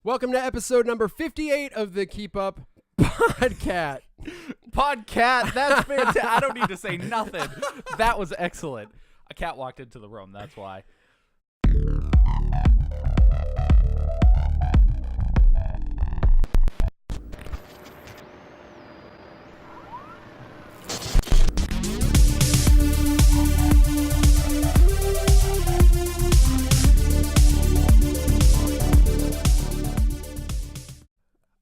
Welcome to episode number 58 of the Keep Up Podcast. Podcast. That's fantastic. I don't need to say nothing. That was excellent. A cat walked into the room. That's why.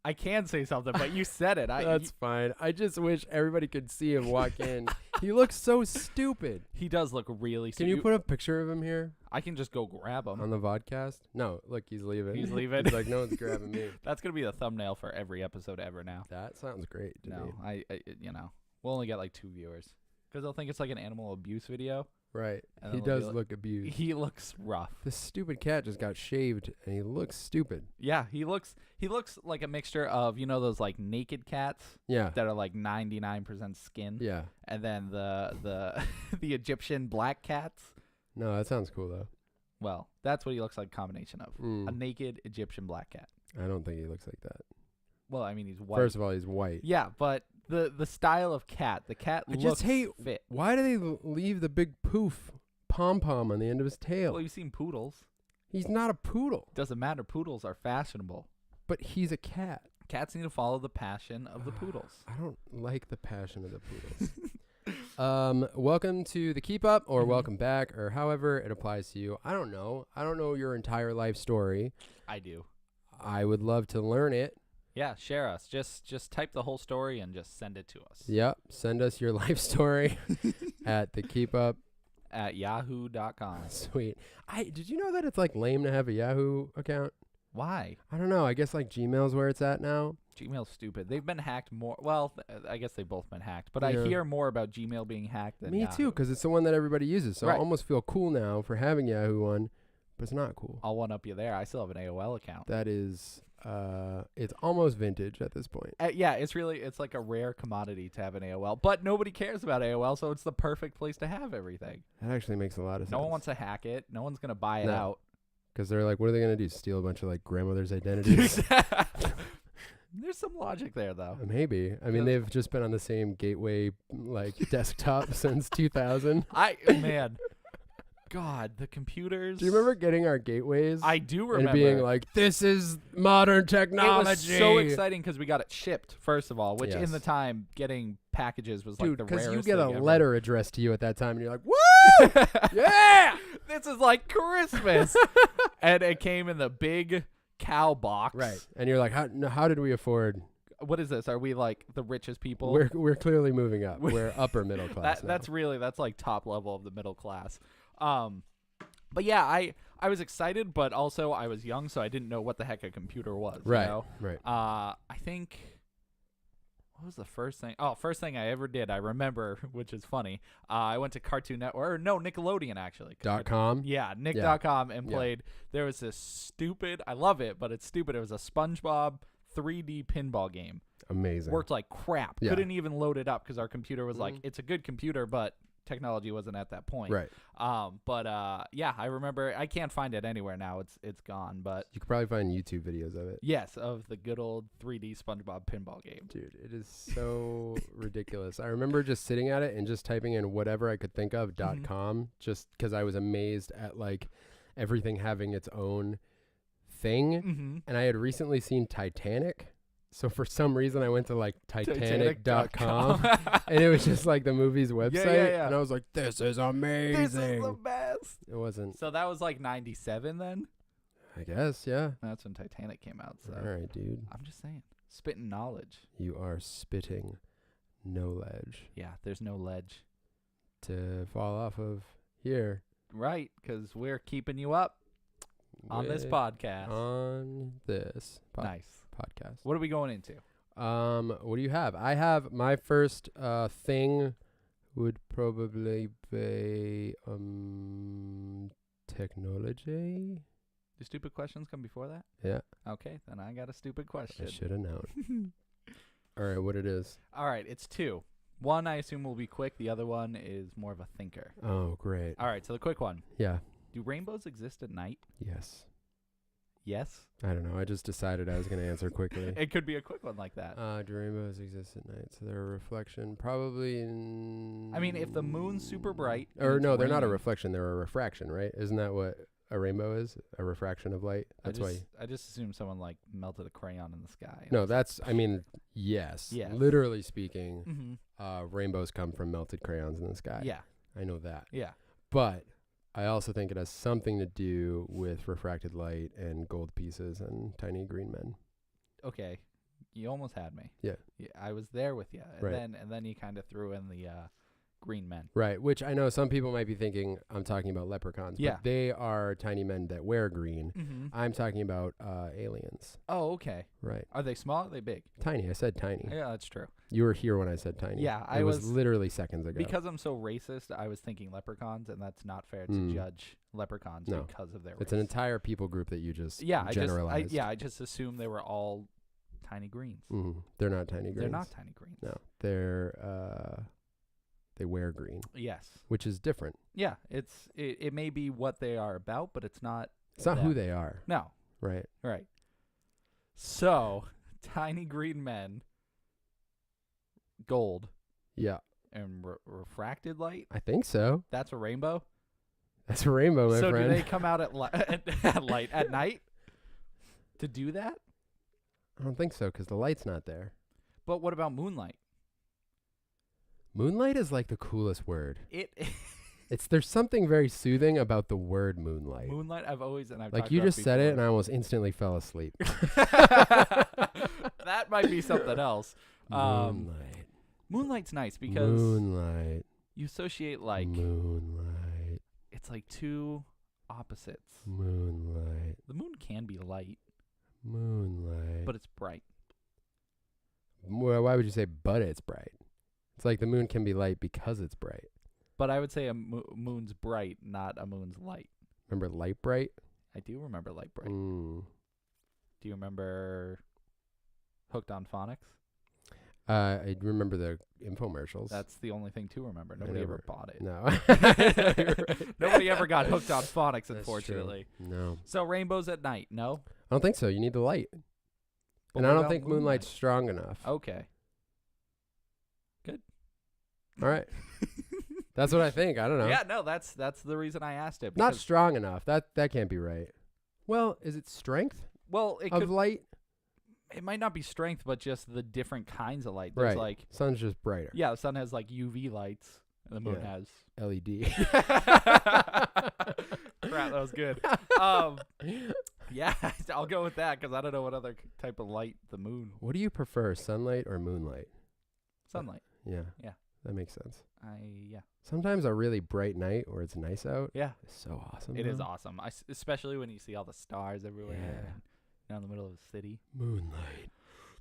I can say something, but you said it. That's fine. I just wish everybody could see him walk in. He looks so stupid. He does look really Can stupid. you put a picture of him here I can just go grab him. on the Vodcast? No, look, he's leaving. He's leaving. He's like, no one's grabbing me. That's going to be the thumbnail for every episode ever now. That sounds great to me. No, I we'll only get like 2 viewers because they'll think it's like an animal abuse video. Right. And He it'll be does like- look abused. He looks rough. This stupid cat just got shaved, and he looks stupid. Yeah, he looks like a mixture of, those like naked cats Yeah. that are like 99% skin. Yeah. And then the the Egyptian black cats. No, that sounds cool, though. Well, that's what he looks like, combination of. Mm. A naked Egyptian black cat. I don't think he looks like that. Well, I mean, he's white. First of all, he's white. Yeah, but the style of cat, the cat I looks just hate fit. Why do they leave the big poof pom-pom on the end of his tail? Well, you've seen poodles. He's not a poodle, Doesn't matter. Poodles are fashionable. but he's a cat. Cats need to follow the passion of the poodles. I don't like the passion of the poodles. Welcome to the Keep Up, or welcome back, or however it applies to you. I don't know. I don't know your entire life story. I do. I would love to learn it. Yeah, share us. Just type the whole story and just send it to us. Yep. Send us your life story at the Keep Up. At yahoo.com. Sweet. Did you know that it's like lame to have a Yahoo account? Why? I don't know. I guess like Gmail's where it's at now. Gmail's stupid. They've been hacked more. Well, I guess they've both been hacked. But Yeah. I hear more about Gmail being hacked than Me Yahoo. too, because it's the one that everybody uses. So I Right. almost feel cool now for having Yahoo one, but it's not cool. I'll one up you there. I still have an AOL account. That is, it's almost vintage at this point. Yeah, it's like a rare commodity to have an AOL. But nobody cares about AOL, so it's the perfect place to have everything. That actually makes a lot of sense. No one wants to hack it. No one's going to buy it No. out. Because they're like, what are they going to do? Steal a bunch of like grandmother's identities? There's some logic there, though. Maybe. I mean, Yeah. they've just been on the same gateway like desktop since 2000. Man. God, the computers. Do you remember getting our gateways? I do remember. And being like, this is modern technology. It was so exciting because we got it shipped, first of all, which in Yes. the time, getting packages was Dude, like the rarest because you get a thing ever. letter addressed to you at that time, and you're like, woo! Yeah! This is like Christmas. And it came in the big cow box. Right. And you're like, how did we afford? What is this? Are we like the richest people? We're clearly moving up. We're upper middle class now. That's like top level of the middle class. But yeah, I was excited, but also I was young, so I didn't know what the heck a computer was. Right, You know? right. I think, what was the first thing? Oh, first thing I ever did, I remember, which is funny. I went to Cartoon Network, or no, Nickelodeon actually. .com? Yeah, Nick.com, and played. There was this stupid, I love it, but it's stupid. It was a SpongeBob 3D pinball game. Amazing. Worked like crap. Yeah. Couldn't even load it up because our computer was like, it's a good computer, but technology wasn't at that point. Right. Yeah, I remember. I can't find it anywhere now. It's gone. But You could probably find YouTube videos of it. yes, of the good old 3D SpongeBob pinball game. Dude, it is so ridiculous. I remember just sitting at it and just typing in whatever I could think of .com, just because I was amazed at like everything having its own thing. Mm-hmm. And I had recently seen Titanic. So for some reason I went to like Titanic.com and it was just like the movie's website. Yeah. And I was like, this is amazing. This is the best. It wasn't. So that was like 97 then? I guess, yeah. That's when Titanic came out. So All right, dude. I'm just saying. Spitting knowledge. You are spitting no ledge Yeah, there's no ledge. to fall off of here. Right, because we're keeping you up on this with- podcast. On this Nice. podcast. What are we going into? What do you have? I have my first thing would probably be technology. Do stupid questions come before that? Yeah, Okay, then I got a stupid I question. should have known. All right, what it is? All right, it's two. One I assume will be quick. The other one is more of a thinker. Oh, great. All right, so the quick one. Yeah. Do rainbows exist at night? Yes. Yes. I don't know. I just decided I was going to answer quickly. It could be a quick one like that. Do rainbows exist at night? So they're a reflection. Probably. I mean, if the moon's super bright. Or and no, it's they're not a raining, reflection. They're a refraction, right? Isn't that what a rainbow is? A refraction of light. That's why. I just assume someone like melted a crayon in the sky. No, that's. I mean, yes. Yes. Literally speaking, Mm-hmm. rainbows come from melted crayons in the sky. Yeah. I know that. Yeah. But I also think it has something to do with refracted light and gold pieces and tiny green men. Okay. You almost had me. Yeah. I was there with you. And Right. then you kind of threw in the green men. Right, which I know some people might be thinking I'm talking about leprechauns, Yeah. but they are tiny men that wear green. Mm-hmm. I'm talking about aliens. Oh, okay. Right. Are they small or are they big? Tiny. I said tiny. Yeah, that's true. You were here when I said tiny. Yeah, it was literally seconds ago. Because I'm so racist, I was thinking leprechauns, and that's not fair to judge leprechauns No. because of their race. It's an entire people group that you just I generalized. just assumed they were all tiny greens. They're not tiny greens. They're not tiny greens. No, they're they wear green, Yes. which is different. Yeah, it may be what they are about, but it's not. It's not who them. they are. No. Right. Right. So, tiny green men, gold, Yeah, and refracted light. I think so. That's a rainbow. That's a rainbow, my So friend. do they come out at at night to do that? I don't think so because the light's not there. But what about moonlight? Moonlight is like the coolest word. It's There's something very soothing about the word moonlight. moonlight. I've Like talked you about just said it, and before. I almost instantly fell asleep. That might be something else. Moonlight. Moonlight's nice because Moonlight. you associate like Moonlight. it's like two opposites. Moonlight. The moon can be light, Moonlight. but it's bright. Well, why would you say but it's bright? It's like the moon can be light because it's bright. But I would say a moon's bright, not a moon's light. Remember light bright? I do remember light bright. Mm. Do you remember Hooked on Phonics? I remember the infomercials. That's the only thing to remember. Nobody ever bought it. No. Nobody ever got hooked on phonics, That's unfortunately. true. No. So rainbows at night, no? I don't think so. You need the light. But And what I don't about think moonlight's strong enough. Okay. All right. That's what I think. I don't know. Yeah, no, that's the reason I asked it. Not because- strong enough. That can't be right. Well, is it strength well, it of could. light? It might not be strength, but just the different kinds of light. There's Right. like, Sun's just brighter. yeah, the sun has like UV lights, and the moon Yeah. has. LED. Crap, that was good. Yeah, I'll go with that because I don't know what other type of light the moon. What do you prefer, sunlight or moonlight? Sunlight. Yeah. Yeah. That makes sense. Yeah. Sometimes a really bright night where it's nice out Yeah. is so awesome. It is though. awesome. Especially when you see all the stars everywhere. Yeah. And down in the middle of the city. Moonlight.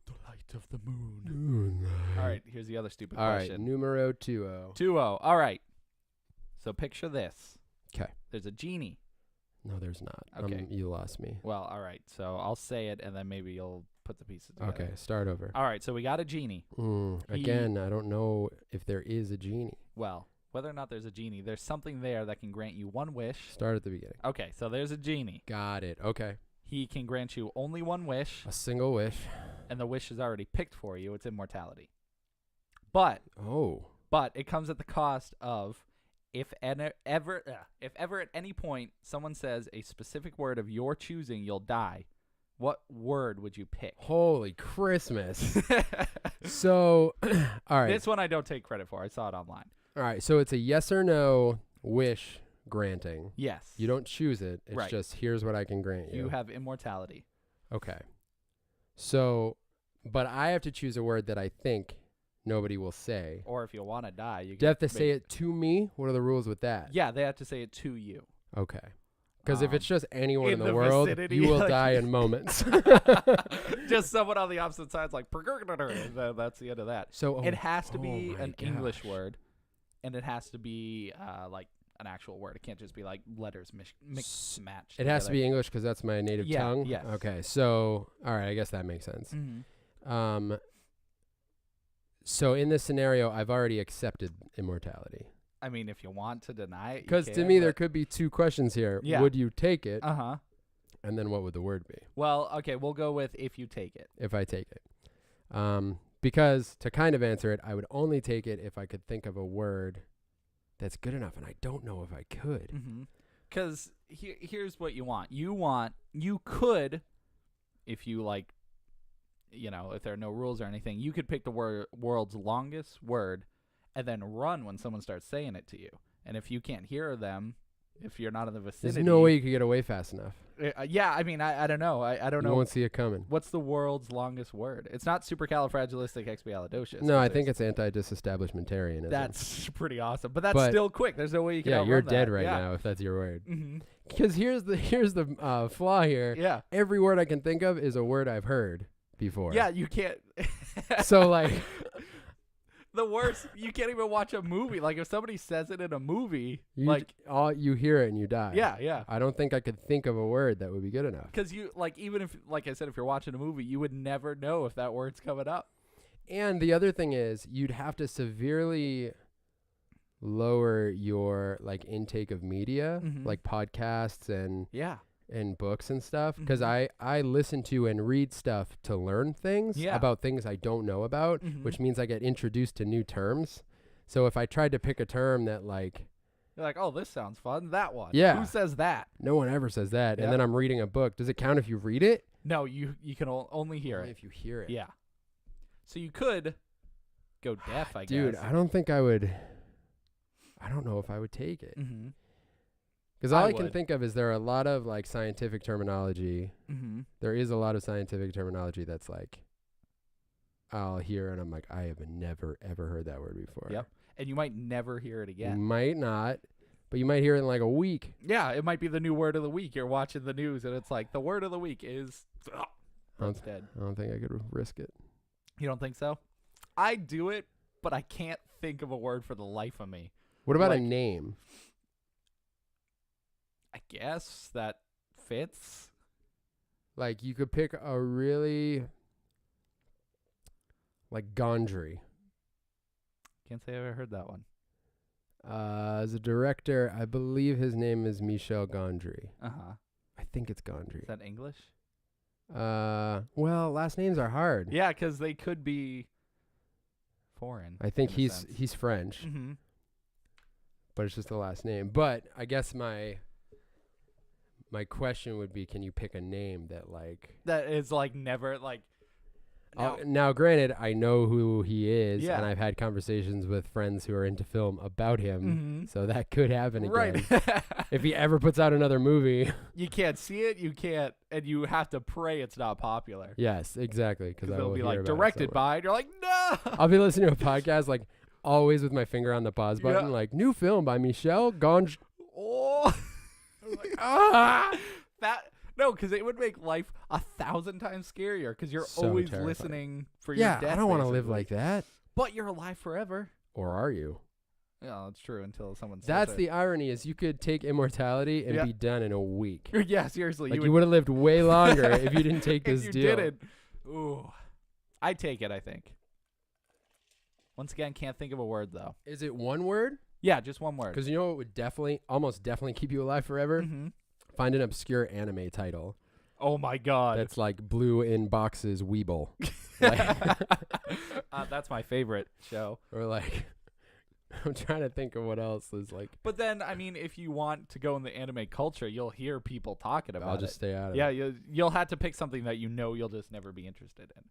The light of the moon. Moonlight. All right, here's the other stupid All right. question. Numero 2-0. 2-0. All right. So picture this. 'Kay. There's a genie. No, there's not. Okay. You lost me. Well, all right. So I'll say it, and then maybe you'll put the pieces together. Okay. Start over. All right. So we got a genie. Again, I don't know if there is a genie. Well, whether or not there's a genie, there's something there that can grant you one wish. Start at the beginning. Okay. So there's a genie. Got it. Okay. He can grant you only one wish, A single wish. and the wish is already picked for you. It's immortality. But Oh. it comes at the cost of if ever at any point someone says a specific word of your choosing, you'll die. What word would you pick? Holy Christmas. So, all right. This one I don't take credit for. I saw it online. All right. So it's a yes or no wish granting. Yes. You don't choose it. It's Right. just here's what I can grant you. You have immortality. Okay. So, but I have to choose a word that I think nobody will say. Or if you want to die, you Do you have to make- say it to me? What are the rules with that? Yeah, they have to say it to you. Okay. Because if it's just anyone in in the the world, vicinity, you will like- die in moments. Just someone on the opposite side's like, and then that's the end of that. So It has to oh be my an English gosh. word, and it has to be like an actual word. It can't just be like letters mixed matched. It has to be English because that's my native Yeah, tongue. yes. Okay. So all right, I guess that makes sense. Mm-hmm. So in this scenario, I've already accepted immortality. I mean, if you want to deny it, Because to me, there could be two questions here. Yeah. Would you take it? Uh-huh. And then what would the word be? Well, okay, we'll go with if you take it. If I take it. Because to kind of answer it, I would only take it if I could think of a word that's good enough, and I don't know if I could. Because here's what you want. You could, if you like, if there are no rules or anything, you could pick the world's longest word and then run when someone starts saying it to you. And if you can't hear them, if you're not in the vicinity. There's no way you could get away fast enough. Yeah, I mean, I don't know. I don't know. You won't see it coming. What's the world's longest word? It's not supercalifragilisticexpialidocious. No, I think it's anti-disestablishmentarianism. That's pretty awesome. But that's still quick. There's no way you can outrun you're that. dead right now if that's your word. Because here's the flaw here. Yeah. Every word I can think of is a word I've heard before. Yeah, you can't. So, like... The worst, you can't even watch a movie. Like, if somebody says it in a movie, you hear it and you die. Yeah. I don't think I could think of a word that would be good enough. Because even if, like I said, if you're watching a movie, you would never know if that word's coming up. And the other thing is, you'd have to severely lower your, like, intake of media, like podcasts and books and stuff, because I listen to and read stuff to learn things about things I don't know about, which means I get introduced to new terms. So if I tried to pick a term that, like, you're like, oh, this sounds fun, that one. Yeah. Who says that? No one ever says that. And then I'm reading a book. Does it count if you read it? No, you can only hear it. If you hear it. Yeah. So you could go deaf, I guess. Dude, I don't think I would. I don't know if I would take it. Because all I can think of is there are a lot of, like, scientific terminology. There is a lot of scientific terminology that's, like, I'll hear and I'm like, I have never, ever heard that word before. Yep. And you might never hear it again. You might not, but you might hear it in, like, a week. Yeah, it might be the new word of the week. You're watching the news and it's like, the word of the week is... That's dead. I don't think I could risk it. You don't think so? I do it, but I can't think of a word for the life of me. What about a name? I guess that fits. Like, you could pick a really, like, Gondry. Can't say I ever heard that one. As a director, I believe his name is Michel Gondry. I think it's Gondry. Is that English? Well, last names are hard. Yeah, because they could be foreign. I think he's French. But it's just the last name. But I guess my question would be, can you pick a name that, like... That is, like, never, like... Now, granted, I know who he is, and I've had conversations with friends who are into film about him, so that could happen again. Right. If he ever puts out another movie... You can't see it, you can't... And you have to pray it's not popular. Yes, exactly. Because they'll be, like, directed by, and you're like, no! I'll be listening to a podcast, like, always with my finger on the pause button, like, new film by Michel Gondry. Oh... No, because it would make life 1,000 times scarier because you're So always terrifying. listening for your death. I don't want to live like that. But you're alive forever. Or are you? Yeah, that's true until someone says That's it. the irony is you could take immortality and be done in a week. Yeah, seriously. Like, you would have lived way longer if you didn't take this if you deal. didn't. Ooh. I'd take it, I think. Once again, can't think of a word, though. Is it one word? Yeah, just one word. Because you know what would almost definitely keep you alive forever? Find an obscure anime title. Oh, my God. That's like blue in boxes Weeble. That's my favorite show. Or like, I'm trying to think of what else is like. But then, I mean, if you want to go in the anime culture, you'll hear people talking about it. I'll just stay out of it. Yeah, you'll have to pick something that you know you'll just never be interested in.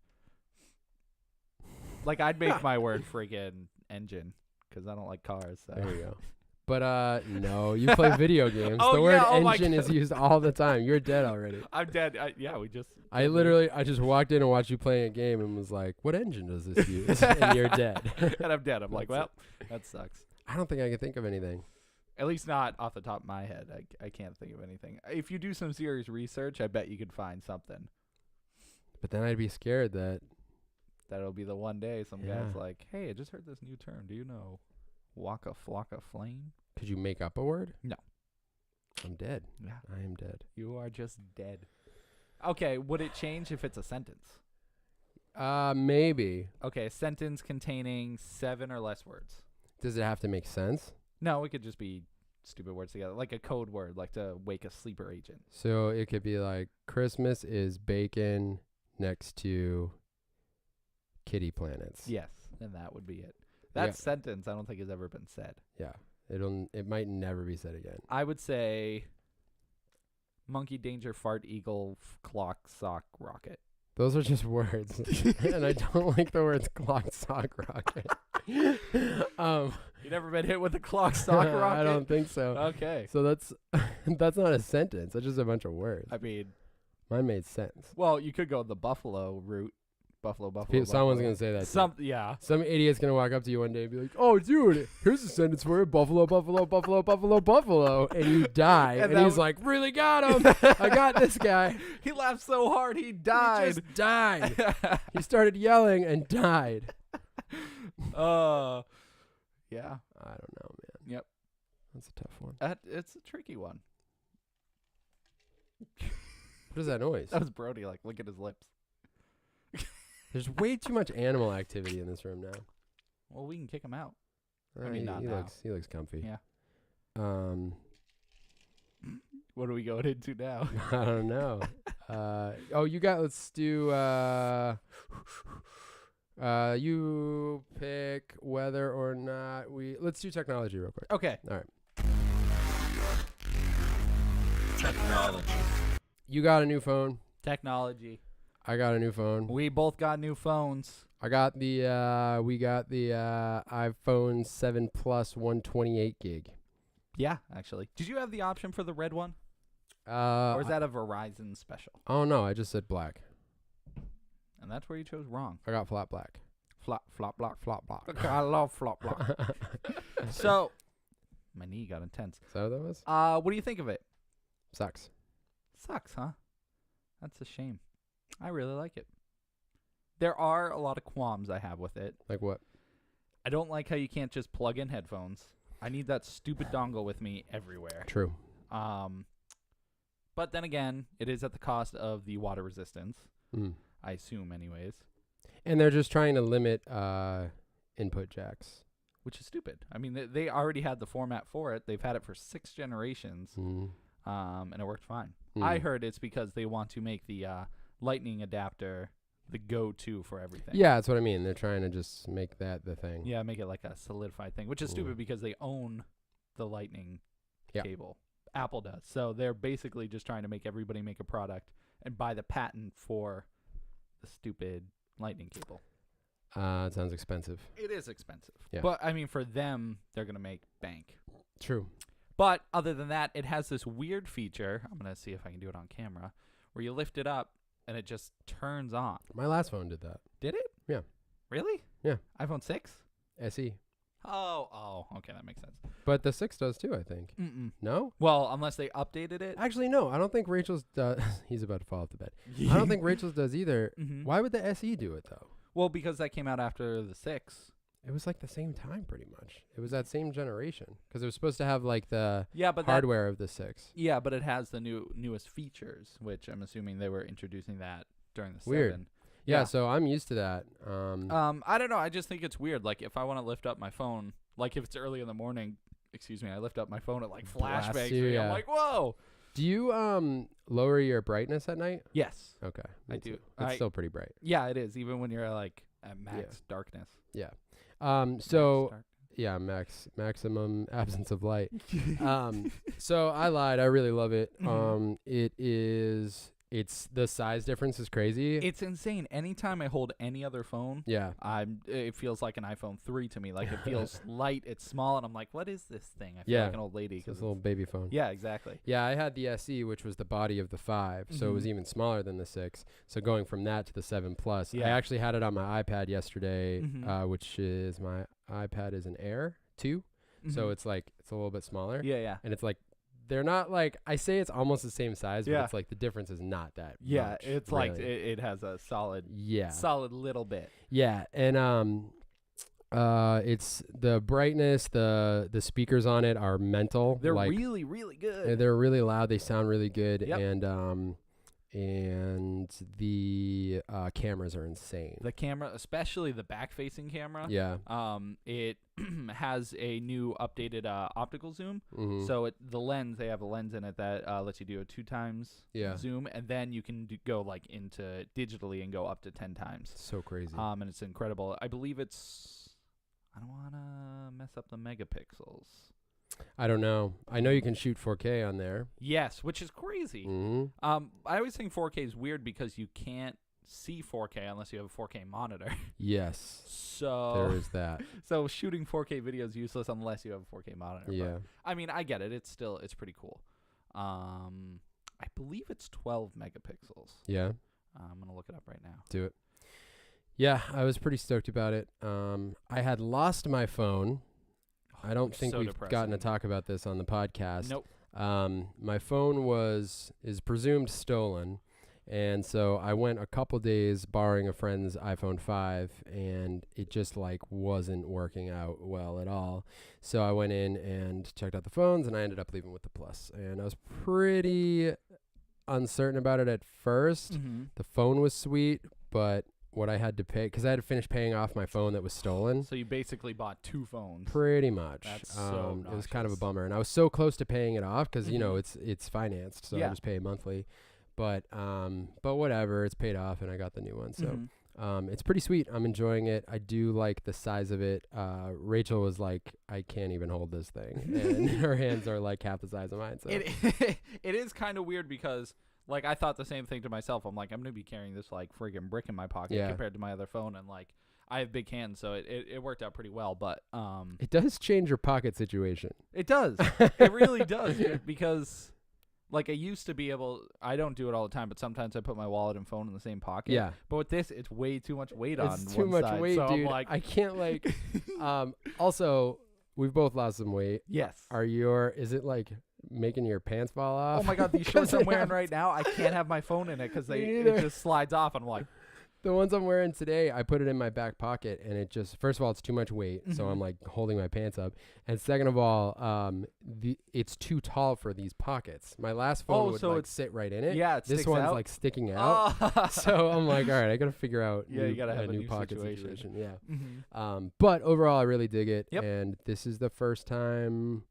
Like, I'd make my word friggin' engine, because I don't like cars. So. There you go. But no, you play video games. Oh, the word yeah, oh engine is used all the time. You're dead already. I'm dead. I just walked in and watched you playing a game and was like, what engine does this use? And you're dead. And I'm dead. I'm like, well, that sucks. I don't think I can think of anything. At least not off the top of my head. I can't think of anything. If you do some serious research, I bet you could find something. But then I'd be scared that that'll be the one day some guy's like, hey, I just heard this new term. Do you know Waka Flocka Flame? Could you make up a word? No. I'm dead. Yeah. I am dead. You are just dead. Okay, would it change if it's a sentence? Maybe. Okay, a sentence containing 7 or less words. Does it have to make sense? No, it could just be stupid words together, like a code word, like to wake a sleeper agent. So it could be like Christmas is bacon next to kitty planets. Yes, and that would be it. That sentence I don't think has ever been said. Yeah. It might never be said again. I would say monkey danger fart eagle clock sock rocket. Those are just words. And I don't like the words clock sock rocket. You never been hit with a clock sock rocket? I don't think so. Okay. So that's not a sentence. That's just a bunch of words. I mean, mine made sense. well, you could go the buffalo route. Buffalo. Someone's going to say that. Yeah. Some idiot's going to walk up to you one day and be like, "Oh, dude, here's a sentence for it. Buffalo, buffalo, buffalo, buffalo, buffalo." And you die. and he's like, "Really got him. I got this guy." He laughed so hard he died. He just died. He started yelling and died. Yeah. I don't know, man. Yep. That's a tough one. It's a tricky one. What is that noise? That was Brody, like, look at his lips. There's way too much animal activity in this room now. Well, we can kick him out. I mean, he not now. he looks comfy. Yeah. What are we going into now? I don't know. Let's do you pick whether or not let's do technology real quick. Okay. All right. Technology. You got a new phone. Technology. I got a new phone. We both got new phones. We got the iPhone 7 Plus 128 gig. Yeah, actually. Did you have the option for the red one? Or is that a Verizon special? Oh no, I just said black. And that's where you chose wrong. I got flat black. Flop block. I love flop block. So, my knee got intense. Is that what that was? What do you think of it? Sucks. Sucks, huh? That's a shame. I really like it. There are a lot of qualms I have with it. Like what? I don't like how you can't just plug in headphones. I need that stupid dongle with me everywhere. True. But then again, it is at the cost of the water resistance. I assume anyways. And they're just trying to limit input jacks. Which is stupid. I mean, they already had the format for it. They've had it for 6 generations. And it worked fine. I heard it's because they want to make the lightning adapter the go-to for everything. Yeah, that's what I mean. They're trying to just make that the thing. Yeah, make it like a solidified thing, which is stupid because they own the lightning cable. Apple does. So they're basically just trying to make everybody make a product and buy the patent for the stupid lightning cable. It sounds expensive. It is expensive. Yeah. But, I mean, for them, they're going to make bank. True. But other than that, it has this weird feature. I'm going to see if I can do it on camera, where you lift it up and it just turns on. My last phone did that. Did it? Yeah. Really? Yeah. iPhone 6? SE. Oh, okay, that makes sense. But the 6 does too, I think. No? Well, unless they updated it. Actually, no. I don't think Rachel's does. He's about to fall off the bed. I don't think Rachel's does either. Why would the SE do it, though? Well, because that came out after the 6. It was like the same time, pretty much. It was that same generation. Because it was supposed to have like the but hardware of the 6. Yeah, but it has the newest features, which I'm assuming they were introducing that during the 7. Weird. Yeah, so I'm used to that. I don't know. I just think it's weird. Like, if I want to lift up my phone, like if it's early in the morning, I lift up my phone, it like flashbangs me. I'm like, whoa. Do you lower your brightness at night? Yes. Okay. I do. It's still pretty bright. Yeah, it is. Even when you're like at max darkness. Yeah. Maximum absence of light. So I lied. I really love it. It's the size difference is crazy. It's insane. Anytime I hold any other phone, it feels like an iPhone 3 to me. Like, it feels light, it's small, and I'm like, what is this thing? I feel like an old lady. It's a little baby phone. Yeah, exactly. Yeah, I had the SE, which was the body of the 5, so it was even smaller than the 6. So going from that to the 7 Plus, I actually had it on my iPad yesterday, which is my iPad is an Air 2, so it's like it's a little bit smaller. Yeah. And it's like they're not like I say it's almost the same size, but it's like the difference is not that much, it's really. like it has a solid little bit. Yeah, and it's the brightness, the speakers on it are mental. They're like, really, really good. They're really loud. They sound really good, and and the cameras are insane. The camera, especially the back-facing camera. Yeah. It has a new updated optical zoom. Mm-hmm. So the lens, they have a lens in it that lets you do a 2 times zoom, and then you can go like into digitally and go up to 10 times. So crazy. And it's incredible. I believe it's, I don't want to mess up the megapixels. I don't know. I know you can shoot 4K on there. Yes, which is crazy. Mm-hmm. I always think 4K is weird because you can't see 4K unless you have a 4K monitor. Yes. So there is that. So shooting 4K video is useless unless you have a 4K monitor. Yeah. But, I mean, I get it. It's pretty cool. I believe it's 12 megapixels. Yeah. I'm going to look it up right now. Do it. Yeah, I was pretty stoked about it. I had lost my phone. I don't think we've gotten to talk about this on the podcast. Nope. My phone is presumed stolen, and so I went a couple days borrowing a friend's iPhone 5, and it just like wasn't working out well at all. So I went in and checked out the phones, and I ended up leaving with the Plus. And I was pretty uncertain about it at first. Mm-hmm. The phone was sweet, but what I had to pay, because I had to finish paying off my phone that was stolen. So you basically bought 2 phones. Pretty much. That's so it was kind of a bummer, and I was so close to paying it off because you know it's financed, so I just pay monthly. But whatever, it's paid off, and I got the new one. So it's pretty sweet. I'm enjoying it. I do like the size of it. Rachel was like, I can't even hold this thing, and her hands are like half the size of mine. So it is kind of weird because. Like, I thought the same thing to myself. I'm like, I'm going to be carrying this, like, friggin' brick in my pocket compared to my other phone. And, like, I have big hands, so it worked out pretty well. But it does change your pocket situation. It does. It really does. Because, like, I used to be able – I don't do it all the time, but sometimes I put my wallet and phone in the same pocket. Yeah. But with this, it's way too much weight on one side. It's too much weight, so dude. I'm like, I can't, like – also, we've both lost some weight. Yes. Is it, like – making your pants fall off? Oh my god, these shorts I'm wearing right now, I can't have my phone in it because it just slides off. I'm like, the ones I'm wearing today, I put it in my back pocket, and it just, first of all, it's too much weight, so I'm like holding my pants up, and second of all, it's too tall for these pockets. My last phone would like sit right in it. Yeah, this one's out. like sticking out. So I'm like, all right, I gotta figure out you gotta have a new pocket situation. Yeah. But overall, I really dig it, and this is the first time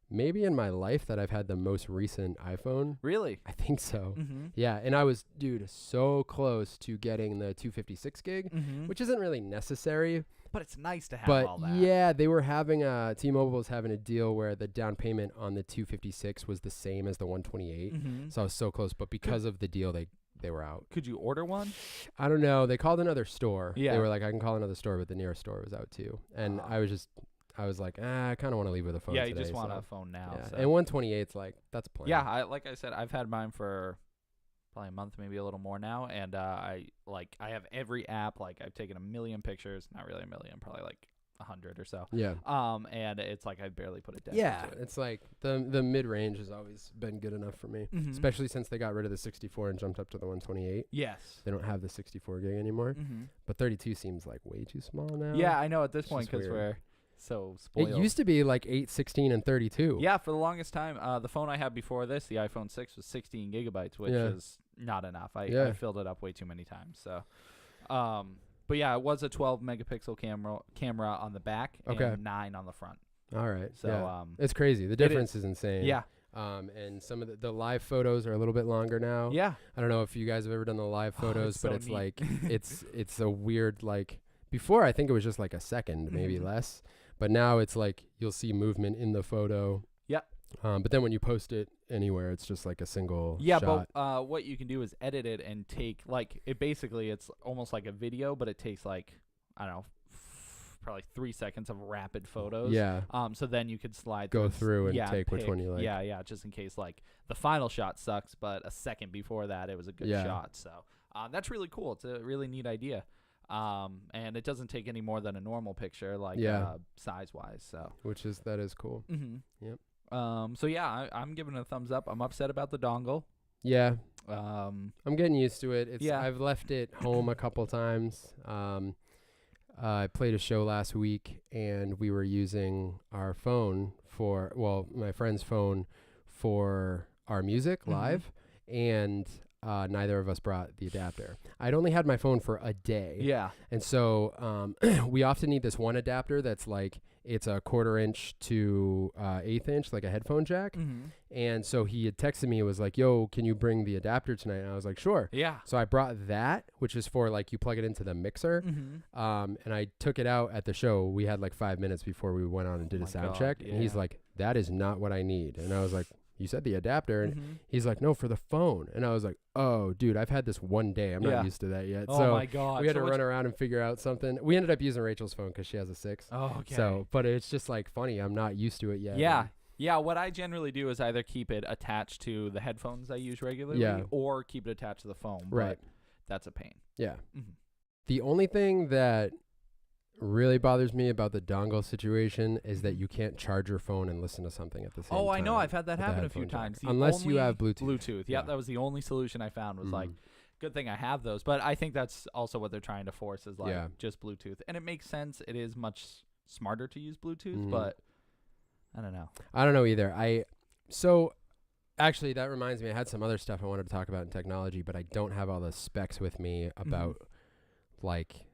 maybe in my life that I've had the most recent iPhone. Really? I think so. Yeah, and I was, dude, so close to getting the 256 gig, which isn't really necessary. But it's nice to have all that. Yeah, they were having T-Mobile was having a deal where the down payment on the 256 was the same as the 128. So I was so close, but because of the deal, they were out. Could you order one? I don't know. They called another store. Yeah. They were like, I can call another store, but the nearest store was out too. And I was like, I kind of want to leave with a phone today. Yeah, you just want a phone now. Yeah. So. And 128's like, that's plenty. Yeah, like I said, I've had mine for probably a month, maybe a little more now. And I have every app. Like, I've taken 1 million pictures. Not really 1 million, probably like 100 or so. Yeah. And it's like I barely put it down. Yeah, it's like the mid-range has always been good enough for me, especially since they got rid of the 64 and jumped up to the 128. Yes. They don't have the 64 gig anymore. But 32 seems like way too small now. Yeah, I know at this point because we're so spoiled. It used to be like 8, 16, and 32. Yeah, for the longest time. The phone I had before this, the iPhone 6, was 16 gigabytes, which is not enough. I filled it up way too many times. So, but yeah, it was a 12 megapixel camera on the back and 9 on the front. All right. So it's crazy. The difference is insane. Yeah. And some of the live photos are a little bit longer now. Yeah. I don't know if you guys have ever done the live photos, but so it's neat. like it's a weird like before I think it was just like a second, maybe less. But now it's like you'll see movement in the photo. Yeah. But then when you post it anywhere, it's just like a single shot. Yeah, but what you can do is edit it and take like it's almost like a video, but it takes like I don't know, probably 3 seconds of rapid photos. Yeah. So then you could go through and take which one you like. Yeah, just in case like the final shot sucks, but a second before that it was a good shot. So that's really cool. It's a really neat idea. And it doesn't take any more than a normal picture, like size wise. So that is cool. Yep. So yeah, I'm giving it a thumbs up. I'm upset about the dongle. Yeah. I'm getting used to it. I've left it home a couple times. I played a show last week, and we were using our phone my friend's phone for our music live, and neither of us brought the adapter. I'd only had my phone for a day. Yeah. And so we often need this one adapter that's like, it's a 1/4 inch to 1/8 inch, like a headphone jack. Mm-hmm. And so he had texted me, was like, yo, can you bring the adapter tonight? And I was like, sure. Yeah. So I brought that, which is for like, you plug it into the mixer. Mm-hmm. And I took it out at the show. We had like 5 minutes before we went on and did a sound check. Yeah. And he's like, that is not what I need. And I was like, you said the adapter. And Mm-hmm. he's like, no, for the phone. And I was like, oh, dude, I've had this one day. I'm not used to that yet. Oh so my God. we had to run around and figure out something. We ended up using Rachel's phone because she has a 6. Oh, okay. So, but it's just like funny. I'm not used to it yet. Yeah. Yeah, what I generally do is either keep it attached to the headphones I use regularly or keep it attached to the phone. Right. But that's a pain. Yeah. Mm-hmm. The only thing that really bothers me about the dongle situation is that you can't charge your phone and listen to something at the same time. Oh, I know. I've had that with the happen a few headphone jack. times. The Unless you only have Bluetooth. Bluetooth. Yeah. Yeah, that was the only solution I found was like, good thing I have those. But I think that's also what they're trying to force is like just Bluetooth. And it makes sense. It is much smarter to use Bluetooth, but I don't know. I don't know either. So actually that reminds me, I had some other stuff I wanted to talk about in technology, but I don't have all the specs with me about like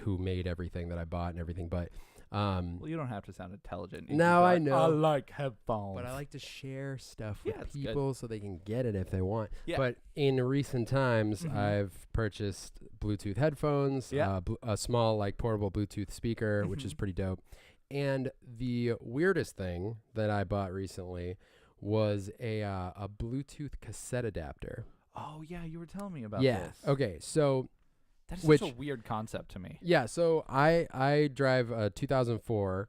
who made everything that I bought and everything. But well, you don't have to sound intelligent. You now I can be know. like, I like headphones. But I like to share stuff Yeah, with it's people so they can get it if they want. Yeah. But in recent times, Mhm. I've purchased Bluetooth headphones, a small like portable Bluetooth speaker, which is pretty dope. And the weirdest thing that I bought recently was a Bluetooth cassette adapter. Oh, yeah, you were telling me about this. Okay. So that is such a weird concept to me. yeah. So I drive a 2004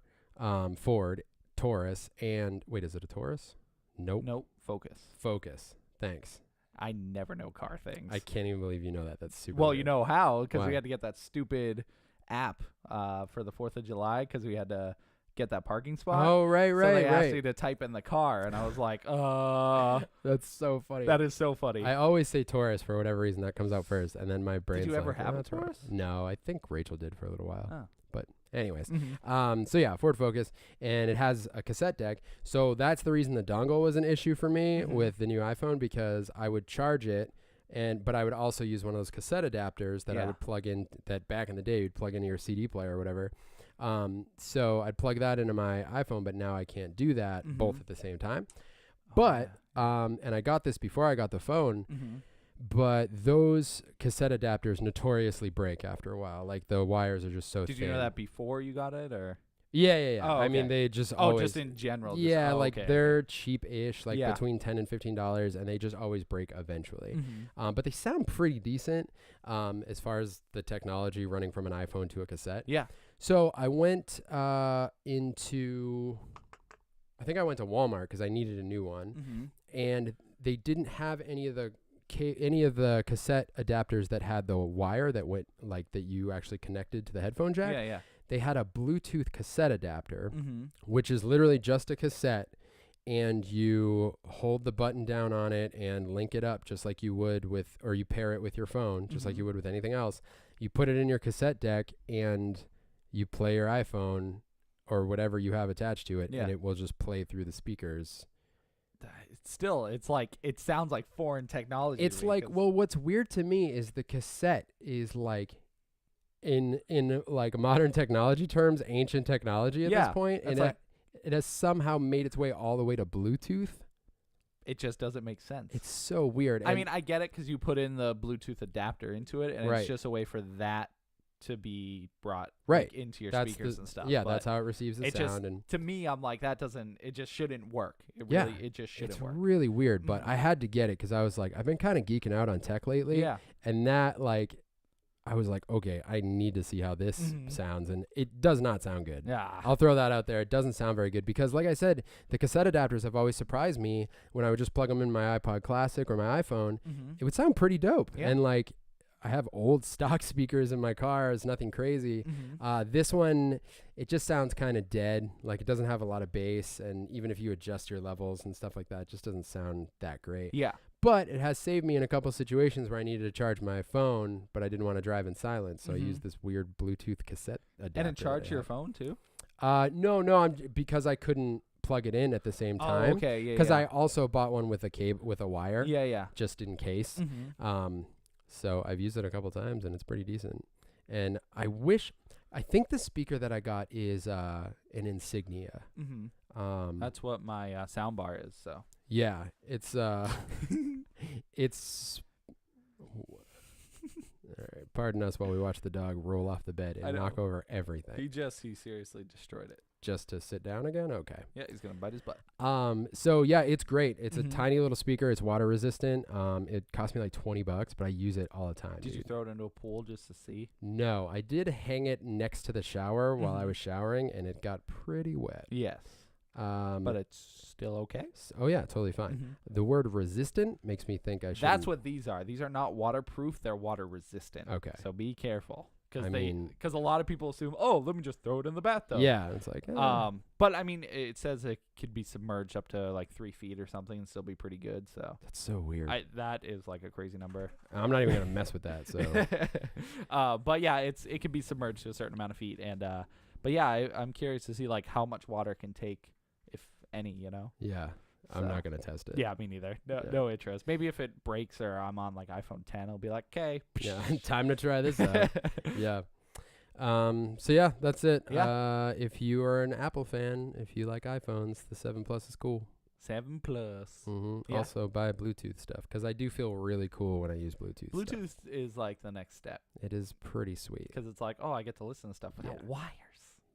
Ford Taurus, and wait, is it a Taurus? Nope. Focus. Thanks. I never know car things. I can't even believe you know that. That's super. Well, weird. you know how, because Why? we had to get that stupid app for the 4th of July because we had to get that parking spot. Oh, right. So they asked you to type in the car, and I was like, That's so funny. that is so funny. I always say Taurus for whatever reason. That comes out first, and then my brain's you ever like, have a that's right. Taurus? No, I think Rachel did for a little while. Oh. But anyways, Mhm. so yeah, Ford Focus, and it has a cassette deck. So that's the reason the dongle was an issue for me with the new iPhone, because I would charge it, but I would also use one of those cassette adapters that I would plug in. That back in the day, you'd plug into your CD player or whatever. So I'd plug that into my iPhone, but now I can't do that both at the same time. But and I got this before I got the phone. But those cassette adapters notoriously break after a while. Like the wires are just so thin. Did you know that before you got it, or? Yeah. Oh, I mean, okay. they just always. just in general. Yeah, okay. they're cheap-ish, like Yeah. between $10 and $15, and they just always break eventually. Mhm. But they sound pretty decent as far as the technology running from an iPhone to a cassette. Yeah. So I went I think I went to Walmart because I needed a new one, and they didn't have any of the cassette adapters that had the wire that went like that you actually connected to the headphone jack. Yeah. They had a Bluetooth cassette adapter, Mm-hmm. which is literally just a cassette, and you hold the button down on it and link it up just like you would or you pair it with your phone, just like you would with anything else. You put it in your cassette deck and you play your iPhone or whatever you have attached to it, and it will just play through the speakers. It's like, it sounds like foreign technology. It's like, well, what's weird to me is the cassette is like, in like modern technology terms, ancient technology at this point, and it has somehow made its way all the way to Bluetooth. It just doesn't make sense. It's so weird. I mean, I get it because you put in the Bluetooth adapter into it, and Right. it's just a way for that to be brought Right. like, into your That's speakers the- and stuff. Yeah, but that's how it receives the it sound. just, And to me, I'm like, it just shouldn't work. It Yeah. really, it just shouldn't it's work. really weird, but Mhm. I had to get it because I was like, I've been kind of geeking out on tech lately. Yeah. And that, like, I was like, okay, I need to see how this Mhm. sounds. And it does not sound good. Yeah. I'll throw that out there. It doesn't sound very good because, like I said, the cassette adapters have always surprised me when I would just plug them in my iPod Classic or my iPhone. Mhm. It would sound pretty dope. Yeah. And, like, I have old stock speakers in my car. It's nothing crazy. Mhm. This one, it just sounds kind of dead. Like, it doesn't have a lot of bass. And even if you adjust your levels and stuff like that, it just doesn't sound that great. Yeah. But it has saved me in a couple situations where I needed to charge my phone, but I didn't want to drive in silence. So I used this weird Bluetooth cassette adapter. And it charged your phone too? No, because I couldn't plug it in at the same Oh, time. okay, yeah, Because yeah. I also bought one with a cable with a wire, Yeah. just in case. Mm-hmm. So I've used it a couple times and it's pretty decent. And I think the speaker that I got is an Insignia. Mm-hmm. That's what my sound bar is. So Yeah, it's it's. All right, pardon us while we watch the dog roll off the bed I and know. knock over everything. he seriously destroyed it. Just to sit down again? Okay. Yeah, he's gonna bite his butt. So yeah, it's great. It's a Mhm. tiny little speaker. It's water resistant. It cost me like $20, but I use it all the time. Did you dude. throw it into a pool just to see? No, I did hang it next to the shower while I Mhm. was showering, and it got pretty wet. Yes, but it's still okay. Oh yeah, totally fine. Mhm. The word resistant makes me think I should. That's what these are. These are not waterproof. They're water resistant. Okay. So be careful, I mean- because a lot of people assume, oh, let me just throw it in the bathtub. Yeah, it's like. But I mean, it says it could be submerged up to like 3 feet or something and still be pretty good. So That's so weird. that is like a crazy number. I'm not even gonna mess with that. So But yeah, it can be submerged to a certain amount of feet, and but yeah, I'm curious to see like how much water it can take, if any, you know. yeah, I'm So- not gonna test it. Yeah, me neither. No, Yeah. no interest. Maybe if it breaks or I'm on like iPhone 10, I'll be like, okay. Yeah, time to try this out. Yeah. So yeah, that's it. Yeah. If you are an Apple fan, if you like iPhones, the 7 Plus is cool. 7 Plus. Yeah. Also buy Bluetooth stuff because I do feel really cool when I use Bluetooth. Bluetooth stuff. is like the next step It is pretty sweet. because it's like, oh, I get to listen to stuff without Yeah. wires.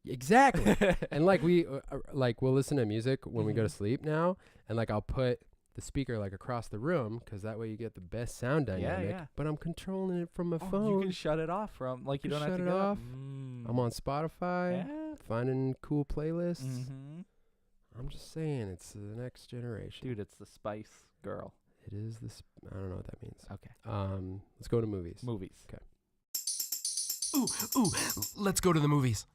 Exactly. And like we'll listen to music when we go to Mhm. sleep now, and like I'll put the speaker like across the room because that way you get the best sound dynamic. yeah. But I'm controlling it from my Oh, phone. you can shut it off from like you Can don't have shut to it get off. Up. I'm on Spotify, Yeah. finding cool playlists. Mm-hmm. I'm just saying, it's the next generation. Dude, it's the Spice Girl. It is this. I don't know what that means. Okay. Let's go to movies. Movies. Okay. Ooh, let's go to the movies.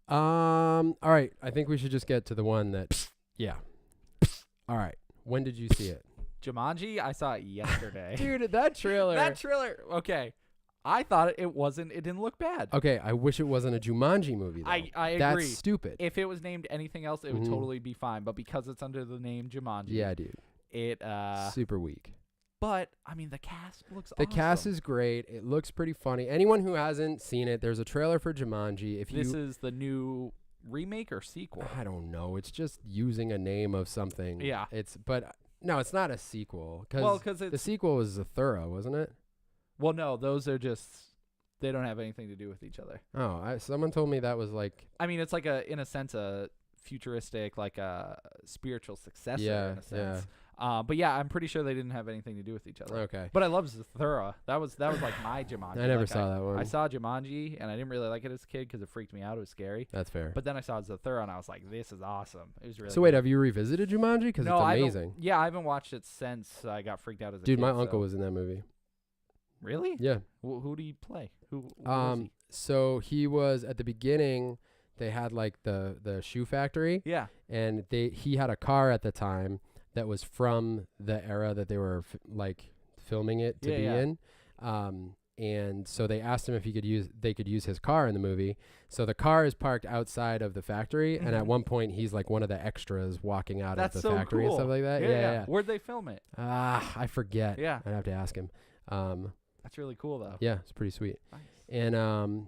All right. I think we should just get to the one that. Yeah. All right. When did you see it? Jumanji, I saw it yesterday. Dude, that trailer. That trailer. Okay. I thought it didn't look bad. Okay, I wish it wasn't a Jumanji movie, though. I agree. That's stupid. If it was named anything else, it would Mhm. totally be fine. But because it's under the name Jumanji, Yeah, dude. it Super weak. But I mean, the cast looks The awesome. cast is great. It looks pretty funny. Anyone who hasn't seen it, there's a trailer for Jumanji. If This you, is the new remake or sequel. I don't know. It's just using a name of something. Yeah. But no, it's not a sequel. Well, because the it's sequel was a Thorough, wasn't it? well, no, those are just they don't have anything to do with each other. Oh, someone told me that was like. I mean, it's like in a sense, a futuristic, like a spiritual successor Yeah, in a sense. But yeah, I'm pretty sure they didn't have anything to do with each other. Okay. But I love Zathura. That was like my Jumanji. I never Like, saw that one. I saw Jumanji and I didn't really like it as a kid because it freaked me out. It was scary. That's fair. But then I saw Zathura and I was like, this is awesome. It was really. So wait, good. have you revisited Jumanji? Because No, it's I amazing. Yeah, I haven't watched it since I got freaked out as a kid. Dude, my uncle so- was in that movie. Really? Yeah. Who do you play? Who was he? So he was at the beginning. They had like the shoe factory, Yeah. and he had a car at the time that was from the era that they were filming it to Yeah, be yeah. in. And so they asked him if they could use his car in the movie. So the car is parked outside of the factory, and at Mhm. one point he's like one of the extras walking out That's of the so factory and stuff cool. like that. Yeah. Where'd they film it? I forget. Yeah. I'd have to ask him. That's really cool though. Yeah, it's pretty sweet. Nice. And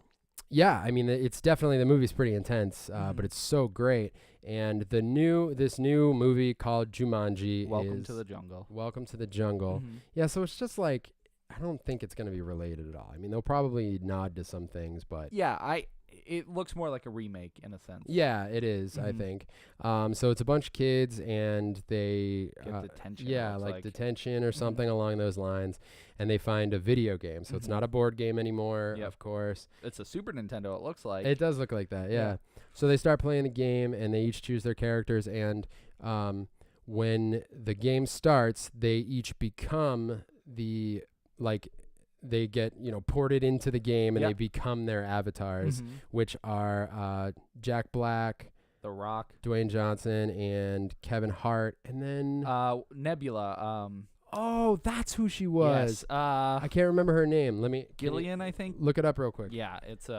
yeah, I mean, it's definitely, the movie's pretty intense, but Mhm. it's so great. And this new movie called Jumanji Welcome is to the jungle. Welcome to the Jungle. Mhm. Yeah, so it's just like, I don't think it's going to be related at all. I mean, they'll probably nod to some things, but Yeah, it looks more like a remake in a sense. yeah, it is, I Mhm. think. So it's a bunch of kids, and they Get detention, it Yeah, looks like like. detention or Mhm. something along those lines, and they find a video game. So it's Mhm. not a board game anymore, Yep. of course. It's a Super Nintendo. It looks like. It does look like that, yeah. Yeah. So they start playing the game, and they each choose their characters, and when the game starts, they each become they get, ported into the game, and Yep. they become their avatars, Mhm. which are Jack Black, The Rock. Dwayne Johnson, and Kevin Hart, and then Nebula. oh, that's who she was. Yes. I can't remember her name. Can you Gillian, I think. look it up real quick. Yeah, it's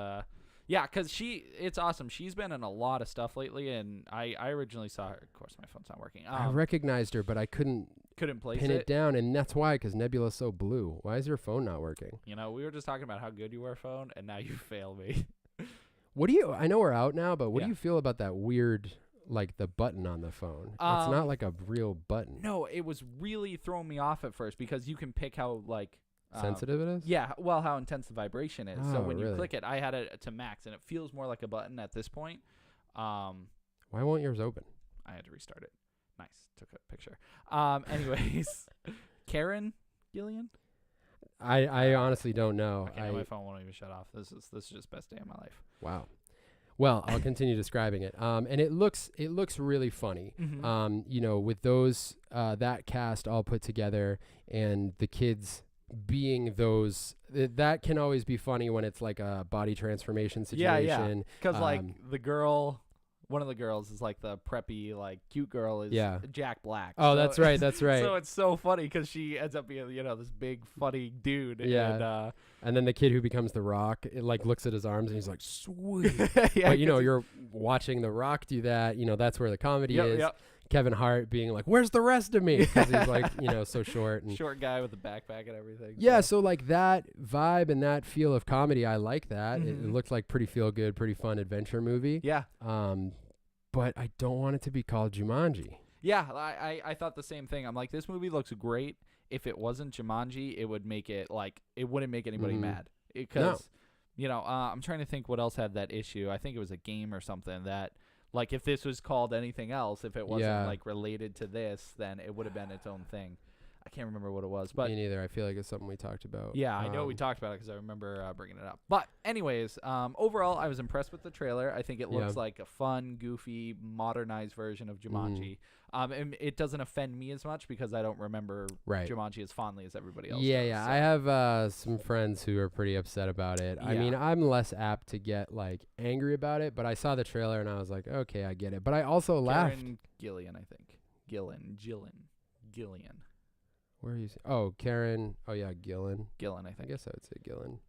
Yeah, because it's awesome. She's been in a lot of stuff lately, and I originally saw her. Of course, my phone's not working. I recognized her, but I couldn't place pin it down, and that's why, because Nebula's so blue. Why is your phone not working? You know, we were just talking about how good you were, phone, and now you fail me. I know we're out now, but what do you feel about that weird, like, the button on the phone? It's not like a real button. No, it was really throwing me off at first because you can pick how, like... sensitive it is? Yeah, well, how intense the vibration is. So when really? you click it, I had it to max, and it feels more like a button at this point. Why won't yours open? I had to restart it. Nice. Took a picture. Anyways, Karen Gillian? I honestly don't know. Okay, my phone won't even shut off. This is just best day of my life. Wow. Well, I'll continue describing it. And it looks really funny. Mm-hmm. You know, with those that cast all put together and the kids being those, that can always be funny when it's like a body transformation situation. Yeah. Because like one of the girls is like the preppy, like cute girl is Jack Black. Oh, so that's right. That's right. So it's so funny because she ends up being, this big funny dude. Yeah. And then the kid who becomes The Rock, it like looks at his arms and he's like, sweet. Yeah, but you're watching The Rock do that. That's where the comedy is. Yep. Kevin Hart being like, where's the rest of me? Because he's like, so short. And short guy with a backpack and everything. Yeah, so like that vibe and that feel of comedy, I like that. Mm-hmm. It looked like pretty feel good, pretty fun adventure movie. Yeah. But I don't want it to be called Jumanji. Yeah, I thought the same thing. I'm like, this movie looks great. If it wasn't Jumanji, it would make it like, it wouldn't make anybody mad. Because, I'm trying to think what else had that issue. I think it was a game or something that, like, if this was called anything else, if it wasn't like related to this, then it would have been its own thing. I can't remember what it was, but me neither. I feel like it's something we talked about. Yeah, I know we talked about it because I remember bringing it up. But anyways, overall, I was impressed with the trailer. I think it looks like a fun, goofy, modernized version of Jumanji. And it doesn't offend me as much because I don't remember Jumanji as fondly as everybody else. Yeah. So. I have some friends who are pretty upset about it. Yeah. I mean, I'm less apt to get like angry about it, but I saw the trailer and I was like, okay, I get it. But I also laughed. Karen Gillian, I think. Gillian. Where are you? Oh, Karen. Oh, yeah, Gillan. Gillan, I think. I guess I would say Gillan.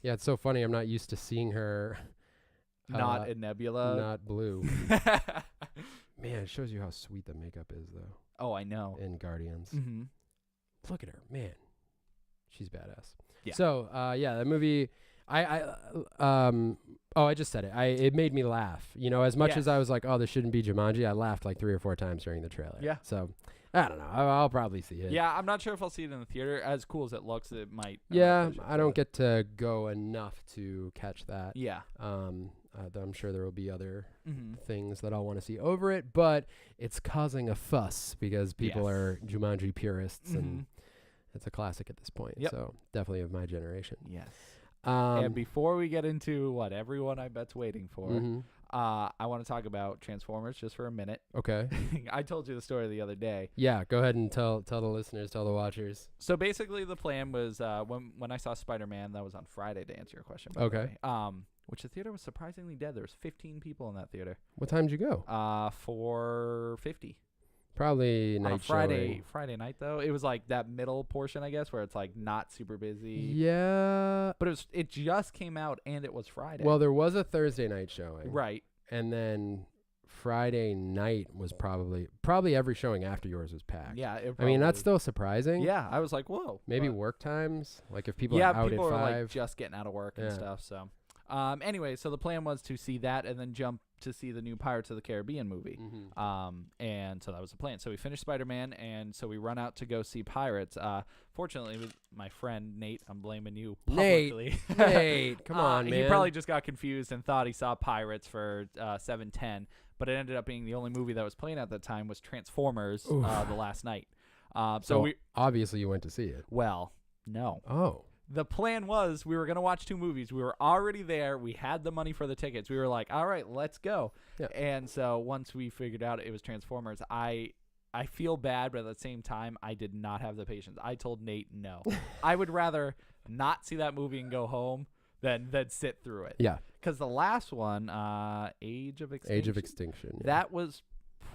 Yeah, it's so funny. I'm not used to seeing her. Not in Nebula. Not blue. Man, it shows you how sweet the makeup is, though. Oh, I know. In Guardians. Mm-hmm. Look at her. Man. She's badass. Yeah. So, that movie, I just said it. It made me laugh. As much as I was like, oh, this shouldn't be Jumanji, I laughed like 3 or 4 times during the trailer. Yeah. So, I don't know. I'll probably see it. Yeah, I'm not sure if I'll see it in the theater. As cool as it looks, it might. Yeah, I don't get to go enough to catch that. Yeah. I'm sure there will be other things that I'll want to see over it, but it's causing a fuss because people are Jumanji purists, and it's a classic at this point. Yep. So definitely of my generation. Yes. And before we get into what everyone I bet's waiting for, I want to talk about Transformers just for a minute. Okay. I told you the story the other day. Yeah, go ahead and tell the listeners, tell the watchers. So basically the plan was when I saw Spider-Man, that was on Friday to answer your question. Okay. Which the theater was surprisingly dead. There was 15 people in that theater. What time did you go? 4:50. Probably night Friday night though. It was like that middle portion, I guess, where it's like not super busy. Yeah. But it just came out and it was Friday. Well, there was a Thursday night showing. Right. And then Friday night was probably every showing after yours was packed. Yeah. I mean, that's still surprising. Yeah. I was like, whoa. Maybe work times, like if people are out people at 5. are like just getting out of work and stuff. So, anyway, so the plan was to see that and then jump to see the new Pirates of the Caribbean movie. And so that was the plan. So we finished Spider-Man, and so we run out to go see Pirates. Fortunately, with my friend Nate, I'm blaming you publicly. Nate, come on, man. He probably just got confused and thought he saw Pirates for 7:10, but it ended up being the only movie that was playing at that time was Transformers the last night. So obviously you went to see it. Well, no. Oh. The plan was we were going to watch 2 movies. We were already there. We had the money for the tickets. We were like, all right, let's go. Yeah. And so once we figured out it was Transformers, I feel bad, but at the same time, I did not have the patience. I told Nate no. I would rather not see that movie and go home than sit through it. Yeah. Because the last one, Age of Extinction. Yeah. That was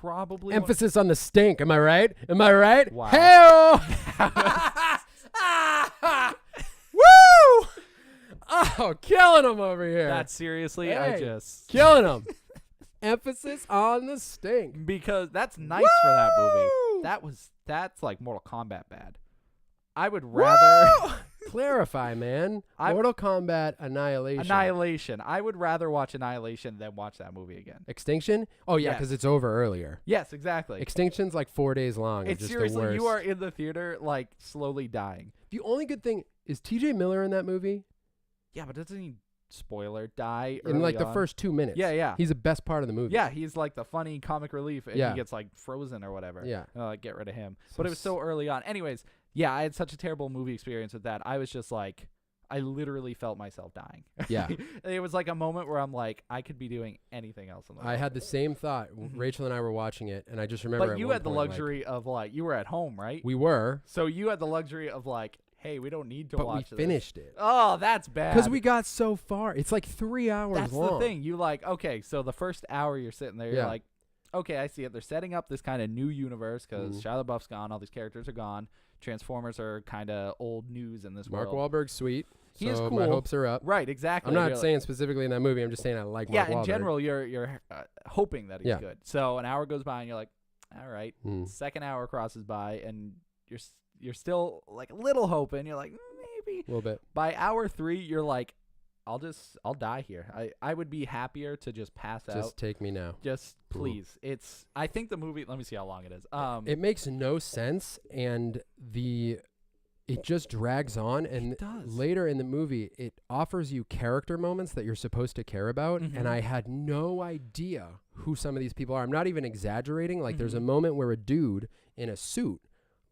probably... Emphasis on the stink. Am I right? Wow. Hey-o! Woo! Oh, killing him over here. That's seriously, Hey. Killing him. Emphasis on the stink. because that's nice for that movie. That's like Mortal Kombat bad. I would rather Clarify, man. Mortal Kombat Annihilation. Annihilation. I would rather watch Annihilation than watch that movie again. Extinction? Oh, yeah, Yes. because it's over earlier. Yes, exactly. Extinction's like 4 days long. It's just seriously, the worst. you are in the theater like slowly dying. The only good thing is TJ Miller in that movie. Yeah, but doesn't he, spoiler, die In like early the on? first 2 minutes. Yeah. He's the best part of the movie. Yeah, he's like the funny comic relief, and Yeah. he gets like frozen or whatever. Yeah. Like, get rid of him. So But it was so early on. Anyways, yeah, I had such a terrible movie experience with that. I was just like, I literally felt myself dying. Yeah. It was like a moment where I'm like, I could be doing anything else in the world. I had the same thought. Rachel and I were watching it, and I just remember. But at you one had the point, like, luxury of like, you were at home, right? we were, So you had the luxury of like, hey, we don't need to but watch we this. finished it Oh, that's bad. because we got so far. It's like 3 hours That's long. the thing. You like, okay, so the first hour you're sitting there, you're Yeah. like, okay, I see it. They're setting up this kind of new universe because Shia LaBeouf's gone, all these characters are gone. Transformers are kind of old news in this Mark world. Wahlberg's sweet. He is so cool. My hopes are up. Right, exactly. I'm not You're saying specifically in that movie. I'm just saying I like Mark Wahlberg. in general, you're hoping that he's Yeah. good. So an hour goes by and you're like, all right. Mm. Second hour crosses by and you're still like a little hoping. You're like, maybe. A little bit. By hour 3, you're like, I'll die here. I would be happier to just pass out. Just take me now. Just please. I think the movie, let me see how long it is. It makes no sense, and it just drags on, and It does. later in the movie it offers you character moments that you're supposed to care about, and I had no idea who some of these people are. I'm not even exaggerating. Like there's a moment where a dude in a suit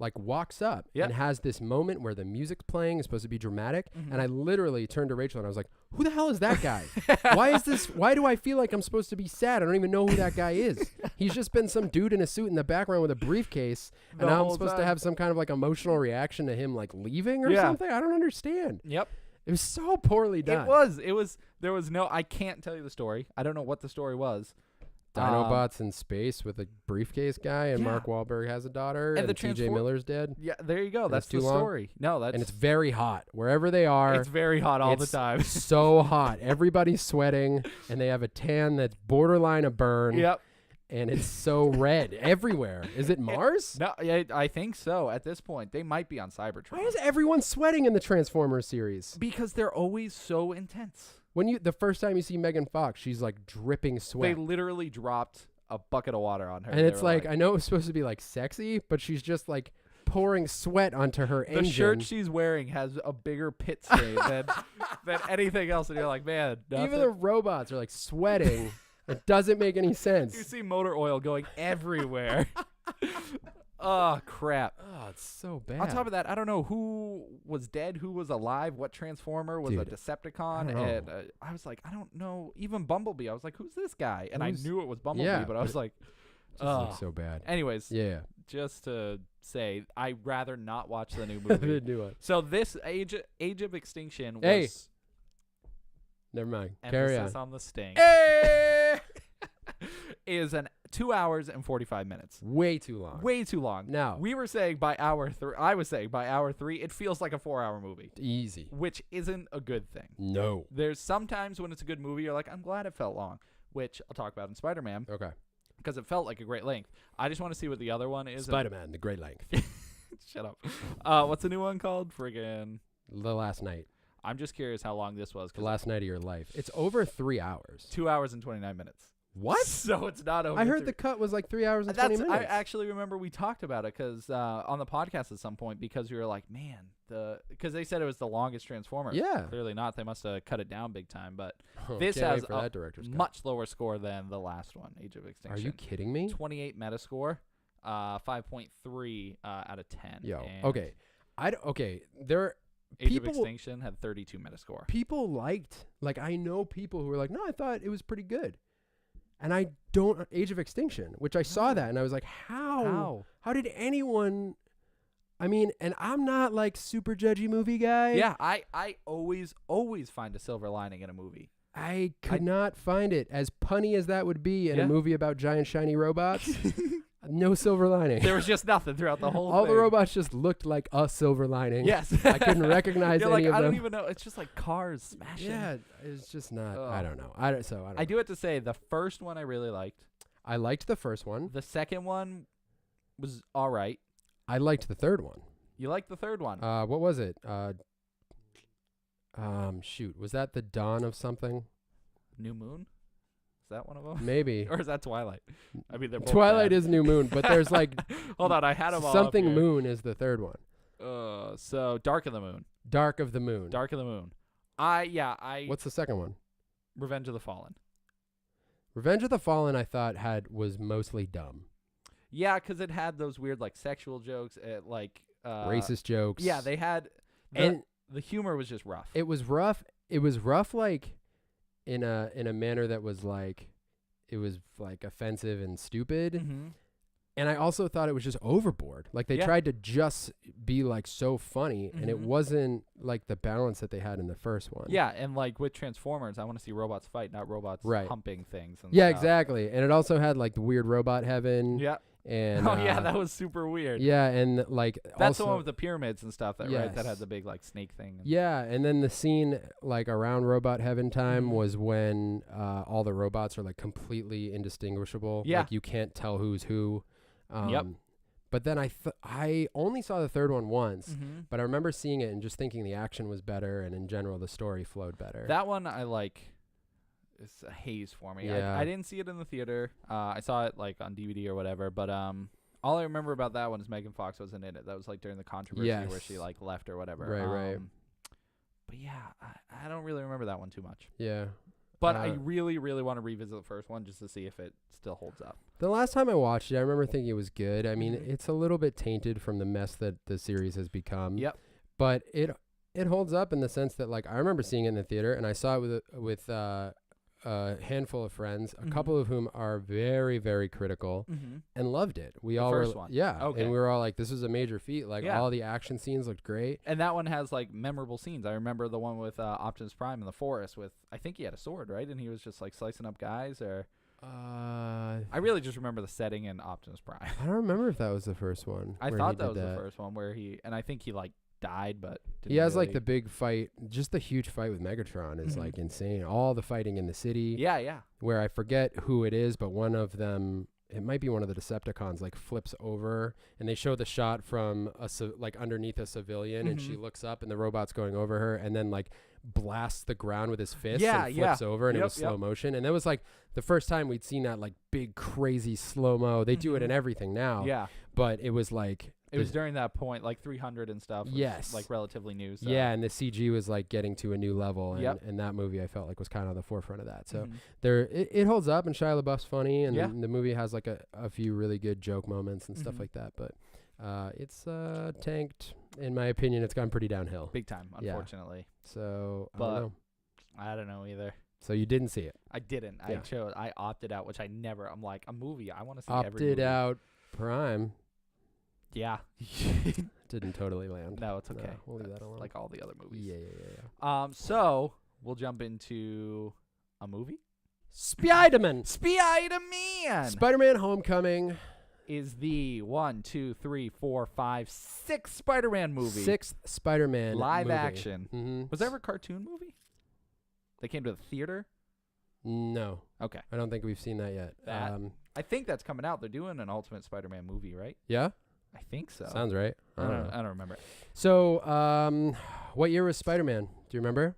like walks up and has this moment where the music's playing, is supposed to be dramatic, and I literally turned to Rachel and I was like, who the hell is that guy? Why do I feel like I'm supposed to be sad? I don't even know who that guy is. He's just been some dude in a suit in the background with a briefcase, and now I'm supposed to have some kind of like emotional reaction to him like leaving or something. I don't understand. Yep. It was so poorly done. There was no, I can't tell you the story. I don't know what the story was. Dinobots in space with a briefcase guy, and Mark Wahlberg has a daughter, and TJ Miller's dead. Yeah, there you go. That's too the long? story. No, that's And it's very hot wherever they are. it's very hot all the It's time. so hot. Everybody's sweating, and they have a tan that's borderline a burn. Yep. And it's so red everywhere. Is it Mars? No, I think so. At this point, they might be on Cybertron. Why is everyone sweating in the Transformers series? Because they're always so intense. The first time you see Megan Fox, she's like dripping sweat. They literally dropped a bucket of water on her. And it's like, I know it's supposed to be like sexy, but she's just like pouring sweat onto her engine. The shirt she's wearing has a bigger pit stain than anything else. And you're like, man, nothing. Even the robots are like sweating. It doesn't make any sense. You see motor oil going everywhere. Oh, crap. Oh, it's so bad. On top of that, I don't know who was dead, who was alive, what Transformer was a Decepticon. And I was like, I don't know. Even Bumblebee, I was like, who's this guy? And I knew it was Bumblebee, but I was like, it looks so bad. Anyways, just to say, I'd rather not watch the new movie. The new one. So this Age of Extinction was... Hey. Never mind. Carry emphasis on. on the sting. Hey! Is an 2 hours and 45 minutes. Way too long. Way too long. Now. We were saying by hour 3, I was saying by hour 3, it feels like a 4-hour movie. Easy. Which isn't a good thing. No. There's sometimes when it's a good movie, you're like, I'm glad it felt long, which I'll talk about in Spider-Man. Okay. Because it felt like a great length. I just want to see what the other one is. Spider-Man, the great length. Shut up. What's the new one called? Friggin' The Last Night. I'm just curious how long this was. The Last Night of Your Life. It's over 3 hours. 2 hours and 29 minutes. What? So it's not over. I heard the cut was like 3 hours and 20 minutes. I actually remember we talked about it because on the podcast at some point, because we were like, man, because they said it was the longest Transformer. Yeah. Clearly not. They must have cut it down big time. But Oh, this can't has wait for that director's cut. much lower score than the last one, Age of Extinction. Are you kidding me? 28 Metascore, 5.3 out of 10. Yo, And okay. There Age people, of Extinction had 32 Metascore. People liked, like, I know people who were like, no, I thought it was pretty good. And I don't, Age of Extinction, which I saw that and I was like, how did anyone, I mean, and I'm not like super judgy movie guy. Yeah, I always find a silver lining in a movie. I could not find it. As punny as that would be in a movie about giant shiny robots, No silver lining. There was just nothing throughout the whole All thing. the robots just looked like a silver lining. Yes. I couldn't recognize You're any like, of I them. don't even know. It's just like cars smashing. Yeah, it's just not. Ugh. I don't know. I don't know. I do have to say, the first one I really liked. I liked the first one. The second one was all right. I liked the third one. You liked the third one. What was it? Shoot, was that the dawn of something? New Moon? Is that one of them? Maybe. Or is that Twilight? I mean, they're both Twilight bad. is New Moon, but there's like Hold on, I had them all something up here. Moon is the third one. So Dark of the Moon. Dark of the Moon. Dark of the Moon. What's the second one? Revenge of the Fallen. Revenge of the Fallen, I thought was mostly dumb. Yeah, because it had those weird like sexual jokes, Racist jokes. Yeah, they had. And the humor was just rough. it was rough. It was rough, like in a manner that was like, it was like offensive and stupid. Mm-hmm. And I also thought it was just overboard. Like they tried to just be like so funny, and it wasn't like the balance that they had in the first one. Yeah, and like with Transformers, I want to see robots fight, not robots humping things. And Yeah, stuff. exactly. And it also had like the weird robot heaven. Yeah. And yeah, that was super weird. Yeah, and like That's the also, one with the pyramids and stuff. Right? That had Yes. the big like snake thing. Yeah, and then the scene like around Robot Heaven time Mhm. was when all the robots are like completely indistinguishable. Yeah. Like you can't tell who's who. Yep. But then I only saw the third one once, Mm-hmm. but I remember seeing it and just thinking the action was better, and in general the story flowed better. That one I like. It's a haze for me. Yeah. I didn't see it in the theater. I saw it like on DVD or whatever. But all I remember about that one is Megan Fox wasn't in it. That was like during the controversy where Yes. she like left or whatever. Right. But yeah, I don't really remember that one too much. Yeah. But I really, really want to revisit the first one just to see if it still holds up. The last time I watched it, I remember thinking it was good. I mean, Mhm. it's a little bit tainted from the mess that the series has become. Yep. But it holds up in the sense that like I remember seeing it in the theater, and I saw it with a handful of friends, a couple of whom are very, very critical, Mm-hmm. and loved it. We The all first were, one. yeah, Okay. and we were all like, "This was a major feat." Like Yeah. all the action scenes looked great. And that one has like memorable scenes. I remember the one with Optimus Prime in the forest with, I think he had a sword, right? And he was just like slicing up guys. Or I really just remember the setting in Optimus Prime. I don't remember if that was the first one. I where thought he that did was the first one where and I think he like died, but He has like really- the big fight, just the huge fight with Megatron is Mhm. like insane. All the fighting in the city. yeah. Where I forget who it is, but one of them, it might be one of the Decepticons, like flips over, and they show the shot from like underneath a civilian, and she Mhm. looks up, and the robot's going over her, and then like blasts the ground with his fist Yeah, and flips yeah. over, and it Yep, was slow yep. motion, and that was like the first time we'd seen that like big crazy slow mo. They do it in Mhm. everything now, Yeah. but it was like It was during that point, like 300 and stuff. Was, Yes. like relatively new. So. yeah, and the CG was like getting to a new level, and, Yep. and that movie I felt like was kind of on the forefront of that. So Mhm. it holds up, and Shia LaBeouf's funny, and Yeah. the movie has like a few really good joke moments and stuff Mhm. like that. But it's tanked, in my opinion. It's gone pretty downhill. Big time, Yeah. unfortunately. So I But- don't know. I don't know either. So you didn't see it. I didn't. Yeah. I opted out, which I never. I'm like a movie. I want to see every Opted movie. out. Prime Yeah. didn't totally land. No, it's No, okay. we'll leave that That's alone. like all the other movies. Yeah. So we'll jump into a movie. Spider-Man. Spider-Man Spider-Man Homecoming. is the 1, 2, 3, 4, 5, 6 Spider-Man movie. Sixth Spider-Man Live movie. action. Mm-hmm. Was there ever a cartoon movie? They came to the theater? No. Okay. I don't think we've seen that yet. That- I think that's coming out. They're doing an Ultimate Spider-Man movie, right? Yeah? I think so. Sounds right. I don't remember. So, what year was Spider-Man? Do you remember?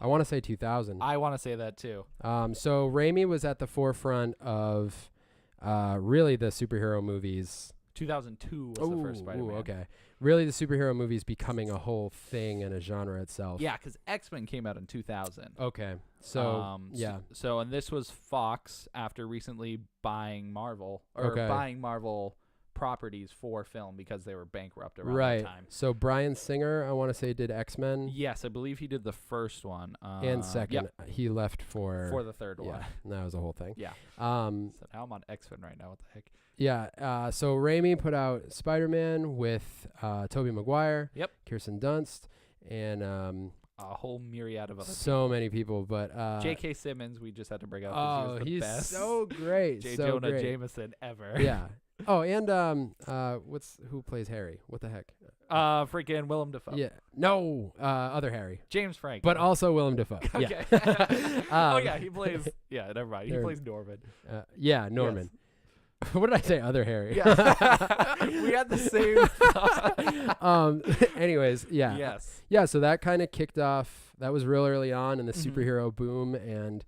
I want to say 2000. I want to say that too. So Raimi was at the forefront of really the superhero movies. 2002 was the first Spider-Man. Okay. Really the superhero movies becoming a whole thing and a genre itself. Yeah, because X-Men came out in 2000. Okay. So, yeah. So, and this was Fox after recently buying Marvel or Okay. buying Marvel properties for film because they were bankrupt around Right. that time. So Bryan Singer, I want to say, did X-Men. Yes, I believe he did the first one. And second, he left for the third yeah, one. that was a whole thing. Yeah. Um, So now I'm on X-Men right now. What the heck? Yeah, so Raimi put out Spider-Man with Tobey Maguire, Yep. Kirsten Dunst, and A whole myriad of other so many people. But J.K. Simmons, we just had to bring up. 'cause he was the he's best so great, J. so Jonah great. Jameson ever. Yeah, Oh, and who plays Harry? What the heck? Freaking Willem Dafoe. Yeah. No, other Harry. James Franco. But also Willem Dafoe. Okay. Yeah. He plays. Yeah, never mind. He plays Norman. Yeah, Norman. Yes. What did I say? Other Harry. Yeah. We had the same thought. Anyways, yeah. Yes. Yeah, so that kind of kicked off. That was real early on in the Mhm. superhero boom, and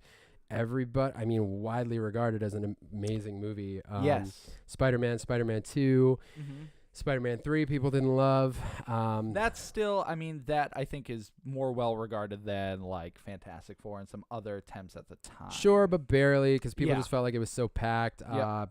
widely regarded as an amazing movie. Yes. Spider-Man 2, Mm-hmm. Spider-Man 3 people didn't love. That's still, that I think is more well regarded than like Fantastic Four and some other attempts at the time. Sure, but barely, because people Yeah. just felt like it was so packed. Yep.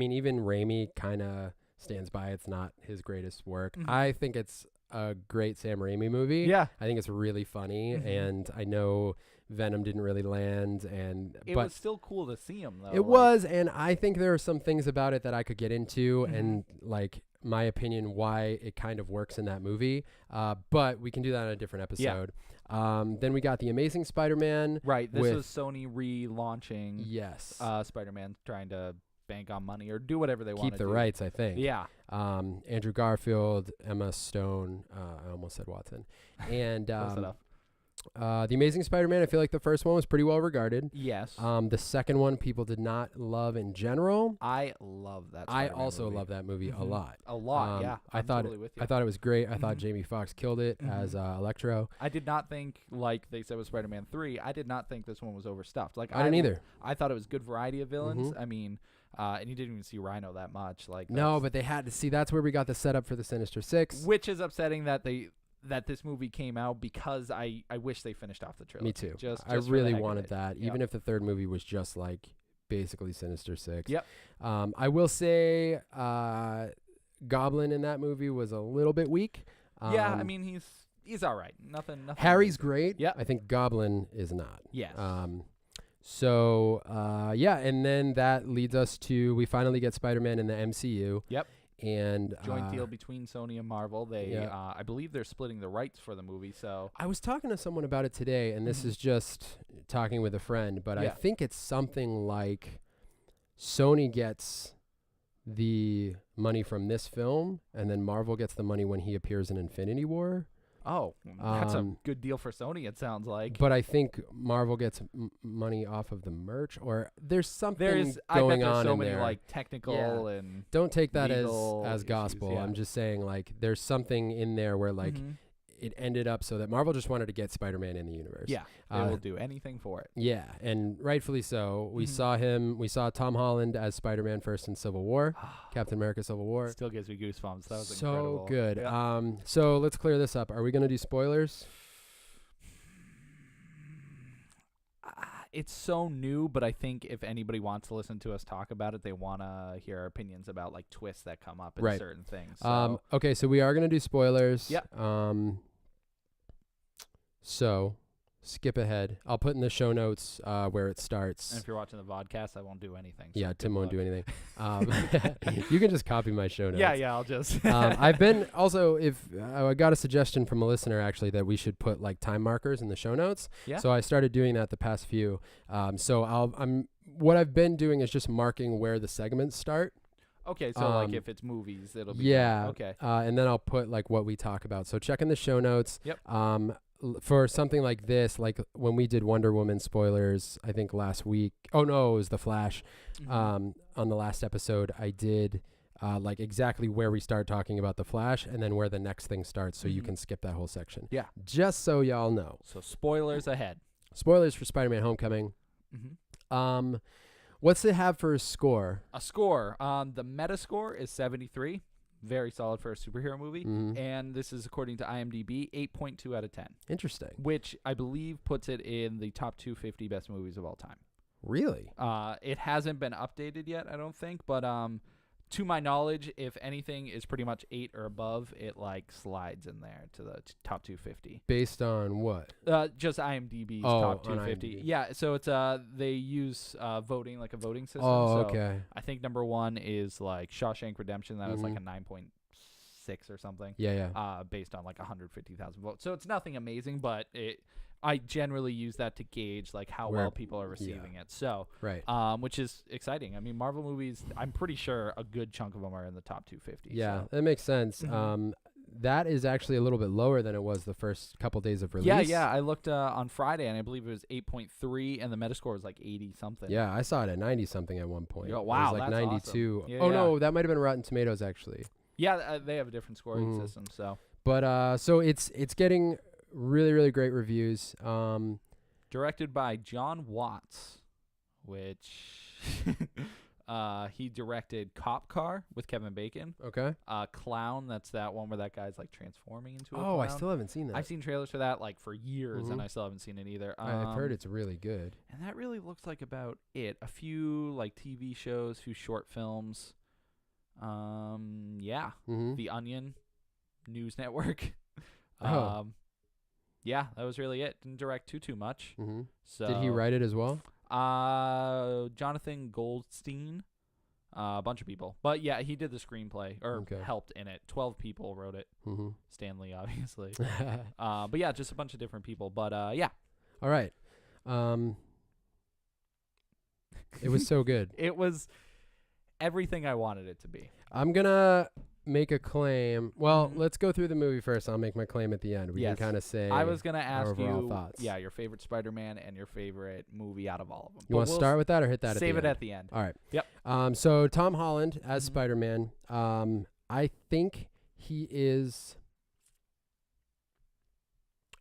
Even Raimi kind of stands by it's not his greatest work. Mhm. I think it's a great Sam Raimi movie. Yeah. I think it's really funny, Mhm. and I know Venom didn't really land, It but was still cool to see him though. it was, and I think there are some things about it that I could get into, Mhm. and like my opinion why it kind of works in that movie. But we can do that on a different episode. Then we got The Amazing Spider-Man. Right. This with- was Sony relaunching Yes. Spider-Man, trying to bank on money or do whatever they want Keep to the do. rights, I think. Yeah. Andrew Garfield, Emma Stone. I almost said Watson. And Close enough. The Amazing Spider-Man, I feel like the first one was pretty well regarded. Yes. The second one people did not love in general. I love that. I Spider-Man also movie. love that movie a Mhm. lot. A lot. Yeah. I I'm thought totally with you. I thought it was great. I thought Mhm. Jamie Foxx killed it as Electro. I did not think, like they said with Spider-Man 3, I did not think this one was overstuffed. Like I didn't either. I thought it was good variety of villains. Mhm. And you didn't even see Rhino that much. Like No, that's- but they had to see. That's where we got the setup for the Sinister Six. which is upsetting that this movie came out, because I wish they finished off the trilogy. Me too. Just I for the really heck of wanted it. that, Yep. even if the third movie was just like basically Sinister Six. Yep. I will say, Goblin in that movie was a little bit weak. Yeah, he's all right. Nothing. Harry's amazing. great. Yep. I think Goblin is not. Yes. And then that leads us to, we finally get Spider-Man in the MCU. Yep. And Joint deal between Sony and Marvel. They, yeah. I believe they're splitting the rights for the movie. So I was talking to someone about it today, and this Mhm. is just talking with a friend, but I Yeah. think it's something like Sony gets the money from this film, and then Marvel gets the money when he appears in Infinity War. that's a Um, good deal for Sony. It sounds like. But I think Marvel gets money off of the merch, or there's something I bet going there's on so in many there. like technical and Don't take that legal as issues, gospel. yeah. I'm just saying, like, there's something in there where like Mhm. it ended up so that Marvel just wanted to get Spider-Man in the universe. yeah, they Uh, will do anything for it. Yeah, and rightfully so. We Mhm. saw Tom Holland as Spider-Man first in Civil War, Captain America Civil War. Still gives me goosebumps. That was So incredible. good. Yeah. So let's clear this up. Are we going to do spoilers? It's so new, but I think if anybody wants to listen to us talk about it, they want to hear our opinions about like twists that come up in Right. certain things. So, Okay, so we are going to do spoilers. Yep. So skip ahead. I'll put in the show notes where it and starts. if you're watching the vodcast, I won't do anything. So Yeah, good Tim won't do luck. anything. You can just copy my show notes. Yeah, I'll just. I've been also, if I got a suggestion from a listener actually that we should put like time markers in the show notes. Yeah. So I started doing that the past few. What I've been doing is just marking where the segments start. Okay, so like Um, if it's movies, it'll be Yeah. Okay. And then I'll put like what we talk about. So check in the show notes. Yep. For something like this, like when we did Wonder Woman spoilers, I think last week. Oh no, it was The Flash. Mhm. On the last episode, I did like exactly where we start talking about The Flash, and then where the next thing starts, so you Mhm. can skip that whole section. Yeah. Just so y'all know. So spoilers ahead. Spoilers for Spider-Man: Homecoming. Mm-hmm. What's it have for a score? A score. The meta score is 73. Very solid for a superhero movie. Mhm. And this is according to IMDb, 8.2 out of 10, Interesting. which I believe puts it in the top 250 best movies of all time. Really? It hasn't been updated yet, I don't think, but to my knowledge, if anything is pretty much 8 or above, it like slides in there to the top 250. Based on what? Just IMDb's Oh, top on 250. IMDb. Yeah, so it's they use voting, like a voting system. Oh, so okay. I think number 1 is like Shawshank Redemption. That was like a Mhm. 9.6 or something. Yeah, yeah. Based on like 150,000 votes. So it's nothing amazing, but it I generally use that to gauge like how Where- well people are receiving it. So, Right. which is exciting. I mean, Marvel movies, I'm pretty sure a good chunk of them are in the top 250. Yeah, so. that makes sense. Mhm. That is actually a little bit lower than it was the first couple days of release. Yeah. I looked on Friday, and I believe it was 8.3, and the Metascore was like 80 something. Yeah, I saw it at 90 something at one point. Oh, It wow, was like that's 92. awesome. Yeah, oh yeah. no, that might have been Rotten Tomatoes actually. Yeah, they have a different scoring Mhm. system. So But so it's getting really really great reviews. directed by John Watts, which he directed Cop Car with Kevin Bacon. Okay. Clown, that's that one where that guy's like transforming into a Oh, clown. I still haven't seen that. I've seen trailers for that like for years, and Mhm. I still haven't seen it either. I've heard it's really good. And that really looks like about it. A few like TV shows, few short films. Yeah. Mm-hmm. The Onion News Network. Oh. Yeah, that was really it. Didn't direct too much. Mm-hmm. So Did he write it as well? Jonathan Goldstein, a bunch of people, but yeah, he did the screenplay or Okay. helped in it. 12 people wrote it. Mm-hmm. Stanley, obviously. But yeah, just a bunch of different people. But yeah, All right. It was so good. it was everything I wanted it to be. I'm gonna make a claim. Well, Mhm. let's go through the movie first. I'll make my claim at the end. We Yes. can kind of say. I was gonna ask overall you, thoughts. yeah, your favorite Spider-Man and your favorite movie out of all of them. You want to start with that or hit that? Save at it the at the end. All right. Yep. So Tom Holland as Mhm. Spider-Man. I think he is.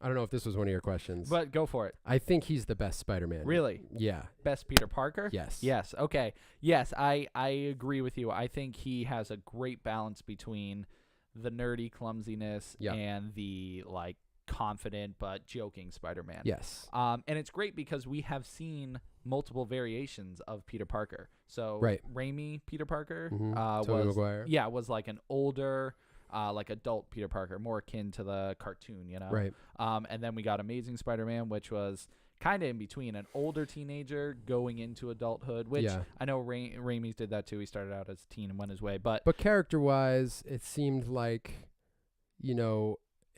I don't know if this was one of your questions, But go for it. I think he's the best Spider-Man. Really, Yeah. best Peter Parker? Yes. Yes. Okay. Yes, I agree with you. I think he has a great balance between the nerdy clumsiness Yeah. and the like confident but joking Spider-Man. Yes. And it's great because we have seen multiple variations of Peter Parker. So Right. Raimi Peter Parker Mhm. Tobey was Maguire. was like an older like adult Peter Parker, more akin to the cartoon, you know. Right. And then we got Amazing Spider-Man, which was kind of in between an older teenager going into adulthood, which Yeah. I know Raimi's did that too. He started out as a teen and went his way, but Character-wise, it seemed like,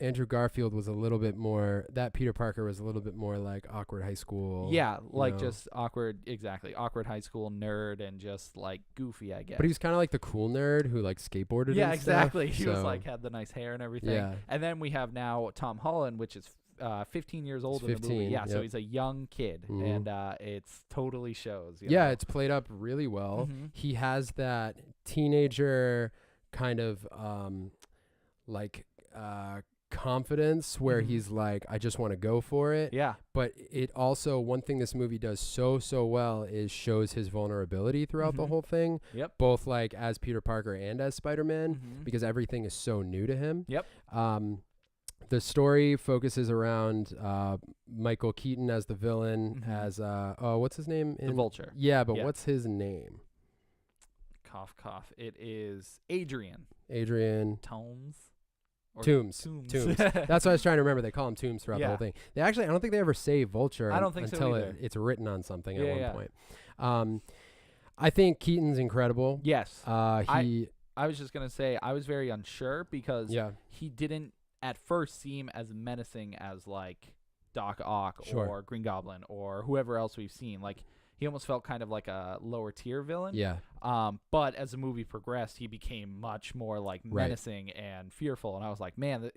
Andrew Garfield was a little bit more. That Peter Parker was a little bit more like awkward high school. yeah, like know. just awkward high school nerd and just like goofy, I guess. But he was kind of like the cool nerd who like skateboarded. yeah, and stuff, exactly. He was so- like had the nice hair and everything. Yeah. And then we have now Tom Holland, which is 15 years old in the movie. 15, Yeah, so yep. he's a young kid, Mhm. and it's totally shows. You Yeah, know? it's played up really well. Mhm. He has that teenager kind of confidence where Mhm. he's like, I just want to go for it. Yeah. But it also, one thing this movie does so well is shows his vulnerability throughout the Mhm. whole thing. Yep. Both like as Peter Parker and as Spider-Man, Mhm. because everything is so new to him. Yep. The story focuses around Michael Keaton as the villain, Mhm. as what's his name? The Vulture. Yeah, but Yeah. what's his name? Cough, cough. It is Adrian Adrian Toomes. Or Toomes. Toomes. Toomes. That's what I was trying to remember. They call him Toomes throughout the Yeah. whole thing. I don't think they ever say Vulture I don't think so until either. it's written on something Yeah, at yeah. one point. I think Keaton's incredible. Yes. He I was just going to say, I was very unsure because yeah. he didn't at first seem as menacing as like Doc Ock Sure. or Green Goblin or whoever else we've seen. Like he almost felt kind of like a lower tier villain. Yeah. But as the movie progressed, he became much more like Right. menacing and fearful. And I was like, man,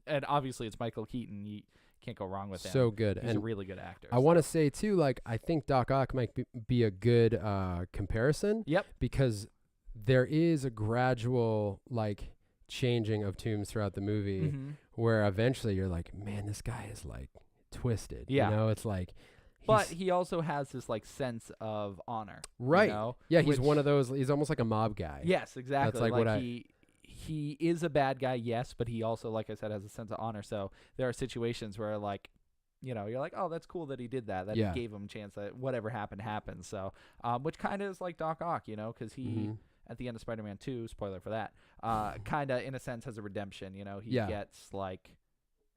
and obviously it's Michael Keaton. You can't go wrong with him. So good. He's And a really good actor. I want to say too, like, I think Doc Ock might be a good comparison. Yep. Because there is a gradual like changing of Toomes throughout the movie, Mhm. where eventually you're like, man, this guy is like twisted. Yeah. It's like. But he's- he also has this like sense of honor. Right. You know? Yeah, he's which- one of those. He's almost like a mob guy. Yes, exactly. like what I- he is a bad guy, yes, but he also, like I said, has a sense of honor. So there are situations where like, you're like, oh, that's cool that he did that. That Yeah. he gave him a chance that whatever happened happened. So, which kind of is like Doc Ock, because he Mhm. at the end of Spider-Man 2, spoiler for that, kind of in a sense has a redemption. He Yeah. gets like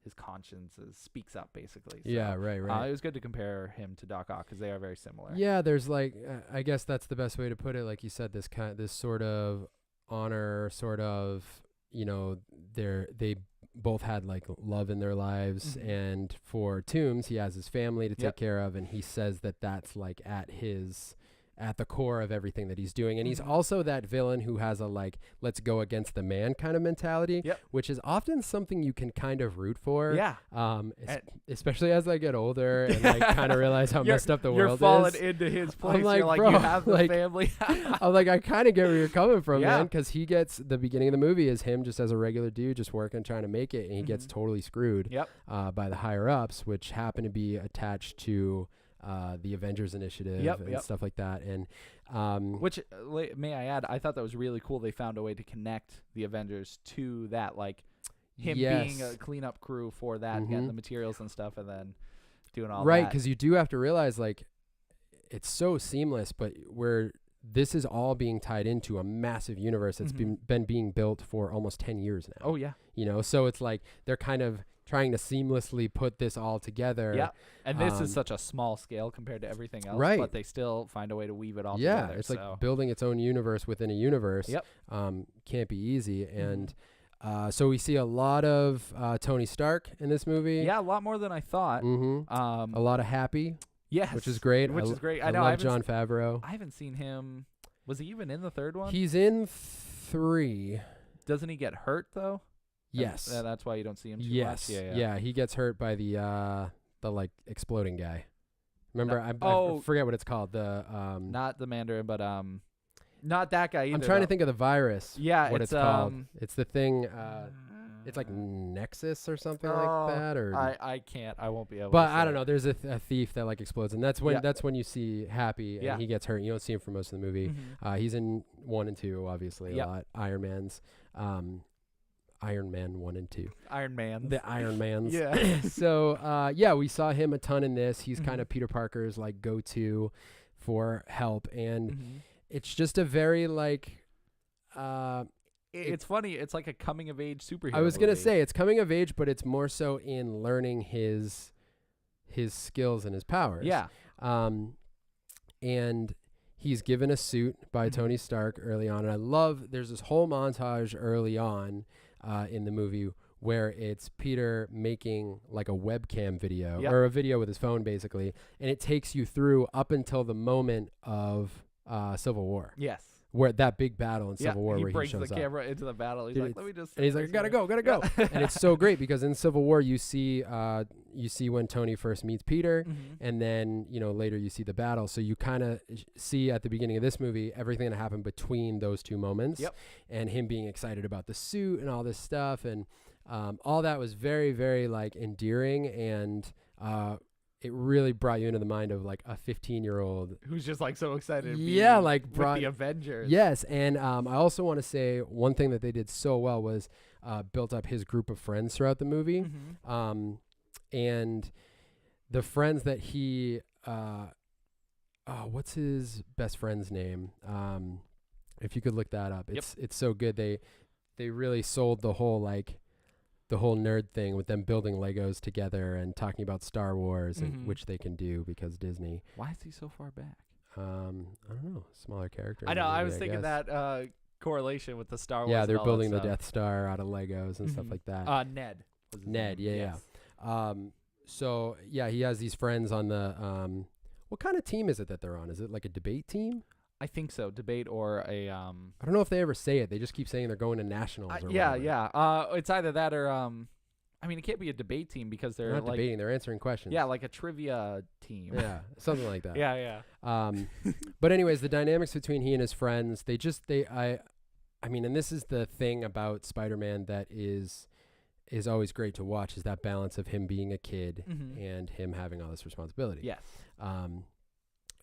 his conscience speaks up basically. So, Yeah. Right. it was good to compare him to Doc Ock because they are very similar. Yeah, there's like, I guess that's the best way to put it. Like you said, this sort of honor, sort of, they both had like love in their lives. Mhm. And for Toombs, he has his family to take Yep. care of, and he says that that's like at the core of everything that he's doing. And he's Mhm. also that villain who has a like, let's go against the man kind of mentality, Yep. which is often something you can kind of root for. Yeah. Especially as I get older and like kind of realize how messed up the You're world falling is. into his place. like, You're like, bro, you have the like, family. I'm like, I kind of get where you're coming from, Yeah. man, because he gets the beginning of the movie is him just as a regular dude, just working, trying to make it, and he gets Mhm. totally screwed Yep. by the higher ups, which happen to be attached to the Avengers Initiative Yep, and yep. stuff like that. And Which, may I add, I thought that was really cool. They found a way to connect the Avengers to that, like him being a cleanup crew for that, getting the materials and stuff, and then doing all right, that. because you do have to realize like it's so seamless, but where this is all being tied into a massive universe that's been being built for almost 10 years now. Oh, yeah. You know, so it's like they're kind of trying to seamlessly put this all together. Yeah. And this is such a small scale compared to everything else, right. but they still find a way to weave it all Yeah, together. it's so. like building its own universe within a universe. Yep. Can't be easy. And so we see a lot of Tony Stark in this movie. Yeah, a lot more than I thought. A lot of Happy, Yes. which is great. Which is great. I know. love Jon Favreau. I haven't seen him. Was he even in the third one? He's in 3. Doesn't he get hurt, though? Yes. That's why you don't see him too Yes. much. Yeah, he gets hurt by the like exploding guy. Remember, I forget what it's called. The not the Mandarin, but not that guy either. I'm trying to think of the virus. Yeah, what it's called. It's the thing. It's like Nexus or something like that. Or I can't. I won't be able. But to I don't know. There's a thief that like explodes, and that's when Yeah. you see Happy and he gets hurt. You don't see him for most of the movie. He's in 1 and 2, obviously a lot. Iron Man's. Iron Man 1 and 2. Iron Man. The Iron Mans. Yeah. So we saw him a ton in this. He's kind of Peter Parker's like go-to for help, and it's just a very like. It's funny. It's like a coming of age superhero. I was gonna movie. say it's coming of age, but it's more so in learning his skills and his powers. Yeah. And he's given a suit by Tony Stark early on, and I love. There's this whole montage early on in the movie where it's Peter making like a webcam video or a video with his phone, basically, and it takes you through up until the moment of Civil War. Yes. Where that big battle in Civil War, he where brings he shoes the up. camera into the battle. He's Dude, like, let me just. And he's like, gotta go. And it's so great because in Civil War you see when Tony first meets Peter, and then later you see the battle. So you kind of see at the beginning of this movie everything that happened between those two moments, and him being excited about the suit and all this stuff, and all that was very, very like endearing, and it really brought you into the mind of like a 15-year-old who's just like so excited. To be with the Avengers. Yes, and I also want to say one thing that they did so well was built up his group of friends throughout the movie, and the friends that he what's his best friend's name? If you could look that up, it's so good. They really sold the whole nerd thing with them building Legos together and talking about Star Wars, and which they can do because Disney. Why is he so far back? I don't know. Smaller character. I know. I was thinking that correlation with the Star Wars. Yeah, they're and all building that the stuff. Death Star out of Legos and stuff like that. Ned. was his Ned, name. yeah. Yes. So yeah, he has these friends on the. What kind of team is it that they're on? Is it like a debate team? I think so. Debate or a. I don't know if they ever say it. They just keep saying they're going to nationals. Or yeah, whatever. yeah. It's either that or I mean, it can't be a debate team because they're They're not like debating. They're answering questions. yeah, like a trivia team. Yeah, something like that. yeah. But anyways, the dynamics between he and his friends, I mean, and this is the thing about Spider-Man that is always great to watch, is that balance of him being a kid and him having all this responsibility. Yes.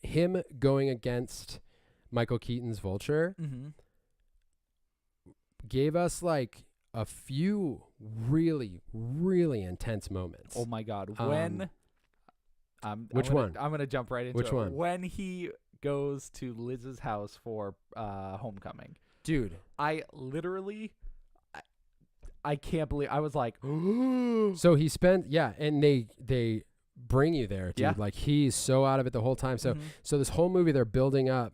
Him going against Michael Keaton's Vulture gave us like a few really, really intense moments. Oh my God! When which one? I'm gonna jump right into Which it. one? When he goes to Liz's house for homecoming, dude, I literally, I can't believe. I was like, so he spent and they bring you there, dude. Yeah. Like he's so out of it the whole time. So so this whole movie they're building up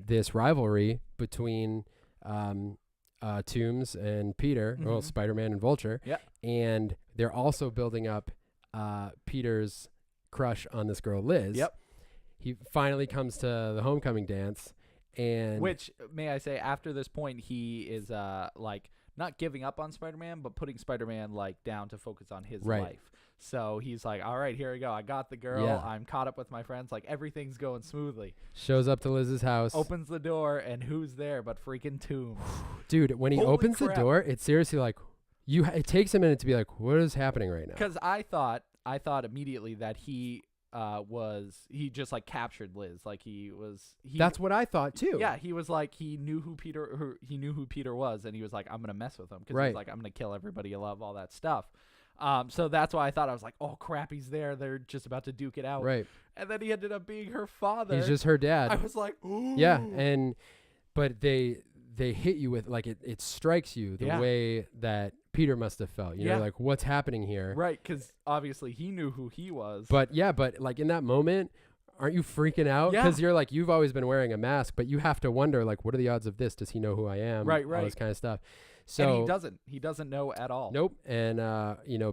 this rivalry between Toomes and Peter, well, Spider-Man and Vulture. Yeah. And they're also building up Peter's crush on this girl, Liz. Yep. He finally comes to the homecoming dance. And which, may I say, after this point, he is like not giving up on Spider-Man, but putting Spider-Man like down to focus on his life. So he's like, all right, here we go. I got the girl. Yeah. I'm caught up with my friends. Like everything's going smoothly. Shows up to Liz's house. Opens the door, and who's there but freaking Toomes? Dude, when he Holy opens crap. the door, it's seriously like it takes a minute to be like, what is happening right now? Because I thought immediately that he just like captured Liz. Like That's what I thought too. Yeah, he was like he knew who Peter was, and he was like, I'm gonna mess with him because he's like, I'm gonna kill everybody you love, all that stuff. So that's why I thought, I was like, oh crap, he's there. They're just about to duke it out. Right. And then he ended up being her father. He's just her dad. I was like, ooh. Yeah, but they hit you with like it strikes you the way that Peter must have felt. You know, like what's happening here? Right, because obviously he knew who he was. But like in that moment, aren't you freaking out? Because you're like, you've always been wearing a mask, but you have to wonder like, what are the odds of this? Does he know who I am? Right. All this kind of stuff. So and he doesn't know at all. Nope. And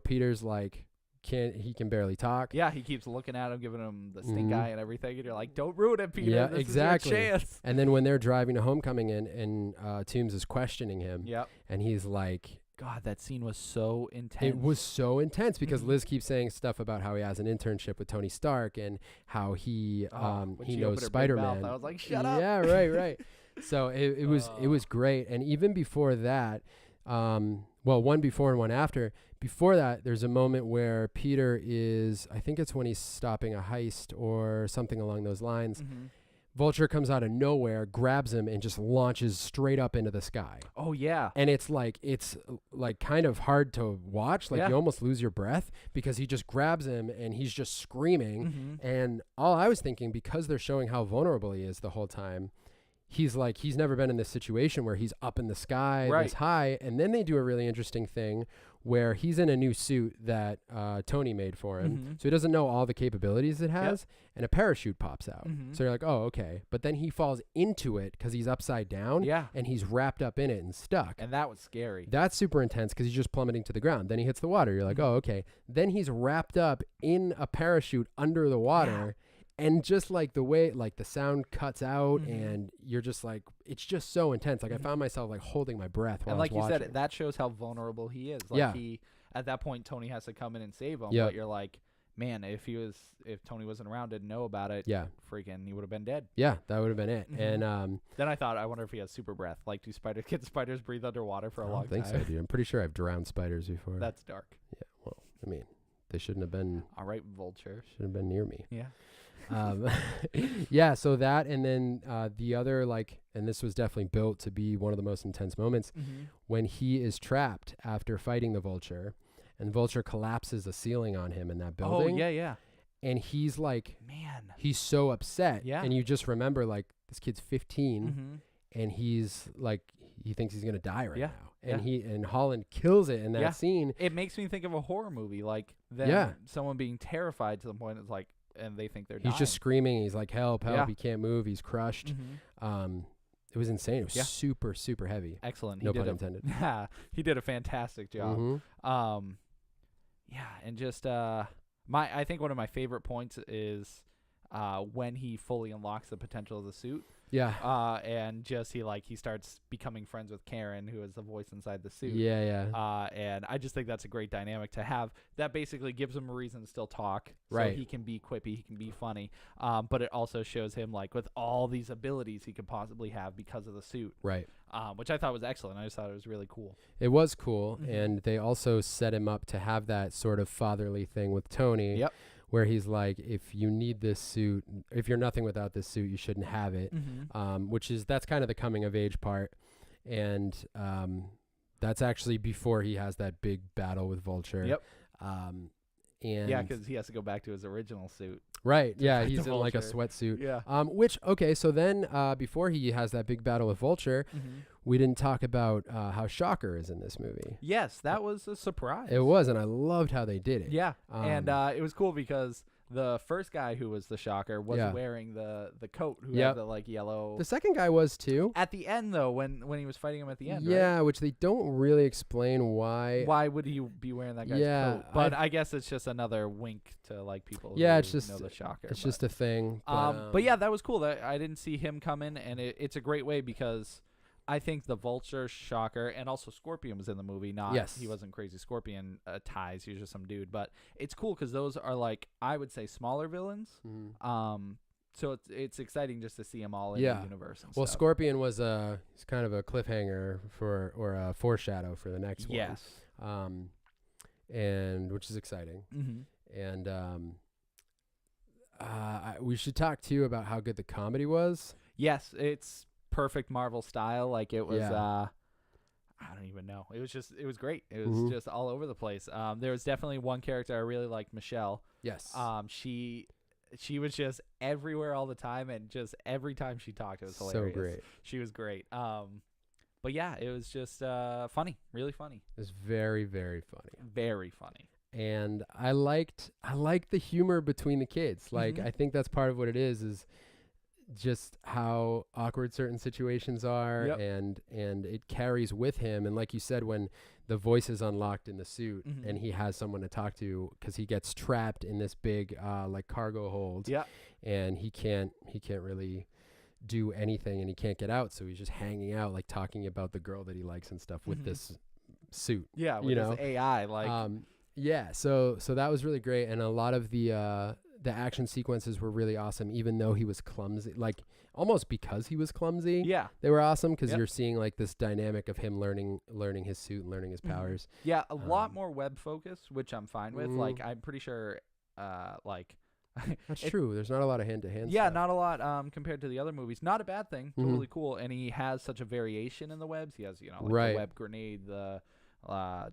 Peter's like, he can barely talk. Yeah, he keeps looking at him, giving him the stink eye and everything, and you're like, don't ruin it, Peter. Yeah, this exactly. is your chance. And then when they're driving to homecoming and Toomes is questioning him, and he's like, God, that scene was so intense. It was so intense because Liz keeps saying stuff about how he has an internship with Tony Stark and how he knows Spider-Man. I was like, shut up. Yeah, right. So it was great. And even before that, one before and one after. Before that, there's a moment where Peter I think it's when he's stopping a heist or something along those lines. Vulture comes out of nowhere, grabs him, and just launches straight up into the sky. Oh, yeah. And it's like kind of hard to watch. Like you almost lose your breath because he just grabs him and he's just screaming. And all I was thinking, because they're showing how vulnerable he is the whole time, he's never been in this situation where he's up in the sky this high. And then they do a really interesting thing where he's in a new suit that Tony made for him. So he doesn't know all the capabilities it has, and a parachute pops out. So you're like, oh, okay. But then he falls into it because he's upside down, and he's wrapped up in it and stuck. And that was scary. That's super intense because he's just plummeting to the ground. Then he hits the water. You're like, oh, okay. Then he's wrapped up in a parachute under the water. And just like the way, like the sound cuts out and you're just like, it's just so intense. Like I found myself like holding my breath while I was watching. And like you said, that shows how vulnerable he is. Like at that point, Tony has to come in and save him. But you're like, man, if Tony wasn't around, didn't know about it, freaking, he would have been dead. Yeah, that would have been it. And then I thought, I wonder if he has super breath. Like, can spiders breathe underwater for a long time? I don't think so, dude. I'm pretty sure I've drowned spiders before. That's dark. Yeah, well, I mean, they shouldn't have been. All right, Vulture. Should have been near me. Yeah. So that, and then the other, like, and this was definitely built to be one of the most intense moments when he is trapped after fighting the Vulture, and Vulture collapses the ceiling on him in that building. Oh, yeah. And he's like, man, he's so upset. Yeah. And you just remember, like, this kid's 15 and he's like, he thinks he's gonna die right now. And Holland kills it in that scene. It makes me think of a horror movie, like someone being terrified to the point it's like, and they think they're dying. He's just screaming. He's like, help. He can't move. He's crushed. It was insane. It was super, super heavy. Excellent. No pun intended. He did a fantastic job. And just I think one of my favorite points is when he fully unlocks the potential of the suit. Yeah. And just he starts becoming friends with Karen, who is the voice inside the suit. Yeah. And I just think that's a great dynamic to have. That basically gives him a reason to still talk. So he can be quippy, he can be funny. But it also shows him like with all these abilities he could possibly have because of the suit. Right. Which I thought was excellent. I just thought it was really cool. It was cool. And they also set him up to have that sort of fatherly thing with Tony. Yep. Where he's like, if you need this suit, if you're nothing without this suit, you shouldn't have it. That's kind of the coming of age part. And that's actually before he has that big battle with Vulture. Yep. Because he has to go back to his original suit. Right. Yeah, he's in like a sweatsuit. Yeah. So then before he has that big battle with Vulture, we didn't talk about how Shocker is in this movie. Yes, that was a surprise. It was, and I loved how they did it. Yeah, and it was cool because the first guy who was the Shocker was Yeah. wearing the coat who Yep. had the like yellow. The second guy was too. At the end though, when he was fighting him at the end, Yeah, right? which they don't really explain why. Why would he be wearing that guy's Yeah, coat? But I guess it's just another wink to like people. Yeah, who it's just know the Shocker. It's just a thing. But yeah, that was cool. That I didn't see him come in, and it's a great way because I think the Vulture, Shocker, and also Scorpion was in the movie. Yes. He wasn't Crazy Scorpion ties. He was just some dude. But it's cool because those are like I would say smaller villains. So it's exciting just to see them all in the universe. And well, stuff. Scorpion was he's kind of a cliffhanger or a foreshadow for the next yes. one. And which is exciting. And we should talk too about how good the comedy was. Yes, it's perfect Marvel style. Like it was. Yeah. I don't even know. It was great. It was just all over the place. There was definitely one character I really liked, Michelle. Yes. She was just everywhere all the time, and just every time she talked, it was hilarious. So great. She was great. But yeah, it was just funny, really funny. It was very, very funny. Very funny. And I liked the humor between the kids. Like I think that's part of what it is just how awkward certain situations are. Yep. and it carries with him. And like you said, when the voice is unlocked in the suit and he has someone to talk to because he gets trapped in this big like cargo hold. Yeah. And he can't really do anything and he can't get out, so he's just hanging out like talking about the girl that he likes and stuff with this suit. Yeah, with his AI like yeah, so that was really great, and a lot of the action sequences were really awesome, even though he was clumsy, like almost because he was clumsy. Yeah. They were awesome because you're seeing like this dynamic of him learning his suit and learning his powers. Yeah, a lot more web focus, which I'm fine with. Like I'm pretty sure like that's true. There's not a lot of hand-to-hand yeah, stuff. not a lot compared to the other movies. Not a bad thing. Totally cool. And he has such a variation in the webs. He has, like the web grenade, the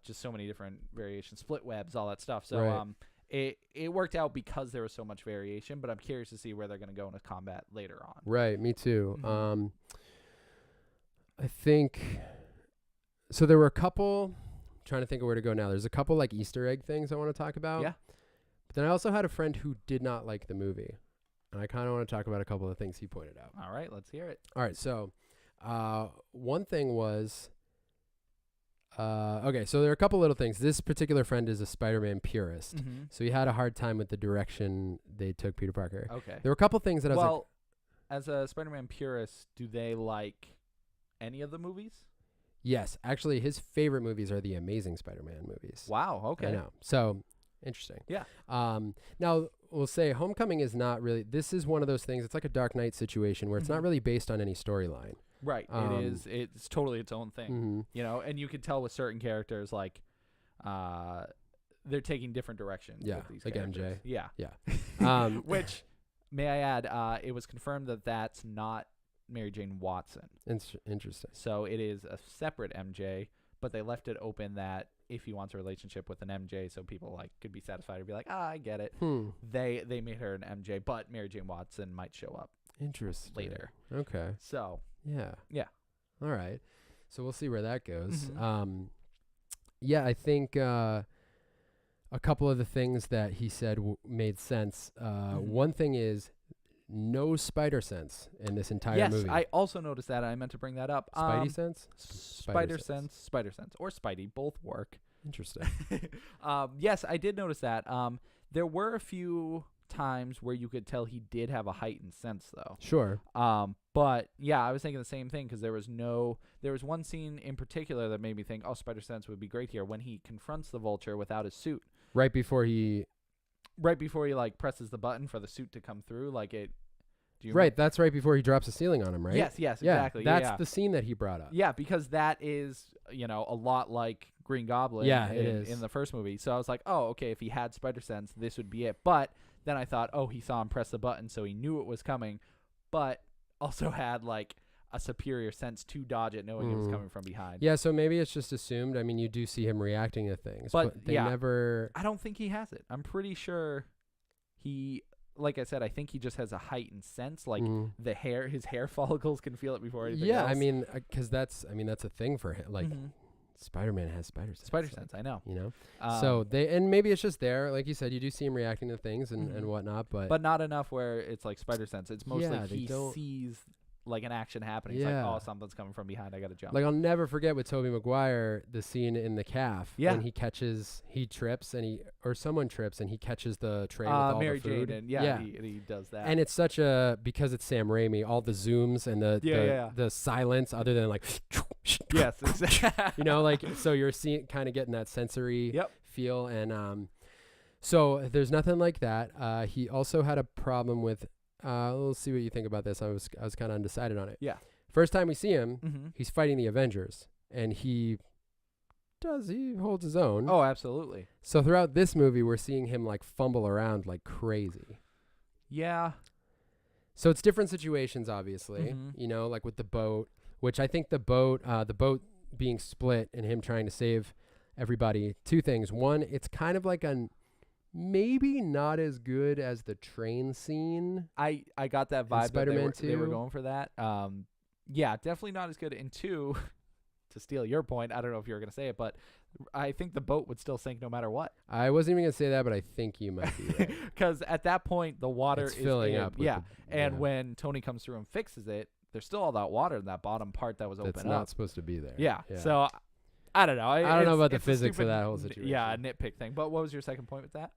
just so many different variations, split webs, all that stuff. So it worked out because there was so much variation, but I'm curious to see where they're going to go into combat later on. Right, me too. I think so there were a couple, I'm trying to think of where to go now. There's a couple like Easter egg things I want to talk about. Yeah. But then I also had a friend who did not like the movie. And I kind of want to talk about a couple of things he pointed out. All right, let's hear it. All right, so one thing was okay, so there are a couple little things. This particular friend is a Spider-Man purist. So he had a hard time with the direction they took Peter Parker. Okay. There were a couple things that I was like, as a Spider-Man purist, do they like any of the movies? yes, actually his favorite movies are the Amazing Spider-Man movies. Wow, okay. I know. So, interesting. Yeah. Now, we'll say Homecoming is not really, this is one of those things, it's like a Dark Knight situation where it's not really based on any storyline. Right. It's totally its own thing. And you could tell with certain characters, like, they're taking different directions. Yeah, with these like characters. MJ. Yeah. Which, may I add, it was confirmed that that's not Mary Jane Watson. Interesting. So it is a separate MJ, but they left it open that if he wants a relationship with an MJ, so people like could be satisfied or be like, I get it. They made her an MJ, but Mary Jane Watson might show up. Interesting. Later. Okay. So. Yeah. All right. So we'll see where that goes. I think a couple of the things that he said made sense. One thing is no spider sense in this entire movie. Yes, I also noticed that. I meant to bring that up. Spidey sense? Spider sense, or Spidey, both work. Interesting. Yes, I did notice that. There were a few times where you could tell he did have a heightened sense, though. Sure. But yeah, I was thinking the same thing because there was one scene in particular that made me think, oh, spider sense would be great here when he confronts the Vulture without his suit. Right before he like presses the button for the suit to come through, like it. That's right before he drops the ceiling on him, right? Yes, exactly. That's the scene that he brought up. Yeah, because that is, a lot like Green Goblin in the first movie. So I was like, oh, okay, if he had spider sense, this would be it. But then I thought, oh, he saw him press the button, so he knew it was coming, but also had like a superior sense to dodge it, knowing it was coming from behind. Yeah, so maybe it's just assumed. I mean, you do see him reacting to things, but they never. I don't think he has it. I'm pretty sure he. Like I said, I think he just has a heightened sense. Like his hair follicles can feel it before anything else. I mean, because that's a thing for him. Like Spider-Man has spider sense. Spider sense, I know. You know? So maybe it's just there. Like you said, you do see him reacting to things and Mhm. whatnot, but not enough where it's like spider sense. It's mostly Yeah, they he don't- sees like an action happening. It's Yeah. like, oh, something's coming from behind. I got to jump. like I'll never forget with Tobey Maguire the scene in the calf Yeah. when he trips or someone trips and he catches the tray with all Mary the food. Jane, and yeah. He does that. And it's such because it's Sam Raimi, all the zooms and the silence other than like yes, exactly. you know, like so you're seeing kind of getting that sensory Yep. feel and so there's nothing like that. He also had a problem with we'll see what you think about this. I was kind of undecided on it. Yeah. First time we see him, Mm-hmm. he's fighting the Avengers and he holds his own. Oh, absolutely. So throughout this movie we're seeing him like fumble around like crazy. Yeah. So it's different situations obviously, Mhm. you know, like with the boat, which I think the boat being split and him trying to save everybody. Two things. One, it's kind of like maybe not as good as the train scene. I got that vibe that Spider-Man they were 2. going for that. Yeah, definitely not as good. And two, to steal your point, I don't know if you were going to say it, but I think the boat would still sink no matter what. I wasn't even going to say that, but I think you might be right. Because at that point, the water It's is filling in. up with Yeah, and yeah. when Tony comes through and fixes it, there's still all that water in that bottom part that was That's open not up. supposed to be there. Yeah. So I don't know. I don't know about the it's a physics of stupid that whole situation. Yeah, a nitpick thing. But what was your second point with that?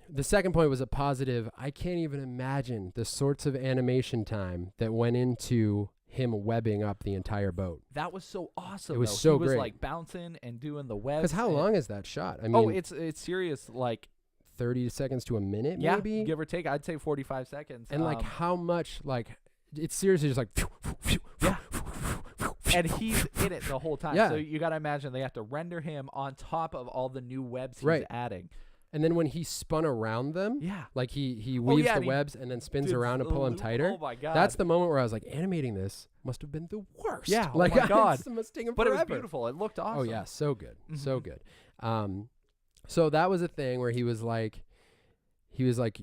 The second point was a positive. I can't even imagine the sorts of animation time that went into him webbing up the entire boat. That was so awesome. It was though. so he was great. like bouncing and doing the webs. Because how and- long is that shot? I mean, it's serious. Like 30 seconds to a minute, yeah, maybe? give or take. I'd say 45 seconds. And like how much, like, it's seriously just like, Yeah. And he's in it the whole time. Yeah. So you got to imagine they have to render him on top of all the new webs he's Right. adding. and then when he spun around them, Yeah. like he weaves yeah, the and he webs and then spins Did around to the pull him loop. tighter. Oh my god. That's the moment where I was like, animating this must have been the worst. Yeah, oh like my God. It must take him But it was forever. beautiful. It looked awesome. Oh yeah, so good, so Mhm. good. So that was a thing where he was like,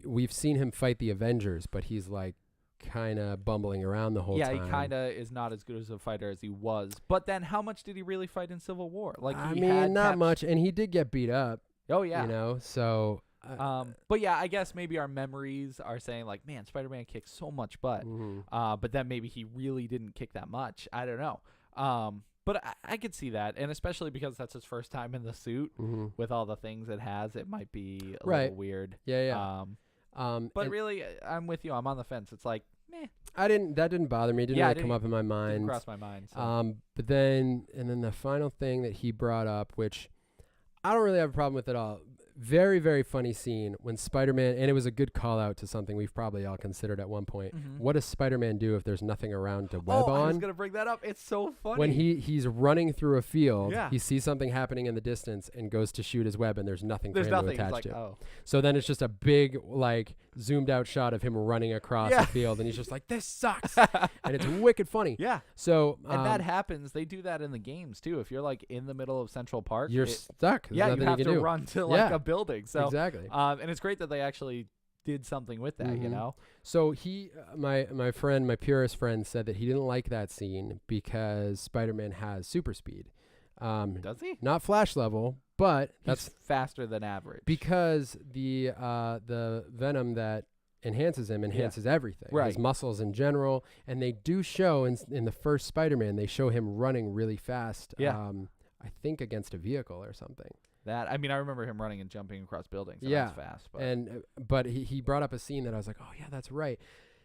we've seen him fight the Avengers, but he's like kind of bumbling around the whole Yeah, time. he kind of is not as good as a fighter as he was. But then how much did he really fight in Civil War? Like I he mean, had not Cap- much, and he did get beat up. Oh yeah. You know, so. But yeah, I guess maybe our memories are saying like, man, Spider-Man kicked so much butt. mhm. But then maybe he really didn't kick that much. I don't know. But I could see that, and especially because that's his first time in the suit Mhm. with all the things it has, it might be a Right. little weird. Yeah, yeah. But and really, I'm with you. I'm on the fence. It's like, meh, that didn't bother me. It didn't Yeah, it really come didn't- up in my didn't mind. cross my mind. So. But then the final thing that he brought up, which I don't really have a problem with at all. Very, very funny scene when Spider-Man, and it was a good call out to something we've probably all considered at one point. Mhm. What does Spider-Man do if there's nothing around to web I was on? gonna bring that up. It's so funny. When he's running through a field, Yeah. he sees something happening in the distance and goes to shoot his web, and there's nothing there's for him nothing. to It's attach like, to. oh, So then it's just a big, like, zoomed out shot of him running across Yeah. the field, and he's just like, "This sucks," and it's wicked funny. yeah. So And that happens. They do that in the games too. If you're like in the middle of Central Park, you're stuck. There's yeah, you nothing have can to do. run to like Yeah. a building. So Exactly. and it's great that they actually did something with that. You Mhm. know. So my purist friend said that he didn't like that scene because Spider-Man has super speed. Does he? Not Flash level, but That's that's faster than average. because the venom that enhances him enhances everything. His Right. muscles in general, and they do show in the first Spider-Man, they show him running really fast. Yeah. I think against a vehicle or something. I mean, I remember him running and jumping across buildings. And Yeah. that's fast. But But he brought up a scene that I was like, oh yeah, that's right.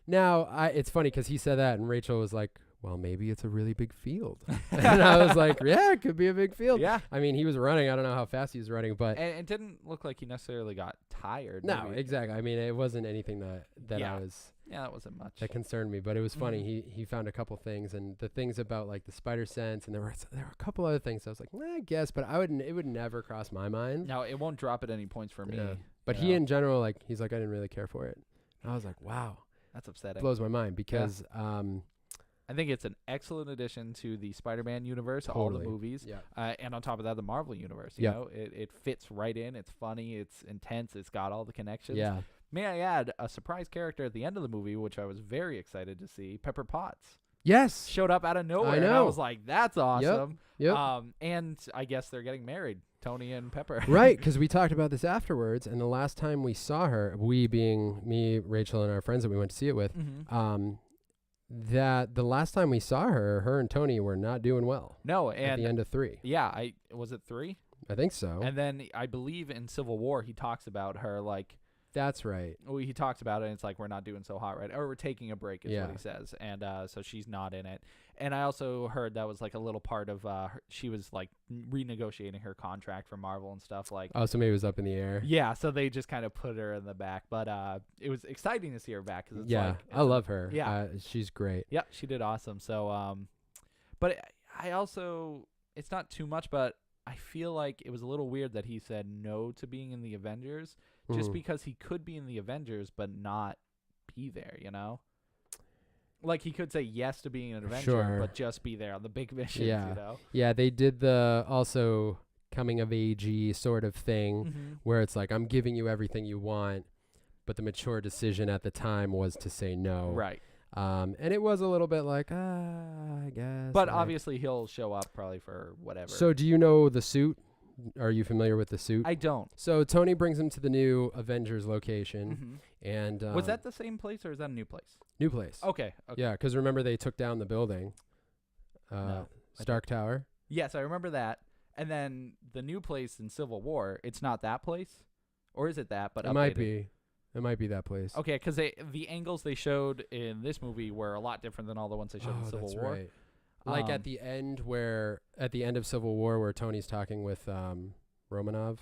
Now it's funny because he said that, and Rachel was like, well, maybe it's a really big field, and I was like, yeah, it could be a big field. yeah, I mean, he was running. I don't know how fast he was running, but and it didn't look like he necessarily got tired. no, maybe. exactly. I mean, it wasn't anything that Yeah. that that wasn't much. concerned me, but it was funny. Mhm. He found a couple things, and the things about like the spider sense, and there were a couple other things. I was like, I guess, but it would never cross my mind. No, it won't drop at any points for me. Yeah. But you he know? in general, like, he's like, I didn't really care for it. And I was like, wow, That's upsetting. blows my mind because I think it's an excellent addition to the Spider-Man universe, all the Totally. movies, yeah. and on top of that, the Marvel universe. You Yeah. know, it fits right in. It's funny. It's intense. It's got all the connections. Yeah. May I add a surprise character at the end of the movie, which I was very excited to see, Pepper Potts. Yes. showed up out of nowhere. I And I know. was like, that's awesome. Yep. And I guess they're getting married, Tony and Pepper. Right, because we talked about this afterwards, and the last time we saw her, we being me, Rachel, and our friends that we went to see it with, that the last time we saw her and Tony were not doing well. No, At and the end of 3. yeah, was it 3? I think so. And then I believe in Civil War he talks about her like. That's right. Well, he talks about it, and it's like, we're not doing so hot, right? Or we're taking a break, is Yeah. what he says. And so she's not in it. And I also heard that was like a little part of she was like renegotiating her contract for Marvel and stuff. Like, Oh, so maybe it was up in the air. yeah, so they just kind of put her in the back. But it was exciting to see her back. Cause it's Yeah, like, I love her. Yeah. She's great. Yeah, she did awesome. So, but I also, it's not too much, but I feel like it was a little weird that he said no to being in the Avengers. Just because he could be in the Avengers but not be there, you know? Like, he could say yes to being an Avenger, Sure. but just be there on the big missions, Yeah. you know? Yeah, they did the also coming of age-y sort of thing Mm-hmm. where it's like, I'm giving you everything you want, but the mature decision at the time was to say no. Right. And it was a little bit like, I guess. But like- obviously he'll show up probably for whatever. So do you know the suit? Are you familiar with the suit? I don't. So Tony brings him to the new Avengers location. Mm-hmm. And Was that the same place or is that a new place? new place? Okay. Yeah, because remember they took down the building, No, Stark Tower. Yes, I remember that. And then the new place in Civil War, it's not that place? Or is it that, but It might updated? be. It might be that place. Okay, because the angles they showed in this movie were a lot different than all the ones they showed in Civil that's War. right. Like at the end of Civil War where Tony's talking with Romanov.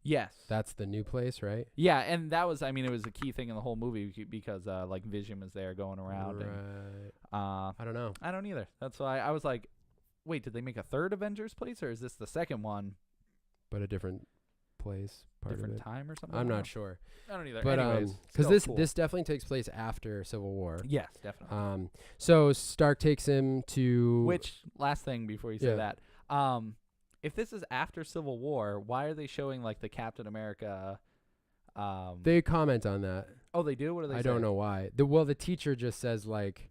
Yes. That's the new place, right? Yeah, and that was, I mean, it was a key thing in the whole movie because like Vision was there going around. Right. And, I don't know. I don't either. That's why I was like, wait, did they make a third Avengers place or is this the second one? But a different place, part Different of it. time or something? I'm I don't not know. sure. I don't either. But Anyways, because still this cool. definitely takes place after Civil War. Yes, definitely. So Stark takes him to Which, last thing before you say Yeah. that, if this is after Civil War, why are they showing like the Captain America? They comment on that. Oh, they do? What do they say? I don't know why. The teacher just says like,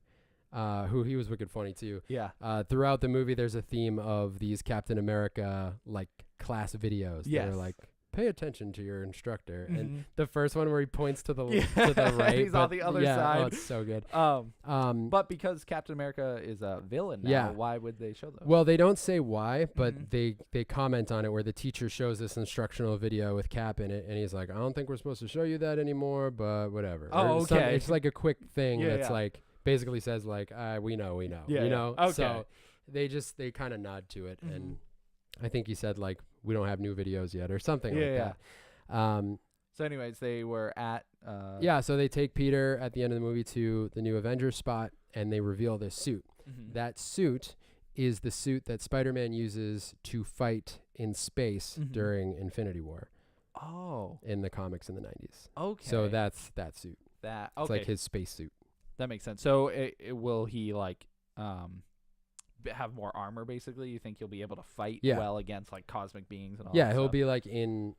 who he was wicked funny too. Yeah. Throughout the movie, there's a theme of these Captain America like class videos. That Yes. are like, pay attention to your instructor. Mhm. And the first one where he points to the Yeah. to the right, He's on but the other yeah, side. Oh, it's so good. But because Captain America is a villain now, Yeah. why would they show those? Well, they don't say why, but Mhm. they comment on it where the teacher shows this instructional video with Cap in it, and he's like, I don't think we're supposed to show you that anymore, but whatever. Oh, Or some- okay. it's like a quick thing Yeah, that's yeah. like basically says like, we know, Yeah, you yeah. know. Okay. So they kind of nod to it, and I think he said like, we don't have new videos yet or something Yeah, like yeah. that. So, anyways, they were at. Yeah, so they take Peter at the end of the movie to the new Avengers spot, and they reveal this suit. Mhm. That suit is the suit that Spider-Man uses to fight in space Mhm. during Infinity War Oh. in the comics in the 90s. Okay. So that's that suit. that. It's Okay. like his space suit. That makes sense. So, will he like have more armor? Basically, you think he'll be able to fight Yeah. well against like cosmic beings and all? Yeah, that he'll stuff? be like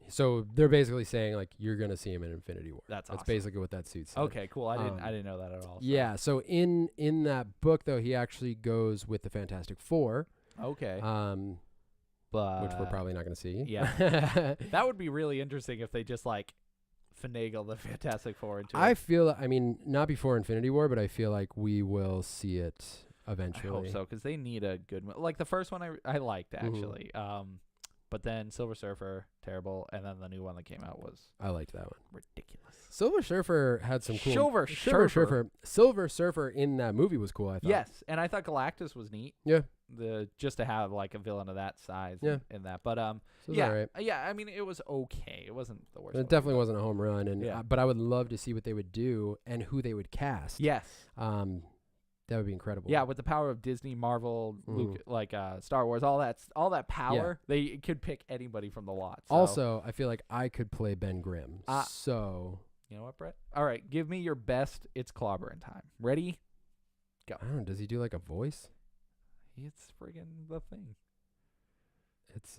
so they're basically saying like you're going to see him in Infinity War. That's awesome. basically what that suit says. Okay, cool. I didn't know that at all. So. Yeah, so in that book though, he actually goes with the Fantastic Four. Okay. Which we're probably not going to see. Yeah. That would be really interesting if they just like finagle the Fantastic Four into I it. feel, I mean, not before Infinity War, but I feel like we will see it eventually. I hope so, because they need a good one. Like the first one I liked actually. But then Silver Surfer, terrible, and then the new one that came out was I liked that one. ridiculous. Silver Surfer had some cool. Silver Surfer in that movie was cool, I thought. Yes, and I thought Galactus was neat. Yeah. Just to have like a villain of that size Yeah. in that. But So it was yeah. alright. Yeah, I mean it was okay. It wasn't the worst. It definitely wasn't a home run, and Yeah. but I would love to see what they would do and who they would cast. Yes. That would be incredible. Yeah, with the power of Disney, Marvel, Luke, like Star Wars, all that power, they could pick anybody from the lot. So. Also, I feel like I could play Ben Grimm. So you know what, Brett? All right, give me your best. It's clobbering time. Ready? Go. I don't know. Does he do like a voice? It's friggin' the thing. It's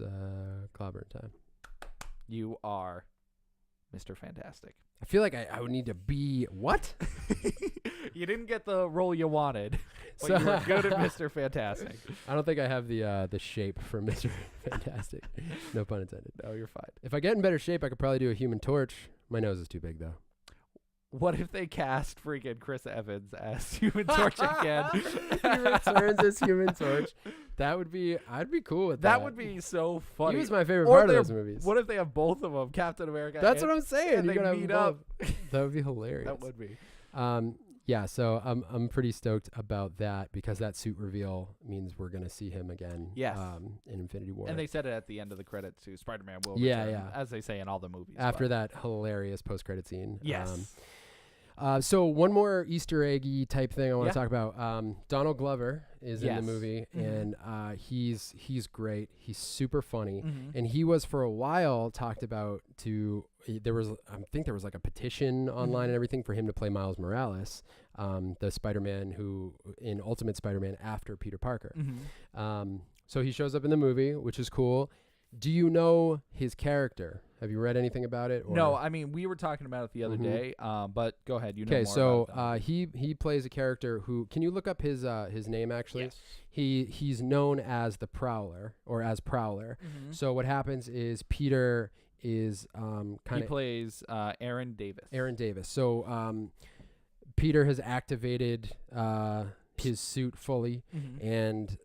clobbering time. You are Mr. Fantastic. I feel like I would need to be what? You didn't get the role you wanted, but So you were good at Mr. Fantastic. I don't think I have the shape for Mr. Fantastic. No pun intended. No, you're fine. If I get in better shape, I could probably do a Human Torch. My nose is too big though. What if they cast freaking Chris Evans as Human Torch again? He returns as Human Torch. That would be. I'd be cool with that. That would be so funny. He was my favorite Or part of they're- those movies. What if they have both of them, Captain America? That's and, what I'm saying. and You they gotta have meet them up. both. That would be hilarious. That would be. Yeah, so I'm pretty stoked about that because that suit reveal means we're gonna see him again. Yes. In Infinity War. And they said it at the end of the credits too. Spider-Man will Yeah, return, yeah. as they say in all the movies. After that hilarious post-credit scene. Yes. So one more Easter eggy type thing I want Yeah. to talk about. Donald Glover is in the Yes. movie, Mhm. and he's great. He's super funny, Mhm. and he was for a while talked about there was I think there was like a petition online Mhm. and everything for him to play Miles Morales, the Spider-Man who in Ultimate Spider-Man after Peter Parker. Mhm. So he shows up in the movie, which is cool. Do you know his character? Have you read anything about it? Or? No, I mean we were talking about it the other Mhm. day. But go ahead. You know Okay, more so about it than he plays a character who can you look up his name actually? Yes. He's known as the Prowler or as Prowler. Mhm. So what happens is Peter is He kind of plays Aaron Davis. Aaron Davis. So Peter has activated his suit fully, Mhm. and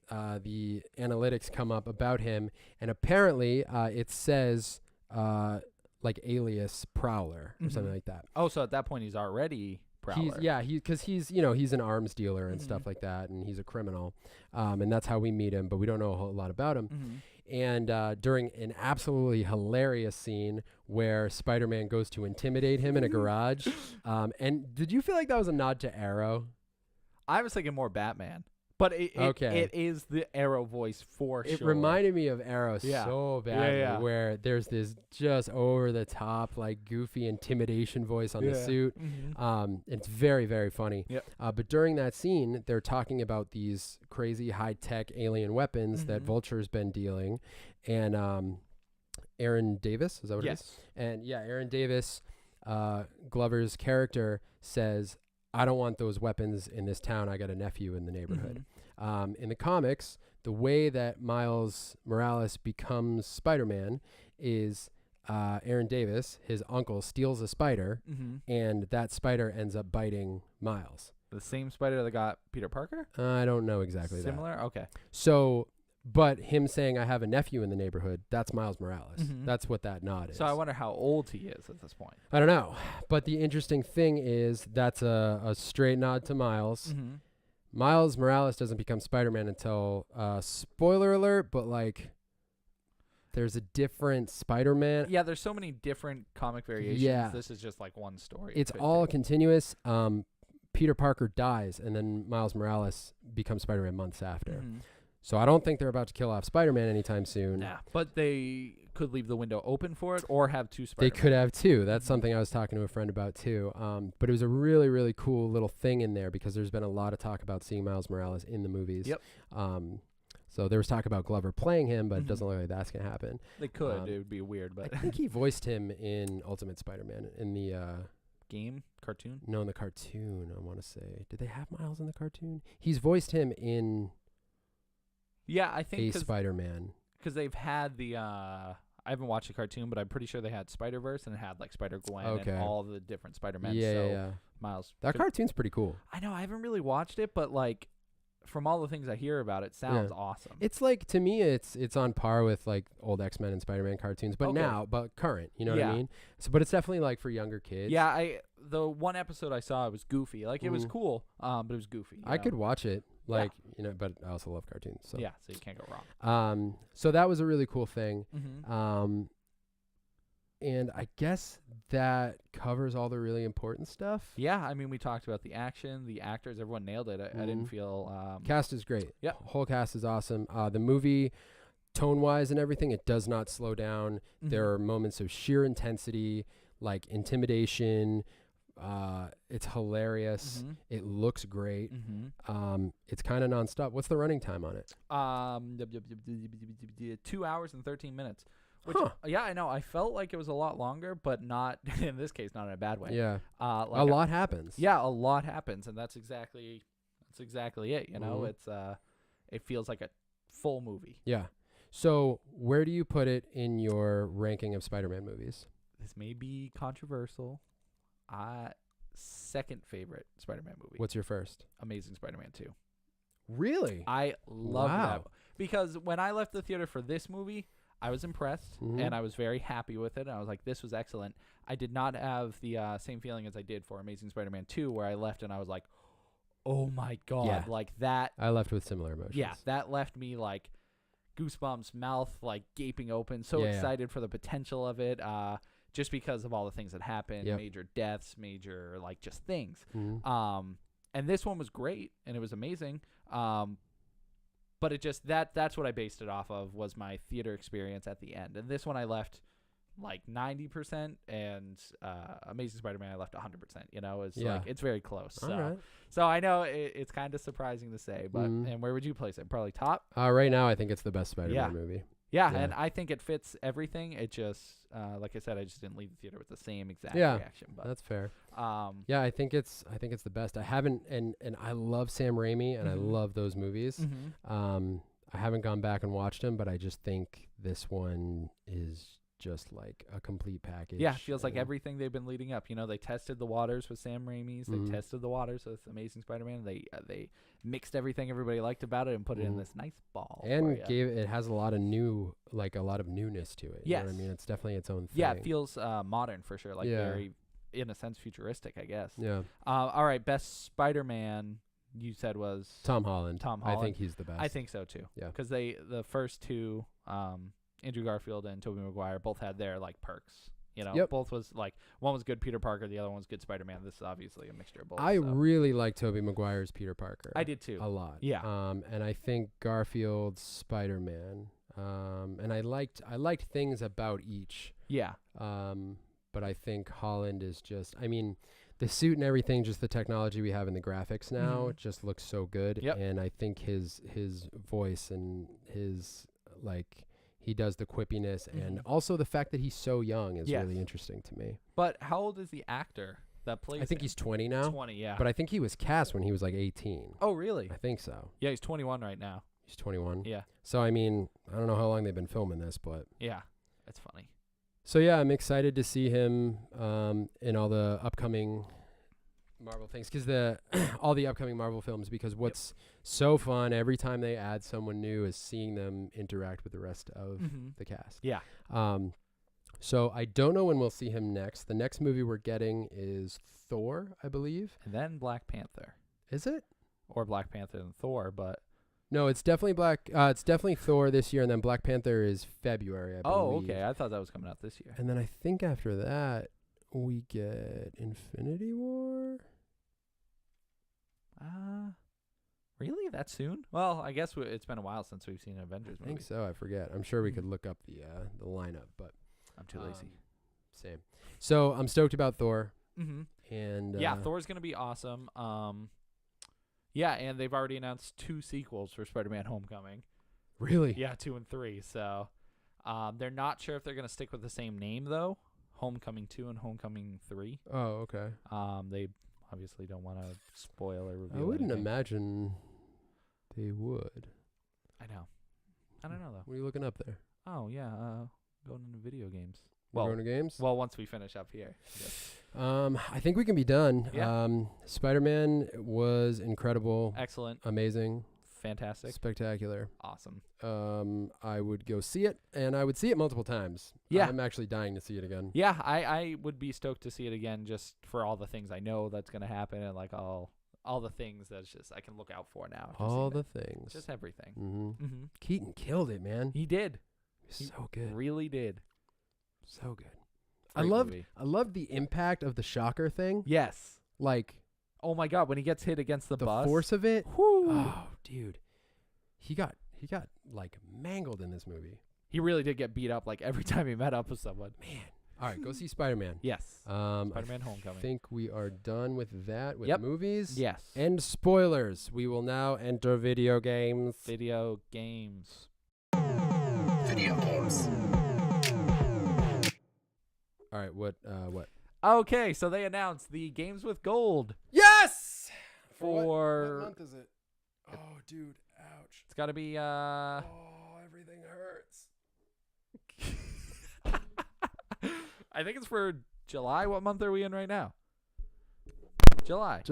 the analytics come up about him, and apparently it says like alias Prowler or something Mhm. like that. Oh, so at that point he's already Prowler. Because he's he's an arms dealer and Mhm. stuff like that, and he's a criminal, and that's how we meet him. But we don't know a whole lot about him. Mhm. And during an absolutely hilarious scene where Spider-Man goes to intimidate him in a garage, and did you feel like that was a nod to Arrow? I was thinking more Batman, but Okay. it is the Arrow voice for It sure. reminded me of Arrow Yeah. so badly, yeah. where there's this just over-the-top, like goofy intimidation voice on the suit. Mhm. It's very, very funny. Yep. But during that scene, they're talking about these crazy high-tech alien weapons that Mhm. Vulture's been dealing, and Aaron Davis, is that what it is? Yes. And yeah, Aaron Davis, Glover's character says, "I don't want those weapons in this town. I got a nephew in the neighborhood." In the comics, the way that Miles Morales becomes Spider-Man is Aaron Davis, his uncle, steals a spider, Mhm. and that spider ends up biting Miles. The same spider that got Peter Parker? I don't know exactly Similar? Okay. that. So, but him saying, "I have a nephew in the neighborhood," that's Miles Morales. Mhm. That's what that nod is. So I wonder how old he is at this point. I don't know. But the interesting thing is that's a straight nod to Miles. Mhm. Miles Morales doesn't become Spider-Man until, spoiler alert, but like there's a different Spider-Man. Yeah, there's so many different comic variations. Yeah. This is just like one story. It's Could all be. continuous. Peter Parker dies, and then Miles Morales becomes Spider-Man months after. Mhm. So I don't think they're about to kill off Spider-Man anytime soon. Nah, but they could leave the window open for it or have two They Spider-Man. could have two. That's Mhm. something I was talking to a friend about too. But it was a really, really cool little thing in there because there's been a lot of talk about seeing Miles Morales in the movies. Yep. So there was talk about Glover playing him, but it Mhm. doesn't look like that's going to happen. They could. Um, It would be weird, but I think he voiced him in Ultimate Spider-Man in the game, cartoon. in the cartoon. I want to say, did they have Miles in the cartoon? He's voiced him in Yeah, I a think Spider-Man. because they've had the. I haven't watched the cartoon, but I'm pretty sure they had Spider-Verse and it had like Spider-Gwen Okay. and all the different Spider-Men. Yeah, so yeah. Miles. That could- cartoon's pretty cool. I know. I haven't really watched it, but like from all the things I hear about it, sounds awesome. It's like, to me, it's on par with like old X-Men and Spider-Man cartoons, but Okay. but current. You know what Yeah. I mean? So, but it's definitely like for younger kids. Yeah, the one episode I saw, it was goofy. Like it was Mhm. cool, but it was goofy. you I know? could watch it, like but I also love cartoons. So Yeah, so you can't go wrong. So that was a really cool thing. Mm-hmm. And I guess that covers all the really important stuff. Yeah, I mean, we talked about the action, the actors, everyone nailed it. I didn't Mhm. feel. Cast is great. Yep. Whole cast is awesome. The movie, tone-wise and everything, it does not slow down. Mhm. There are moments of sheer intensity, like intimidation. It's hilarious. Mhm. It looks great. Mm-hmm. It's kind of nonstop. What's the running time on it? 2 hours and 13 minutes, Which, yeah, I know. I felt like it was a lot longer, but not in this case, not in a bad way. Yeah. Like a lot happens. Yeah, a lot happens, and that's exactly it. You know, it's it feels like a full movie. Yeah. So where do you put it in your ranking of Spider-Man movies? This may be controversial. Second favorite Spider-Man movie. What's your first? Amazing Spider-Man 2. Really? I love that because when I left the theater for this movie, I was impressed and I was very happy with it. And I was like, this was excellent. I did not have the same feeling as I did for Amazing Spider-Man 2, where I left and I was like, oh my God, like that. I left with similar emotions. Yeah, that left me like goosebumps, mouth like gaping open, so excited for the potential of it. Just because of all the things that happened, major deaths, major like just things. And this one was great and it was amazing. But it just that's what I based it off of, was my theater experience at the end. And this one I left like 90%, and Amazing Spider-Man I left 100%. You know, it's like it's very close. So I know it's kind of surprising to say, but and where would you place it? Probably top. Right now I think it's the best Spider-Man movie. Yeah, and I think it fits everything. It just, like I said, I just didn't leave the theater with the same exact reaction. But that's fair. I think it's the best. I haven't, and I love Sam Raimi, and I love those movies. I haven't gone back and watched them, but I just think this one is just like a complete package. Yeah, feels like everything they've been leading up. You know, they tested the waters with Sam Raimi's. They tested the waters with Amazing Spider-Man. They mixed everything everybody liked about it and put it in this nice ball. And it has a lot of newness to it. You know what I mean? It's definitely its own thing. Yeah, it feels modern for sure. Like very, in a sense, futuristic, I guess. Yeah. All right, best Spider-Man you said was Tom Holland. I think he's the best. I think so too. Yeah. Because the first two, Andrew Garfield and Tobey Maguire, both had their like perks. You know, both was like, one was good Peter Parker, the other one was good Spider-Man. This is obviously a mixture of both. I really like Tobey Maguire's Peter Parker. I did too. A lot. Yeah. And I think Garfield's Spider-Man. And I liked things about each. Yeah. But I think Holland is just, I mean, the suit and everything, just the technology we have in the graphics now, it just looks so good. Yep. And I think his voice and his like, he does the quippiness, and also the fact that he's so young is really interesting to me. But how old is the actor that plays him? I think he's 20 now. 20, yeah. But I think he was cast when he was like 18. Oh, really? I think so. Yeah, he's 21 right now. He's 21? Yeah. So, I mean, I don't know how long they've been filming this, but... Yeah, that's funny. So, yeah, I'm excited to see him in all the upcoming Marvel things, because all the upcoming Marvel films, because what's so fun every time they add someone new is seeing them interact with the rest of the cast. Yeah. So I don't know when we'll see him next. The next movie we're getting is Thor, I believe. And then Black Panther. Is it? Or Black Panther and Thor, but... No, it's definitely it's definitely Thor this year, and then Black Panther is February, I believe. Oh, okay. I thought that was coming out this year. And then I think after that, we get Infinity War. Really? That soon? Well, I guess it's been a while since we've seen an Avengers movie. I think so. I forget. I'm sure we could look up the lineup, but I'm too lazy. Same. So I'm stoked about Thor. And yeah, Thor's gonna be awesome. Yeah, and they've already announced 2 sequels for Spider-Man: Homecoming. Really? Yeah, 2 and 3. So they're not sure if they're gonna stick with the same name though. Homecoming 2 and Homecoming 3. Oh, okay. They obviously don't want to spoil or reveal. I wouldn't anything. imagine they would. I know. I don't know though. What are you looking up there? Oh yeah, going into video games. Going to games? Well, once we finish up here. I think we can be done. Yeah. Spider-Man was incredible. Excellent. Amazing. Fantastic. Spectacular. Awesome. I would go see it, and I would see it multiple times. Yeah. I'm actually dying to see it again. Yeah, I would be stoked to see it again, just for all the things I know that's going to happen, and like all the things that's just I can look out for now. All the things. Just everything. Keaton killed it, man. He did. So good. Really did. So good. Great I loved the impact of the shocker thing. Yes. Like, oh my God, when he gets hit against the bus. The force of it. Whew. Oh, dude. He got like mangled in this movie. He really did get beat up like every time he met up with someone. Man. All right, go see Spider-Man. Yes. Spider-Man I Homecoming. think we are done with that, with movies. Yes. And spoilers. We will now enter video games. Video games. Video games. All right, what? Okay, so they announced the Games with Gold. Yes! For what month is it? Oh, dude, ouch. It's got to be Oh, everything hurts. I think it's for July. What month are we in right now? July.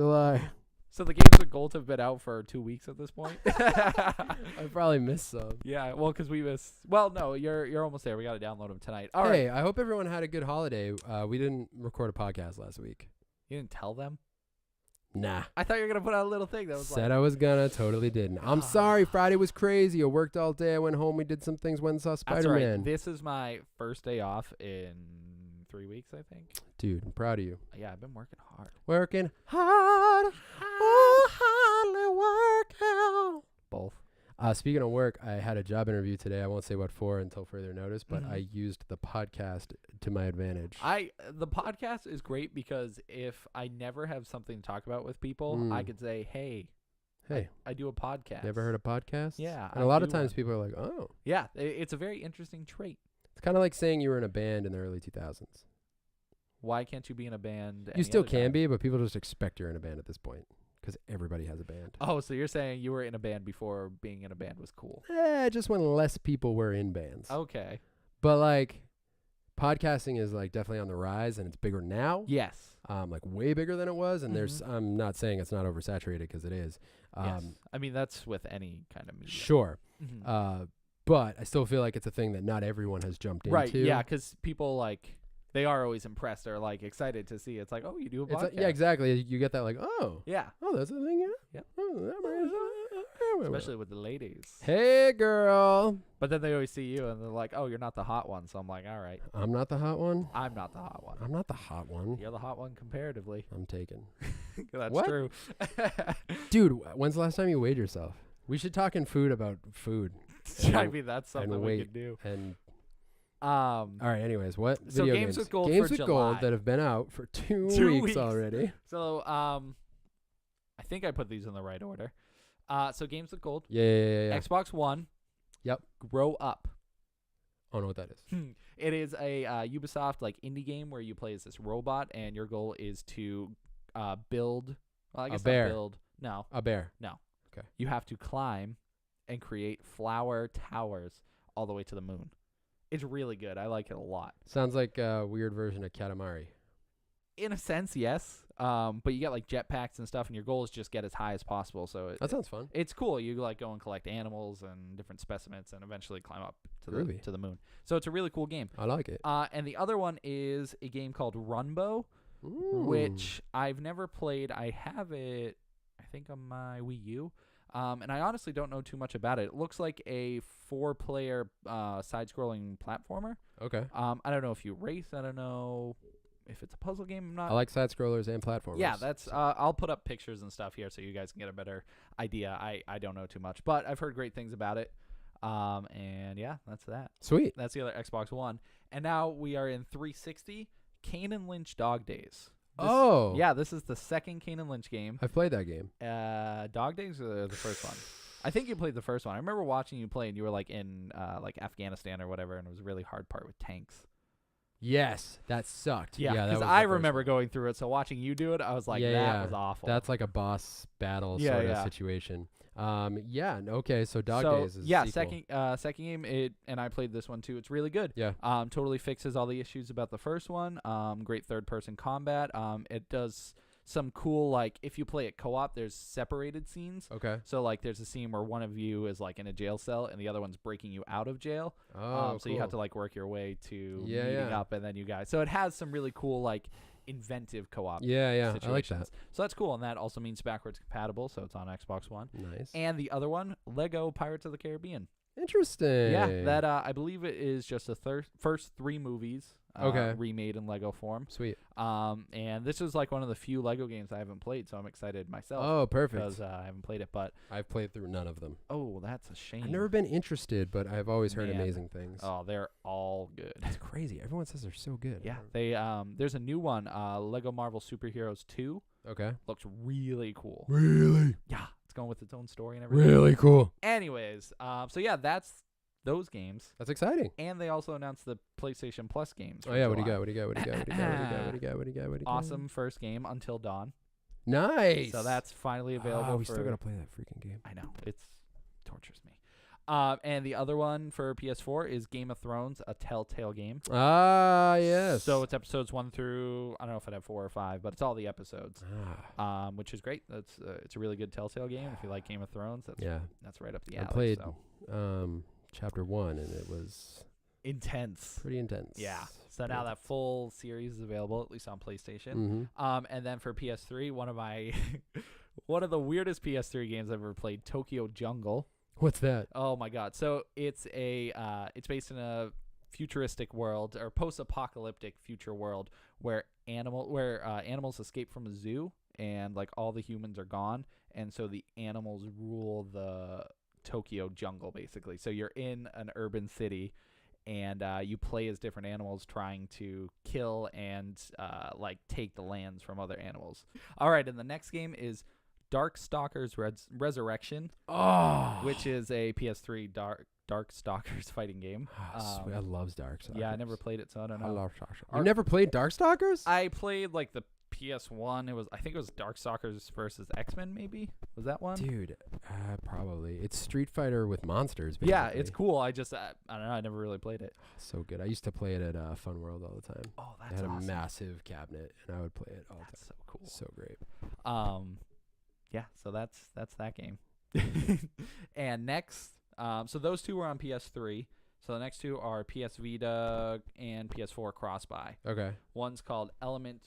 So the Games with Gold have been out for 2 weeks at this point. I probably missed some. Yeah, well, because we missed. Well, no, you're almost there. We got to download them tonight. All hey, right. I hope everyone had a good holiday. We didn't record a podcast last week. You didn't tell them? Nah. I thought you were gonna put out a little thing that was Said I was gonna, totally didn't. I'm sorry. Friday was crazy. I worked all day. I went home. We did some things. Went and saw Spider-Man. That's right. This is my first day off in 3 weeks, I think. Dude, I'm proud of you. Yeah, I've been working hard. Working hard. Oh, hardly working. Both. Speaking of work, I had a job interview today. I won't say what for until further notice, but I used the podcast to my advantage. The podcast is great because if I never have something to talk about with people, I could say, hey, I do a podcast. You ever heard of podcasts? Yeah. And a lot of times people are like, oh. Yeah, it's a very interesting trait. It's kind of like saying you were in a band in the early 2000s. Why can't you be in a band? You still can be, but people just expect you're in a band at this point. Because everybody has a band. Oh, so you're saying you were in a band before being in a band was cool? Just when less people were in bands. Okay. But like, podcasting is like definitely on the rise, and it's bigger now. Yes. Like way bigger than it was. And there's, I'm not saying it's not oversaturated because it is. Yes. I mean, that's with any kind of media. Sure. But I still feel like it's a thing that not everyone has jumped into. Right. Yeah. Because people like. They are always impressed or like excited to see. It's like, oh, you do a podcast. Yeah, exactly. You get that like, oh. Yeah. Oh, that's a thing, yeah? Yep. Oh, especially with the ladies. Hey, girl. But then they always see you and they're like, oh, you're not the hot one. So I'm like, all right. I'm not the hot one? I'm not the hot one. I'm not the hot one. You're the hot one comparatively. I'm taken. That's true. Dude, when's the last time you weighed yourself? We should talk in food about food. I mean, that's something we could do. And all right, anyways, what so video games with gold games for with July. gold that have been out for 2 weeks already. So I think I put these in the right order. So games with gold. Yeah. Xbox One. Yep. Grow Up. I don't know what that is. It is a Ubisoft like indie game where you play as this robot and your goal is to build. Well, I guess a bear. Not build. No. A bear. No. Okay. You have to climb and create flower towers all the way to the moon. It's really good. I like it a lot. Sounds like a weird version of Katamari. In a sense, yes. But you get like jetpacks and stuff, and your goal is just get as high as possible. So that sounds fun. It's cool. You like go and collect animals and different specimens, and eventually climb up to the moon. So it's a really cool game. I like it. And the other one is a game called Runbow, which I've never played. I have it, I think, on my Wii U. And I honestly don't know too much about it. It looks like a 4-player side-scrolling platformer. Okay. I don't know if you race. I don't know if it's a puzzle game. I'm not. I like side-scrollers and platformers. Yeah, that's. I'll put up pictures and stuff here so you guys can get a better idea. I don't know too much, but I've heard great things about it. And yeah, that's that. Sweet. That's the other Xbox One. And now we are in 360. Kane and Lynch Dog Days. Yeah, this is the second Kane and Lynch game. I've played that game. Dog Days or the first one? I think you played the first one. I remember watching you play, and you were like in like Afghanistan or whatever, and it was a really hard part with tanks. Yes, that sucked. Yeah, because I remember going through it. So watching you do it, I was like, that was awful. That's like a boss battle sort of situation. Okay, so Dog Days is second game. And I played this one too. It's really good. Yeah. Totally fixes all the issues about the first one. Great third-person combat. It does some cool, like, if you play it co-op, there's separated scenes. Okay. So like there's a scene where one of you is like in a jail cell and the other one's breaking you out of jail. Oh, so you have to like work your way to meeting up, and then you guys. So it has some really cool like inventive co-op situations. I like that. So that's cool, and that also means backwards compatible, so it's on Xbox One. Nice. And the other one, Lego Pirates of the Caribbean. Interesting. Yeah, that I believe it is just the first 3 movies remade in Lego form. Sweet. And this is like one of the few Lego games I haven't played, so I'm excited myself. Oh, perfect. Because I haven't played it, but I've played through none of them. Oh, that's a shame. I've never been interested, but I've always heard amazing things. Oh, they're all good. It's crazy. Everyone says they're so good. Yeah, they there's a new one, Lego Marvel Superheroes 2. Okay. Looks really cool. Really? Yeah, it's going with its own story and everything. Really cool. Anyways, so yeah, that's those games. That's exciting. And they also announced the PlayStation Plus games. Oh yeah, what do you got? Awesome first game, Until Dawn. Nice. So that's finally available. We still gotta play that freaking game. I know, it tortures me. And the other one for PS4 is Game of Thrones, a Telltale game. Ah, yes. So it's episodes 1 through, I don't know if I'd have 4 or 5, but it's all the episodes, which is great. It's a really good Telltale game. If you like Game of Thrones, that's right up the alley. I played chapter 1, and it was intense. Pretty intense. Yeah. So now that full series is available, at least on PlayStation. Mm-hmm. And then for PS3, one of the weirdest PS3 games I've ever played, Tokyo Jungle. What's that? Oh my god! So it's it's based in a futuristic world or post-apocalyptic future world where animals escape from a zoo and like all the humans are gone, and so the animals rule the Tokyo jungle basically. So you're in an urban city, and you play as different animals trying to kill and like take the lands from other animals. All right, and the next game is Darkstalkers Resurrection, which is a PS3 Darkstalkers fighting game. I love Darkstalkers. Yeah, I never played it, so I don't know. I love Darkstalkers. You never played Darkstalkers? I played like the PS1. I think it was Darkstalkers versus X-Men. Maybe was that one? Dude, probably. It's Street Fighter with monsters. Basically. Yeah, it's cool. I don't know. I never really played it. So good. I used to play it at Fun World all the time. Oh, that's I had awesome. a massive cabinet, and I would play it all the time. That's so cool. So great. Yeah, so that's that game. And next, so those two were on PS3. So the next two are PS Vita and PS4 cross-buy. Okay. One's called Element.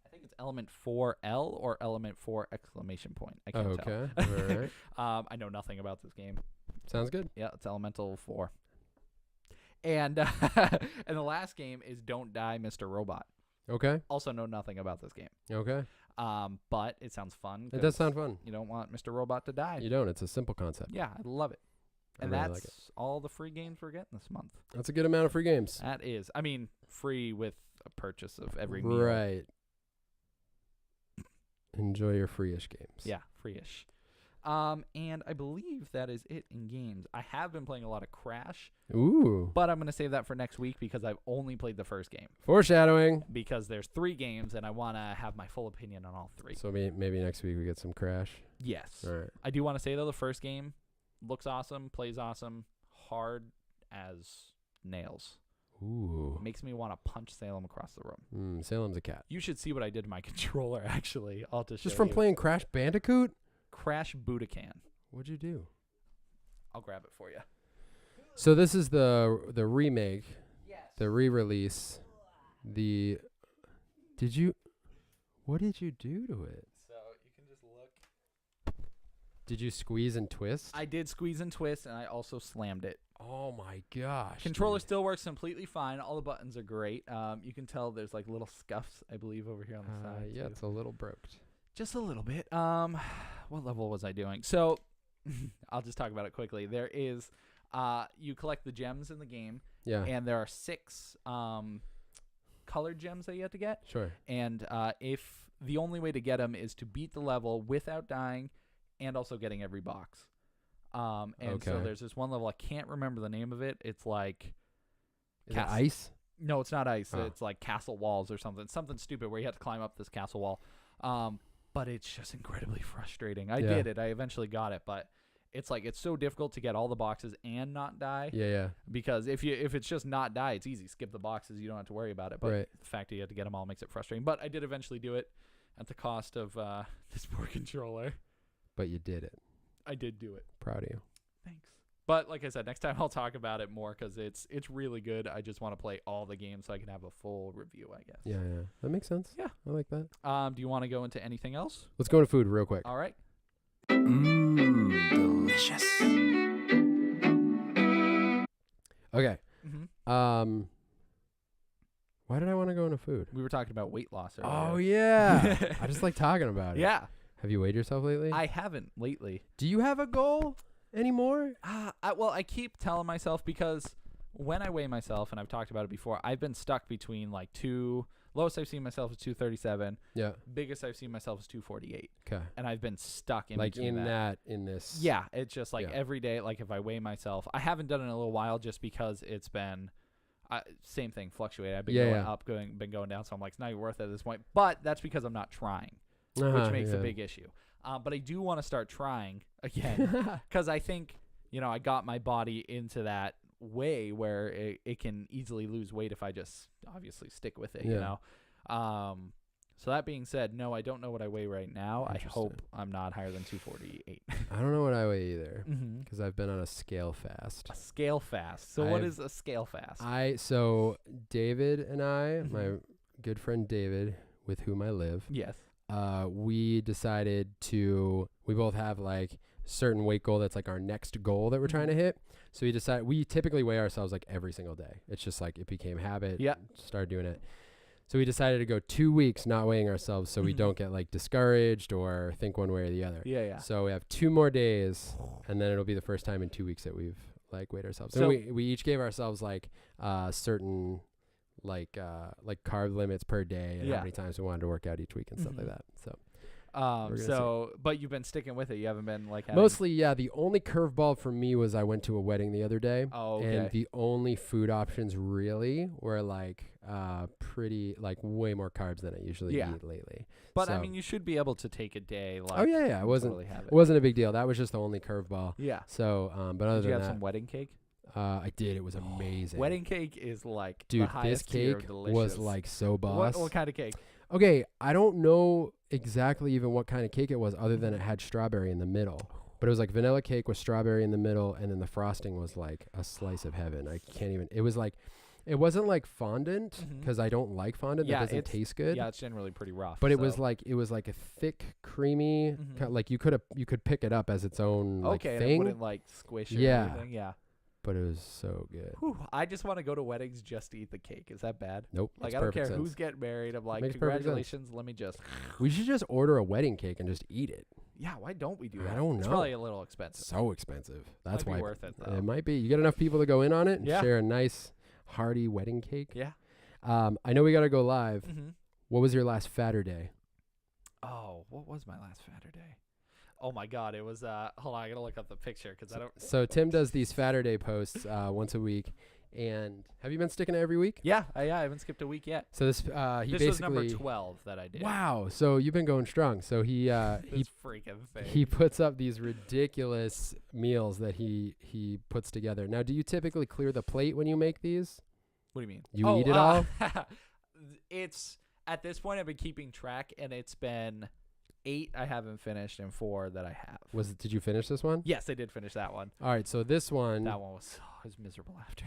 I think it's Element 4L or Element 4 exclamation point. I can't tell. Okay. All right. I know nothing about this game. Sounds good. Yeah, it's Elemental 4. And and the last game is Don't Die, Mr. Robot. Okay. Also know nothing about this game. Okay. But it sounds fun. It does sound fun. You don't want Mr. Robot to die. You don't. It's a simple concept. Yeah, I love it. And really that's like it. all the free games we're getting this month. That's a good amount of free games. That is. I mean, free with a purchase of every meal. Right. Enjoy your free-ish games. Yeah, free-ish. And I believe that is it in games. I have been playing a lot of Crash. Ooh. But I'm going to save that for next week because I've only played the first game. Foreshadowing. Because there's 3 games, and I want to have my full opinion on all 3. So maybe next week we get some Crash. Yes. All right. I do want to say, though, the first game looks awesome, plays awesome, hard as nails. Ooh. Makes me want to punch Salem across the room. Salem's a cat. You should see what I did to my controller, actually. I'll just Just show from you. playing Crash Bandicoot? Crash Budokan. What'd you do? I'll grab it for you. So this is the remake, Yes. the re-release, what did you do to it? So you can just look. Did you squeeze and twist? I did squeeze and twist, and I also slammed it. Oh my gosh. Controller dude. still works completely fine. All the buttons are great. You can tell there's like little scuffs, I believe, over here on the side. Yeah, too. it's a little broked. Just a little bit. What level was I doing? So I'll just talk about it quickly. There is, you collect the gems in the game. Yeah. And there are 6 colored gems that you have to get. Sure. And if the only way to get them is to beat the level without dying and also getting every box. And so Okay. there's this one level, I can't remember the name of it. It's like... Is it ice? No, it's not ice. Oh. It's like castle walls or something stupid where you have to climb up this castle wall. But it's just incredibly frustrating. I did it. I eventually got it, but it's like it's so difficult to get all the boxes and not die. Yeah. Because if it's just not die, it's easy. Skip the boxes. You don't have to worry about it. But Right. the fact that you have to get them all makes it frustrating. But I did eventually do it at the cost of this poor controller. But you did it. I did do it. Proud of you. Thanks. But like I said, next time I'll talk about it more because it's really good. I just want to play all the games so I can have a full review, I guess. Yeah. That makes sense. Yeah. I like that. Do you want to go into anything else? Let's go to food real quick. All right. Delicious. Okay. Mm-hmm. Why did I want to go into food? We were talking about weight loss earlier. Oh yeah. I just like talking about it. Yeah. Have you weighed yourself lately? I haven't lately. Do you have a goal anymore? Well, I keep telling myself because when I weigh myself, and I've talked about it before, I've been stuck between like 2, Lowest I've seen myself is 237. Yeah. Biggest I've seen myself is 248. Okay. And I've been stuck in Like between in this. Yeah, it's just like Yeah. every day, like if I weigh myself, I haven't done it in a little while just because it's been same thing, fluctuate. I've been going up, been going down, so I'm like, it's not even worth it at this point. But that's because I'm not trying, which makes a big issue. But I do want to start trying again because I think, I got my body into that way where it can easily lose weight if I just obviously stick with it, So that being said, no, I don't know what I weigh right now. I hope I'm not higher than 248. I don't know what I weigh either because I've been on a scale fast. A scale fast. So what is a scale fast? So David and I, my good friend David, with whom I live. Yes. We decided we both have like certain weight goal that's like our next goal that we're trying to hit. So we typically weigh ourselves like every single day. It's just like it became habit. Yeah. Started doing it. So we decided to go 2 weeks not weighing ourselves so we don't get like discouraged or think one way or the other. Yeah. So we have 2 more days and then it'll be the first time in 2 weeks that we've like weighed ourselves. So we each gave ourselves like certain like carb limits per day and how many times we wanted to work out each week and stuff like that. But you've been sticking with it. You haven't been like mostly, yeah. The only curveball for me was I went to a wedding the other day. Oh, okay. And the only food options really were like pretty like way more carbs than I usually eat lately. But I mean, you should be able to take a day. Like, oh yeah. It wasn't a big deal. That was just the only curveball. Yeah. So, but other did you than have that, some wedding cake? I did. It was amazing. Wedding cake is like dude. The highest This cake tier of was like so boss. What kind of cake? Okay, I don't know exactly even what kind of cake it was, other than it had strawberry in the middle. But it was like vanilla cake with strawberry in the middle, and then the frosting was like a slice of heaven. I can't even. It was like, it wasn't like fondant because I don't like fondant. Yeah, that doesn't taste good. Yeah, it's generally pretty rough. But it was like a thick, creamy. Like you could pick it up as its own like and thing. it wouldn't like squish or anything. Yeah. But it was so good. Whew, I just want to go to weddings just to eat the cake. Is that bad? Nope. Like I don't care who's getting married. I'm like, congratulations. Let me just. We should just order a wedding cake and just eat it. Yeah, why don't we do that? I don't know. It's probably a little expensive. So expensive. That's might why be worth it though. It might be. You get enough people to go in on it and Yeah. share a nice hearty wedding cake. Yeah. I know we got to go live. What was your last fatter day? Oh, what was my last fatter day? Oh my God, it was hold on, I gotta look up the picture because I don't. So Tim does these fatter day posts once a week, and have you been sticking to every week? Yeah, I haven't skipped a week yet. So this this was number 12 that I did. Wow, so you've been going strong. So he freaking thing. He puts up these ridiculous meals that he puts together. Now, do you typically clear the plate when you make these? What do you mean? You eat it all? It's at this point I've been keeping track, and it's been 8 I haven't finished and 4 that I have. Did you finish this one? Yes, I did finish that one. All right, so this one. That one was miserable after.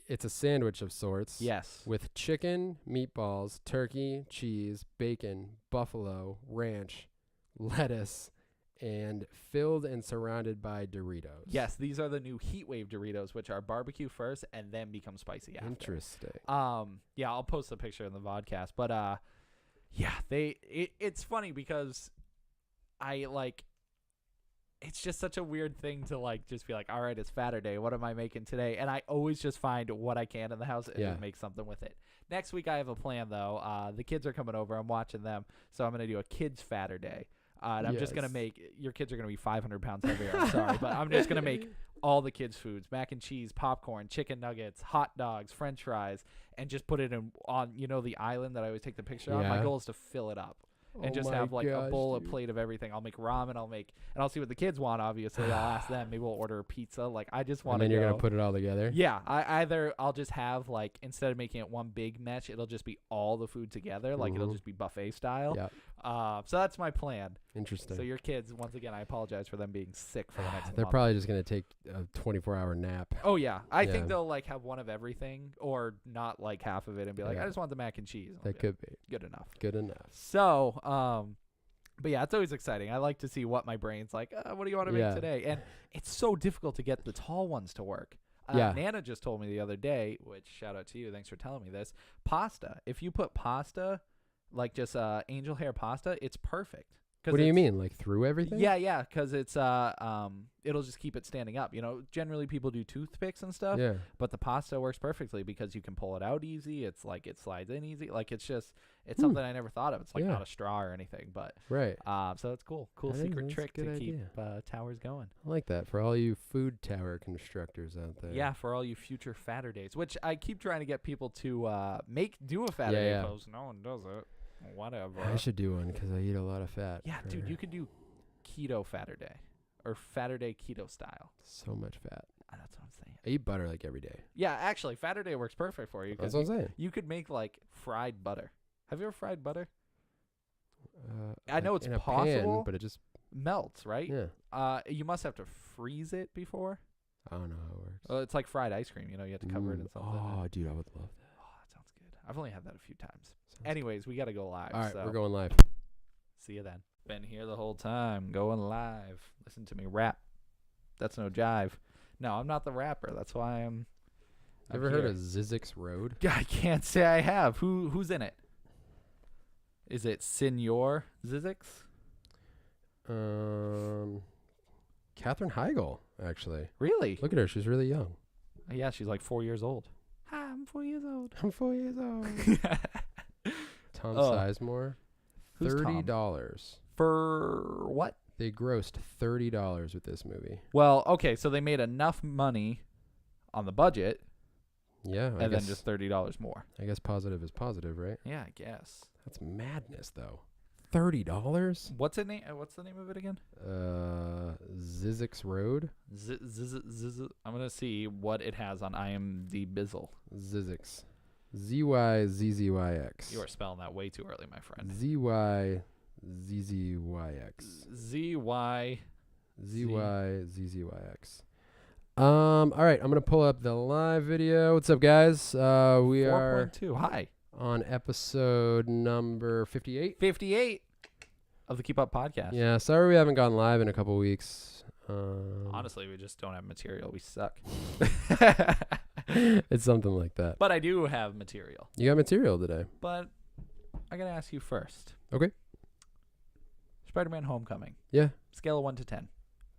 It's a sandwich of sorts. Yes. With chicken, meatballs, turkey, cheese, bacon, buffalo, ranch, lettuce, and filled and surrounded by Doritos. Yes, these are the new heat wave Doritos, which are barbecue first and then become spicy after. Interesting. Yeah, I'll post a picture in the vodcast, but yeah, it's funny because I like, it's just such a weird thing to like just be like, all right, it's fatter day. What am I making today? And I always just find what I can in the house and just make something with it. Next week I have a plan though. The kids are coming over. I'm watching them, so I'm gonna do a kids fatter day. And I'm just going to make, your kids are going to be 500 pounds heavier. I'm sorry, but I'm just going to make all the kids' foods, mac and cheese, popcorn, chicken nuggets, hot dogs, French fries, and just put it on, the island that I always take the picture on. My goal is to fill it up and just have like a bowl, a plate of everything. I'll make ramen. And I'll see what the kids want, obviously. I'll ask them. Maybe we'll order a pizza. Like, I just want to And then you're going to put it all together? Yeah. I'll just have, like, instead of making it one big mesh, it'll just be all the food together. Like, it'll just be buffet style. Yeah. So that's my plan. Interesting. So your kids, once again, I apologize for them being sick for the next They're month. probably just going to take a 24-hour nap. Oh, yeah. I think they'll, like, have one of everything or not, like, half of it and be like, I just want the mac and cheese. That could be. Good enough. Good enough. So, but yeah, it's always exciting. I like to see what my brain's like, what do you want to make today? And it's so difficult to get the tall ones to work. Nana just told me the other day, which shout out to you. Thanks for telling me this. Pasta. If you put pasta, like just angel hair pasta, it's perfect. What do you mean? Like through everything? Yeah, because it's it'll just keep it standing up. You know, generally people do toothpicks and stuff. Yeah. But the pasta works perfectly because you can pull it out easy. It's like it slides in easy. Like it's something I never thought of. It's like not a straw or anything, but right. So it's cool. Cool That's secret a trick good to idea. keep towers going. I like that for all you food tower constructors out there. Yeah, for all you future fatter days, which I keep trying to get people to do a fatter day post. No one does it. Whatever. I should do one because I eat a lot of fat. Yeah, dude, you could do keto fatter day or fatter day keto style. So much fat. That's what I'm saying. I eat butter like every day. Yeah, actually, fatter day works perfect for you. That's what I'm saying. You could make like fried butter. Have you ever fried butter? I know it's in a possible, pan, but it just melts, right? Yeah. You must have to freeze it before. I don't know how it works. It's like fried ice cream. You know, you have to cover it in something. Oh, dude, I would love that. Oh, that sounds good. I've only had that a few times. Anyways, we got to go live. All right, so we're going live. see you then. Been here the whole time, going live. Listen to me rap. That's no jive. No, I'm not the rapper. That's why I'm Ever heard of Zizix Road? I can't say I have. Who's in it? Is it Senor Zizix? Katherine Heigl, actually. Really? Look at her. She's really young. Yeah, she's like 4 years old. Hi, I'm 4 years old. I'm 4 years old. Tom Oh. Sizemore. Who's Tom? $30. For what? They grossed $30 with this movie. Well, okay, so they made enough money on the budget, Yeah, and then just $30 more. I guess positive is positive, right? Yeah, I guess. That's madness, though. $30? What's the name of it again? Zizix Road. I'm gonna see what it has on IMDb Bizzle. Zizix. ZYZZYX. You are spelling that way too early, my friend. ZYZZYX. ZYZZYX. All right, I'm gonna pull up the live video. What's up, guys? We are 4.2. Hi. on episode number 58. 58 of the Keep Up podcast. Yeah, sorry we haven't gone live in a couple weeks. Honestly, we just don't have material. We suck. It's something like that. But I do have material. You got material today. But I gotta ask you first. Okay. Spider-Man: Homecoming. Yeah. Scale of 1 to 10.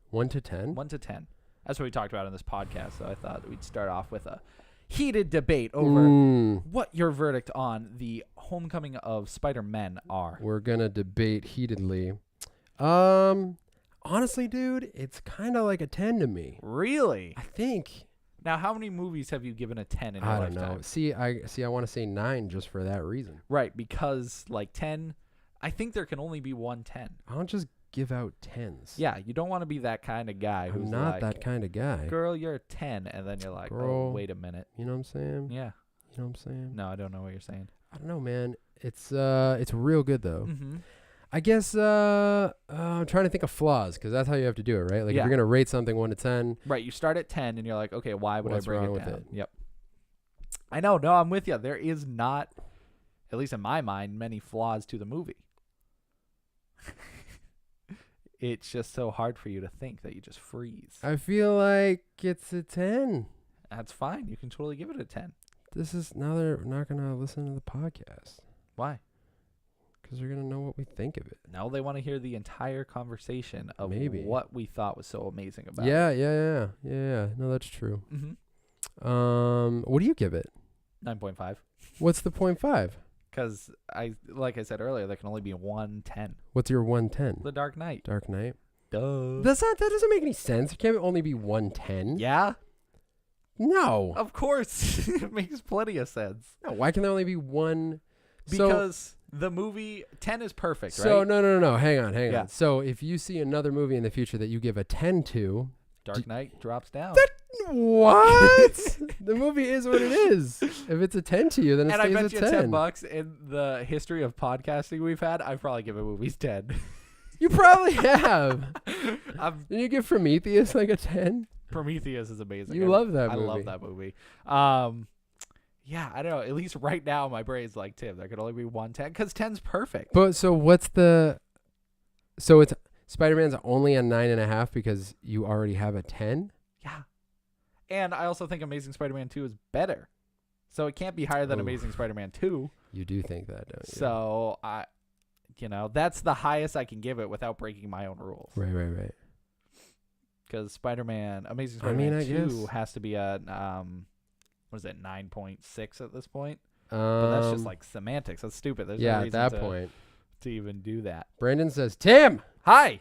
1 to 10? 1 to 10. That's what we talked about in this podcast. So I thought we'd start off with a heated debate over what your verdict on the Homecoming of Spider-Man are. We're gonna debate heatedly. Honestly, dude, it's kind of like a 10 to me. Really? I think. Now, how many movies have you given a 10 in your I lifetime? don't know. See, I want to say 9 just for that reason. Right, because like 10, I think there can only be one 10. I don't just give out 10s. Yeah, you don't want to be that kind of guy I'm who's not like, that kind of guy. girl, you're a 10, and then you're like, oh, Girl. wait a minute. You know what I'm saying? Yeah. You know what I'm saying? No, I don't know what you're saying. I don't know, man. It's real good though. Mm-hmm. I guess I'm trying to think of flaws because that's how you have to do it, right? Like Yeah. if you're gonna rate something 1 to 10, Right, you start at 10, and you're like, okay, why would What's I bring wrong it with down? it? Yep. I know. No, I'm with you. There is not, at least in my mind, many flaws to the movie. It's just so hard for you to think that you just freeze. I feel like it's a 10. That's fine. You can totally give it a 10. This is now they're not gonna listen to the podcast Why? because they're gonna know what we think of it. No, they want to hear the entire conversation of Maybe. what we thought was so amazing about Yeah. it. No, that's true. Mm-hmm. What do you give it? 9.5. What's the 0.5? Because, like I said earlier, there can only be one 10. What's your 110? The Dark Knight. Dark Knight. Duh. That doesn't make any sense. It can't only be 110. Yeah? No. Of course. It makes plenty of sense. No. Why can there only be one? Because the movie 10 is perfect, right? So no. Hang on. Yeah. On. So if you see another movie in the future that you give a 10 to, Dark Knight drops down. what? The movie is what it is. If it's a 10 to you, then it And I stays bet a you 10. $10 in the history of podcasting we've had, I've probably given movies 10. You probably have. I'm Did you give Prometheus like a 10? Prometheus is amazing. You love that I movie. love that movie. Yeah, I don't know. At least right now, my brain's like, Tim, there could only be one 10 because 10's perfect. But so what's the? So it's Spider-Man's only a 9.5 because you already have a 10. Yeah. And I also think Amazing Spider-Man 2 is better. So it can't be higher than Oof. Amazing Spider-Man 2. You do think that, don't you? So You know, that's the highest I can give it without breaking my own rules. Right. Because Amazing I mean, Spider-Man I 2 guess. has to be at, what is it, 9.6 at this point? But that's just like semantics. That's stupid. There's no yeah, at reason that point. to even do that. Brandon says, Tim! Hi!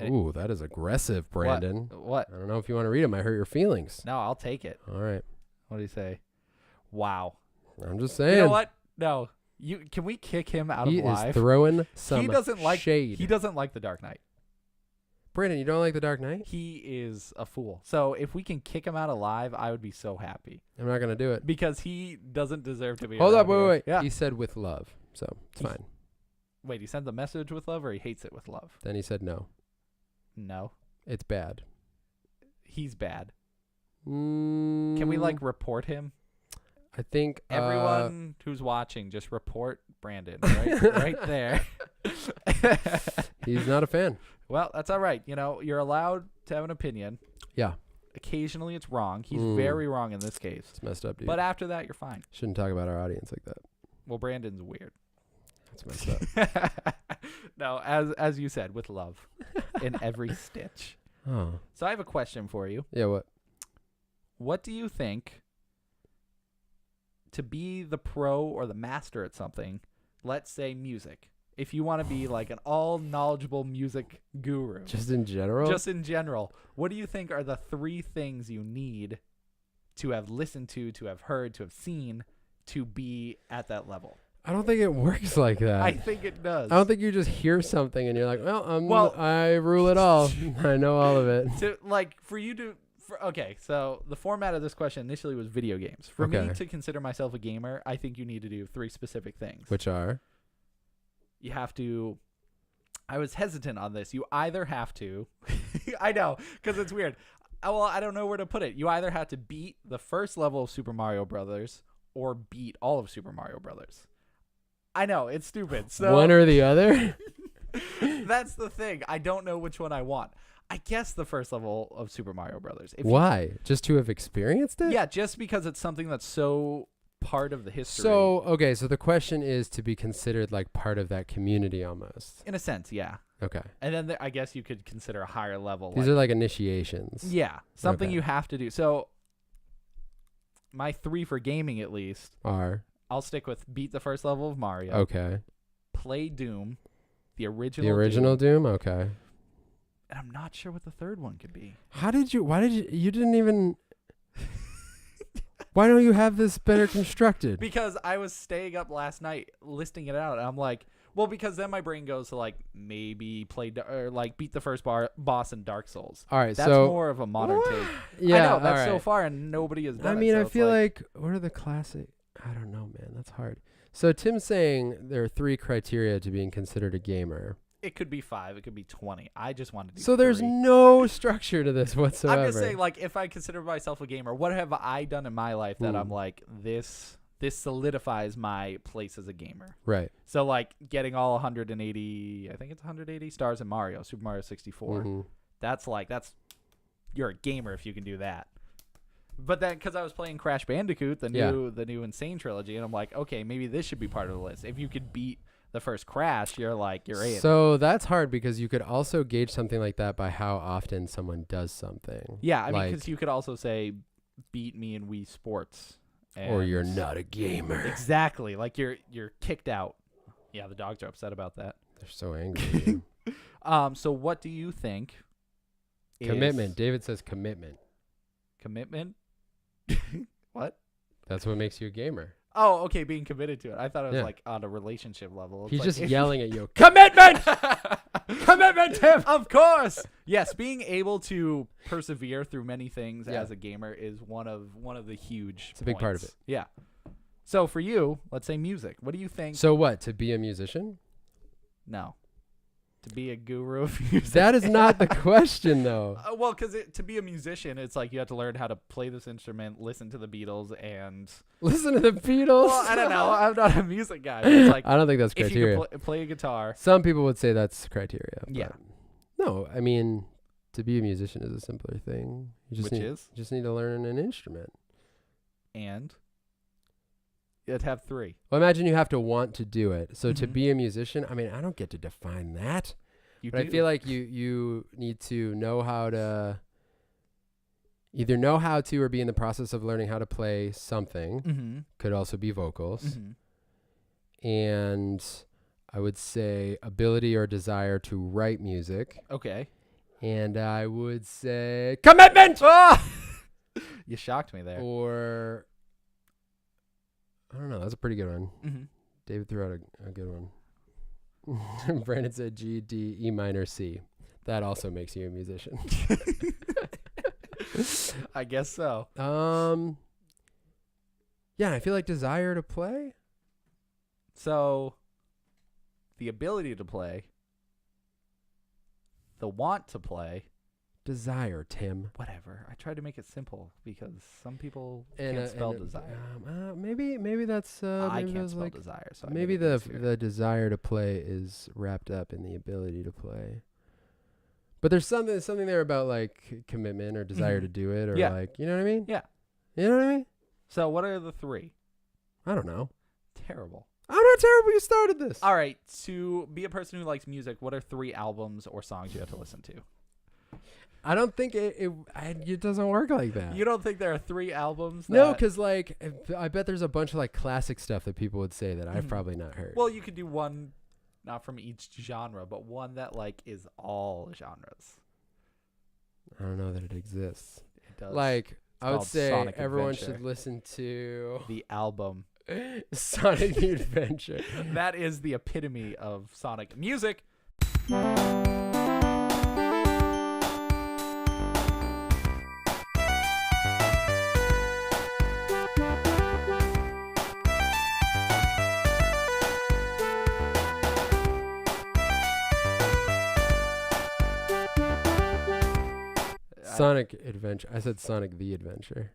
Ooh, that is aggressive, Brandon. What? I don't know if you want to read it. Might hurt your feelings. No, I'll take it. All right. What do you say? Wow. I'm just saying. You know what? No. Can we kick him out He of live? is throwing some He doesn't like shade. He doesn't like The Dark Knight. Brandon, you don't like The Dark Knight? He is a fool. So if we can kick him out of live, I would be so happy. I'm not going to do it. Because he doesn't deserve to be Hold around up, wait. here. Yeah. He said with love, so it's fine. Wait, he sent the message with love or he hates it with love? Then he said no. No. It's bad. He's bad. Can Can we, like, report him? I think... Everyone who's watching, just report Brandon right there. He's not a fan. Well, that's all right. You know, you're allowed to have an opinion. Yeah. Occasionally it's wrong. He's very wrong in this case. It's messed up, dude. But after that, you're fine. Shouldn't talk about our audience like that. Well, Brandon's weird. That's messed up. No, as you said, with love in every stitch. Oh. So I have a question for you. Yeah, what? What do you think, to be the pro or the master at something, let's say music, if you want to be like an all-knowledgeable music guru. Just in general? Just in general. What do you think are the 3 things you need to have listened to have heard, to have seen, to be at that level? I don't think it works like that. I think it does. I don't think you just hear something and you're like, well, I rule it all. I know all of it. Okay, so the format of this question initially was video games. For me Okay. to consider myself a gamer, I think you need to do 3 specific things. Which are? You have to... I was hesitant on this. You either have to... I know, because it's weird. Well, I don't know where to put it. You either have to beat the first level of Super Mario Brothers or beat all of Super Mario Brothers. I know, it's stupid. So one or the other? that's the thing. I don't know which one I want. I guess the first level of Super Mario Brothers. Why? Just to have experienced it? Yeah, just because it's something that's so part of the history. So, okay, so the question is to be considered like part of that community almost. In a sense, yeah. Okay. And then I guess you could consider a higher level. These are like initiations. Yeah, something Okay. you have to do. So my 3 for gaming at least, I'll stick with beat the first level of Mario. Okay. Play Doom, the original The original Doom? Okay. And I'm not sure what the third one could be. You didn't even... Why don't you have this better constructed? Because I was staying up last night listing it out, and I'm like, well, because then my brain goes to like maybe beat the first boss in Dark Souls. All right, That's more of a modern take. Yeah, I know that's all so right. far, and nobody has done I mean, it. So I it's feel like what are the classic? I don't know, man. That's hard. So Tim's saying there are 3 criteria to being considered a gamer. it could be 5, it could be 20. I just wanted to do So there's 3. no structure to this whatsoever. I'm just saying, like, if I consider myself a gamer, what have I done in my life that I'm like, this solidifies my place as a gamer? Right. So, like, getting all 180, I think it's 180 stars in Mario, Super Mario 64. Mm-hmm. That's you're a gamer if you can do that. But then, because I was playing Crash Bandicoot, the new Insane trilogy, and I'm like, okay, maybe this should be part of the list. If you could beat the first Crash, you're in. So that's hard because you could also gauge something like that by how often someone does something. Yeah, I mean, because you could also say, beat me in Wii Sports. Or you're not a gamer. Exactly. Like, you're kicked out. Yeah, the dogs are upset about that. They're so angry. So what do you think Commitment. David says commitment. Commitment? What? That's what makes you a gamer. Oh, okay, being committed to it. I thought it was Yeah. like on a relationship level. It's He's like, just yelling at you. Commitment! Commitment, Tim! Of course. Yes, being able to persevere through many things Yeah. as a gamer is one of the huge It's a big part of points. it. Yeah. So for you, let's say music. What do you think? So what? To be a musician? No. To be a guru of music. That is not the question, though. Well, because to be a musician, it's like you have to learn how to play this instrument, listen to the Beatles, and... Listen to the Beatles. Well, I don't know. I'm not a music guy. But it's like, I don't think that's if criteria. you could play a guitar... Some people would say that's criteria. Yeah. but No, I mean, to be a musician is a simpler thing. You just Which need, is? You just need to learn an instrument. And? You'd have 3. Well, imagine you have to want to do it. So to Mhm. be a musician, I mean, I don't get to define that. You But do. I feel like you need to know how to either know how to or be in the process of learning how to play something. Mm-hmm. Could also be vocals. Mm-hmm. And I would say ability or desire to write music. Okay. And I would say commitment! Ah! You shocked me there. Or, I don't know. That's a pretty good one. Mm-hmm. David threw out a good one. Brandon said G, D, E minor, C. That also makes you a musician. I guess so. Yeah, I feel like desire to play. So, the ability to play, the want to play, Desire, Tim. whatever. I tried to make it simple because some people And, can't spell and, desire. Maybe that's I maybe can't that's spell like desire, so I maybe made it the easier. the desire to play is wrapped up in the ability to play. But there's something there about like commitment or desire Mhm. to do it or Yeah. like, you know what I mean? Yeah. You know what I mean? So, what are the 3? I don't know. Terrible. I'm not terrible. You started this. All right, to be a person who likes music, what are 3 albums or songs you have to listen to? I don't think it doesn't work like that. You don't think there are 3 albums? No, that- because like I bet there's a bunch of like classic stuff that people would say that I've Mhm. probably not heard. Well, you could do one, not from each genre, but one that like is all genres. I don't know that it exists. It does. Like I would called say Sonic everyone Adventure. should listen to The album. Sonic Adventure. That is the epitome of Sonic music. Sonic Adventure. I said Sonic the Adventure.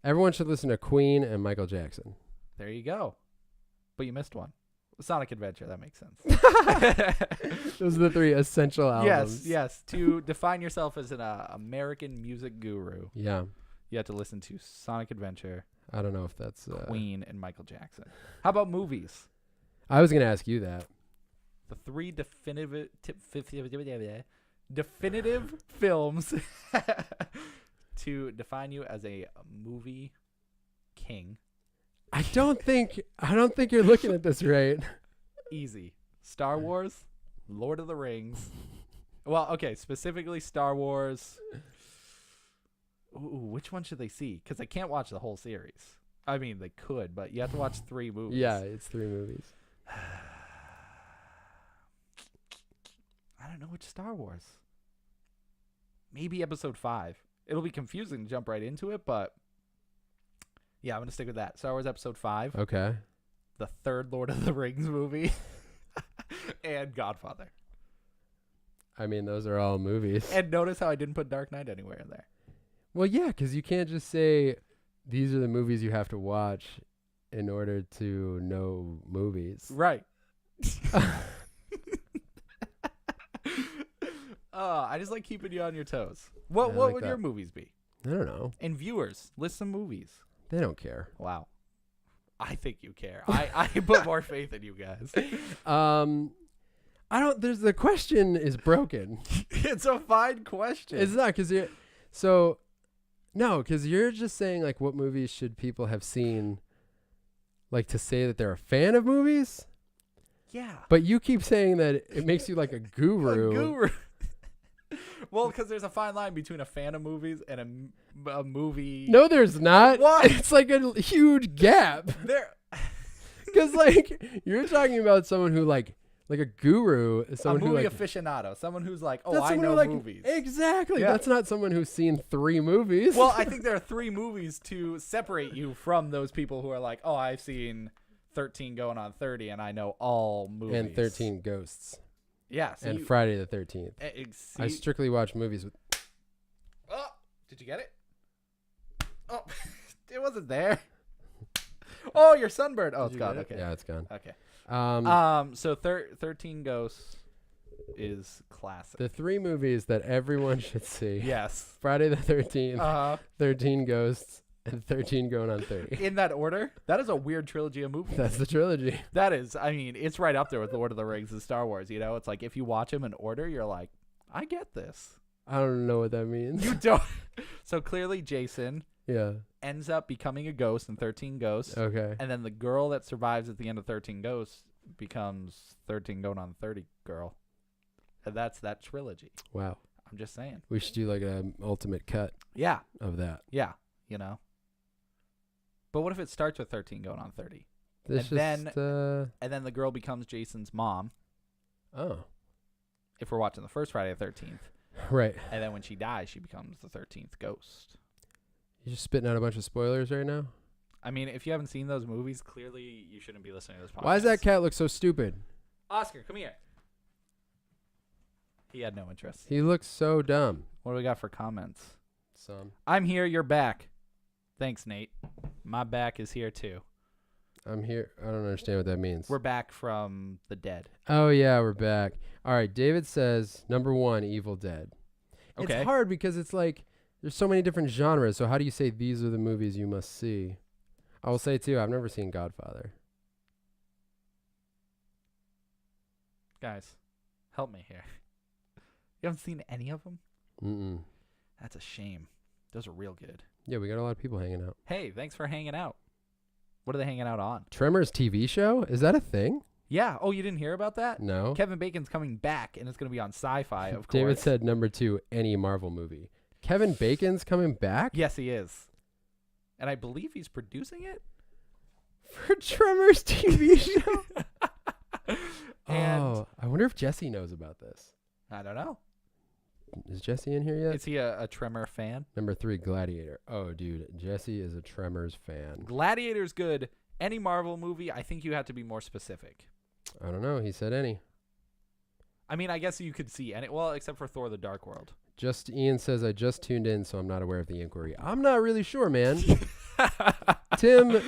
Everyone should listen to Queen and Michael Jackson. There you go. But you missed one. Sonic Adventure, that makes sense. Those are the 3 essential albums. Yes. To define yourself as an American music guru, Yeah. you have to listen to Sonic Adventure, I don't know if that's Queen, and Michael Jackson. How about movies? I was going to ask you that. The 3 definitive films to define you as a movie king. I don't think you're looking at this right. Easy. Star Wars, Lord of the Rings. Well, okay, specifically Star Wars. Ooh, which one should they see? Because they can't watch the whole series. I mean, they could, but you have to watch 3 movies. Yeah, it's 3 movies. I don't know which Star Wars. Maybe episode 5. It'll be confusing to jump right into it, but yeah, I'm going to stick with that. Star Wars episode 5. Okay. The 3rd Lord of the Rings movie. And Godfather. I mean, those are all movies. And notice how I didn't put Dark Knight anywhere in there. Well, yeah, because you can't just say these are the movies you have to watch in order to know movies. Right. I just like keeping you on your toes. What like would that. your movies be? I don't know. And viewers, list some movies. They don't care. Wow. I think you care. I put more faith in you guys. I don't. The question is broken. It's a fine question. It's not because you're. So, no, because you're just saying like what movies should people have seen, like to say that they're a fan of movies. Yeah. But you keep saying that it makes you like a guru. A guru. Well, because there's a fine line between a fan of movies and a movie. No, there's not. What? It's like a huge gap. There. Because like you're talking about someone who like a guru is A someone who movie like aficionado. Someone who's like, oh, that's I someone know who like movies. exactly. Yeah. That's not someone who's seen 3 movies. Well, I think there are 3 movies to separate you from those people who are like, oh, I've seen 13 going on 30 and I know all movies. and 13 Ghosts Yeah. So and you, Friday the 13th. see, I strictly watch movies with. oh, did you get it? Oh, it wasn't there. Oh, your sunbird. Oh, it's Did you gone. get it? Okay. Yeah, it's gone. Okay. So 13 Ghosts is classic. The 3 movies that everyone should see: Yes. Friday the 13th, 13 Ghosts, And 13 going on 30. In that order? That is a weird trilogy of movies. That's the trilogy. That is, I mean, it's right up there with Lord of the Rings and Star Wars, you know? It's like if you watch them in order, you're like, I get this. I don't know what that means. You don't. So clearly Jason Yeah. ends up becoming a ghost in 13 Ghosts. Okay. And then the girl that survives at the end of 13 Ghosts becomes 13 going on 30 girl. And that's that trilogy. Wow. I'm just saying. We should do like an ultimate cut Yeah. of that. Yeah. You know? But what if it starts with 13 going on 30? This And just, And then the girl becomes Jason's mom. oh. If we're watching the first Friday the 13th. Right. And then when she dies, she becomes the 13th ghost. You just spitting out a bunch of spoilers right now? I mean, if you haven't seen those movies, clearly you shouldn't be listening to this podcast. Why does that cat look so stupid? Oscar, come here. He had no interest. He looks so dumb. What do we got for comments? Some. I'm here, you're back. Thanks, Nate. My back is here too. I'm here. I don't understand what that means. We're back from the dead. Oh, yeah, we're back. All right, David says, number 1, Evil Dead. Okay. It's hard because it's like, there's so many different genres, so how do you say these are the movies you must see? I will say, too, I've never seen Godfather. Guys, help me here. You haven't seen any of them? Mm-mm. That's a shame. Those are real good. Yeah, we got a lot of people hanging out. Hey, thanks for hanging out. What are they hanging out on? Tremors TV show? Is that a thing? Yeah. Oh, you didn't hear about that? No. Kevin Bacon's coming back, and it's going to be on Sci-Fi, of course. David said number 2, any Marvel movie. Kevin Bacon's coming back? Yes, he is. And I believe he's producing it. For Tremors TV show? And oh, I wonder if Jesse knows about this. I don't know. Is Jesse in here yet? Is he a Tremor fan? Number 3, Gladiator. Oh, dude, Jesse is a Tremors fan. Gladiator's good. Any Marvel movie, I think you have to be more specific. I don't know. He said any. I mean, I guess you could see any. Well, except for Thor: The Dark World. Just Ian says, I just tuned in, so I'm not aware of the inquiry. I'm not really sure, man. Tim,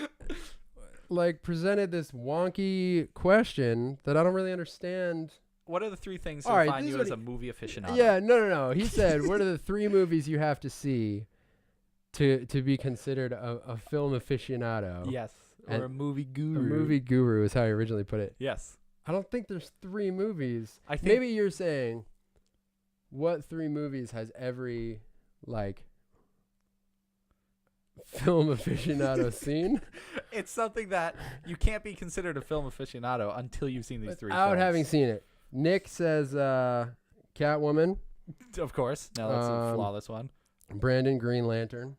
like, presented this wonky question that I don't really understand. What are the 3 things All that right, define this is you what as a he- movie aficionado? Yeah, no. He said, what are the 3 movies you have to see to be considered a film aficionado? Yes. And Or a movie guru. A movie guru is how he originally put it. Yes. I don't think there's 3 movies. I think Maybe you're saying, what 3 movies has every, like, film aficionado seen? it's something that you can't be considered a film aficionado until you've seen these 3 Without films. having seen it. Nick says Catwoman. Of course. No, that's a flawless one. Brandon, Green Lantern.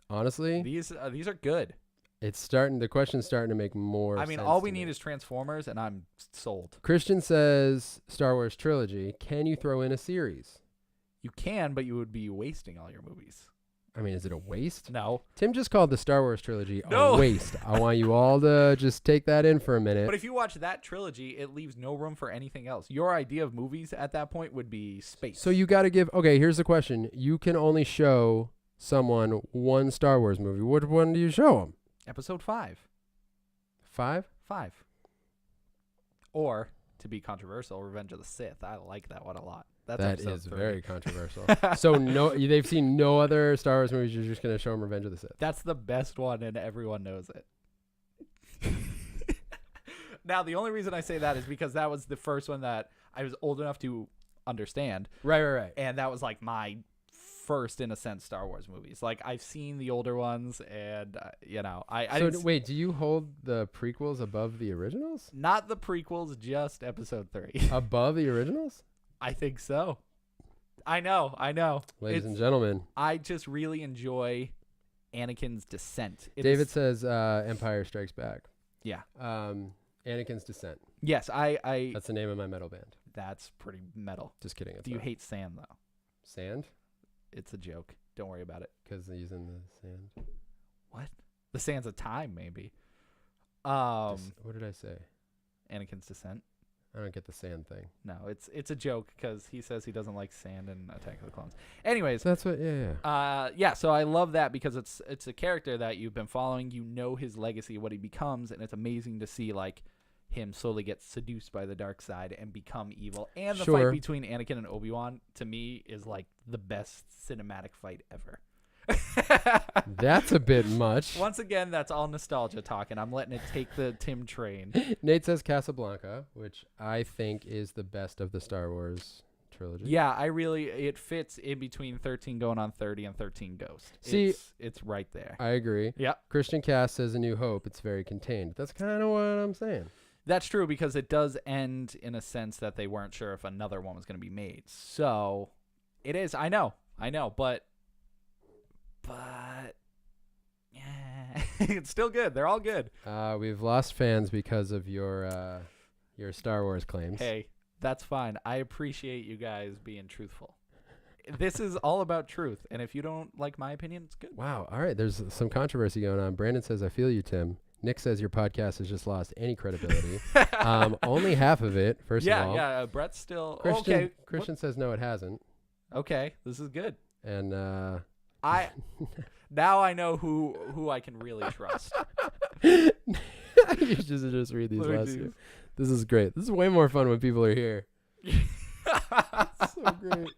Honestly, These are good. the question's starting to make more I mean, sense all to we me. need is Transformers, and I'm sold. Christian says Star Wars trilogy. Can you throw in a series? You can, but you would be wasting all your movies. I mean, is it a waste? No. Tim just called the Star Wars trilogy No. a waste. I want you all to just take that in for a minute. But if you watch that trilogy, it leaves no room for anything else. Your idea of movies at that point would be space. So you got to give. Okay, here's the question. You can only show someone one Star Wars movie. Which one do you show them? Episode 5. 5? 5. Or, to be controversial, Revenge of the Sith. I like that one a lot. That's That episode is 3. very controversial. So they've seen no other Star Wars movies. You're just gonna show them Revenge of the Sith. That's the best one, and everyone knows it. Now, the only reason I say that is because that was the first one that I was old enough to understand. Right. And that was like my first, in a sense, Star Wars movies. Like, I've seen the older ones, and, I So didn't wait, do you hold the prequels above the originals? not the prequels, just episode 3. Above the originals? I think so. I know. Ladies and gentlemen, I just really enjoy Anakin's descent. David says Empire Strikes Back. Yeah. Anakin's Descent. Yes, I That's the name of my metal band. that's pretty metal. Just kidding. It's Do you not. hate sand, though? Sand? It's a joke. Don't worry about it. Because they're using the sand. What? The sands of time, maybe. What did I say? Anakin's descent. I don't get the sand thing. No, it's a joke because he says he doesn't like sand in Attack of the Clones. Anyways, So that's what. Yeah. so I love that because it's a character that you've been following. You know his legacy, what he becomes, and it's amazing to see like him slowly get seduced by the dark side and become evil. And the Sure. fight between Anakin and Obi-Wan, to me, is like the best cinematic fight ever. That's a bit much. Once again, that's all nostalgia talking. I'm letting it take the Tim train. Nate says Casablanca, which I think is the best of the Star Wars trilogy. Yeah, it fits in between 13 going on 30 and 13 Ghost. See, it's right there. I agree. Yeah. Christian Cass says A New Hope. It's very contained. That's kind of what I'm saying. That's true because it does end in a sense that they weren't sure if another one was going to be made. So it is. I know, but yeah, it's still good. They're all good. We've lost fans because of your Star Wars claims. Hey, that's fine. I appreciate you guys being truthful. This is all about truth, and if you don't like my opinion, it's good. Wow. All right. There's some controversy going on. Brandon says, I feel you, Tim. Nick says your podcast has just lost any credibility. Only half of it, first of all. Yeah. Brett's still Christian, Christian says no, it hasn't. Okay, this is good. And now I know who I can really trust. You just read these last two. This is great. This is way more fun when people are here. So great.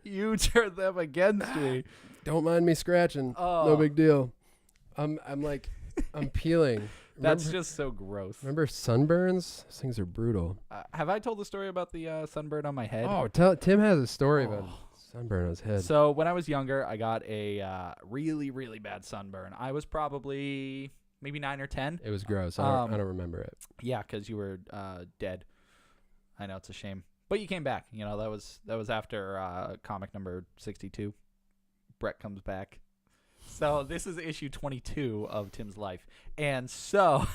You turned them against me. Don't mind me scratching. Oh. No big deal. I'm peeling. That's just so gross. Remember sunburns? Those things are brutal. Have I told the story about the sunburn on my head? Oh, Tim has a story about sunburn on his head. So when I was younger, I got a really, really bad sunburn. I was probably maybe 9 or 10. It was gross. I don't remember it. Yeah, because you were dead. I know, it's a shame. But you came back. You know, that was after comic number 62. Brett comes back. So this is issue 22 of Tim's life. And so,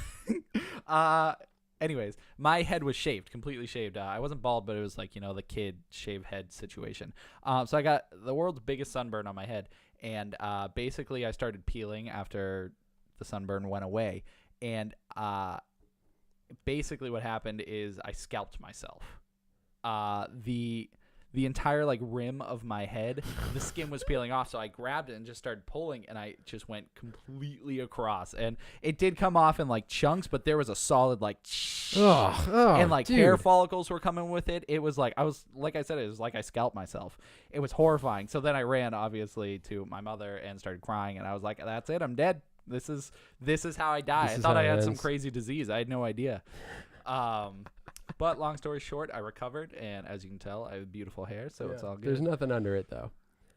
anyways, my head was shaved, completely shaved. I wasn't bald, but it was like, the kid shave head situation. So I got the world's biggest sunburn on my head. And basically I started peeling after the sunburn went away. And basically what happened is I scalped myself. The entire rim of my head, the skin was peeling off, so I grabbed it and just started pulling, and I just went completely across. And it did come off in chunks, but there was a solid and dude. hair follicles were coming with it. It was it was like I scalped myself. It was horrifying. So then I ran obviously to my mother and started crying, and I was like, "That's it, I'm dead. This is how I die." I thought I had some crazy disease. I had no idea. But long story short, I recovered, and as you can tell, I have beautiful hair, so it's all good. There's nothing under it, though.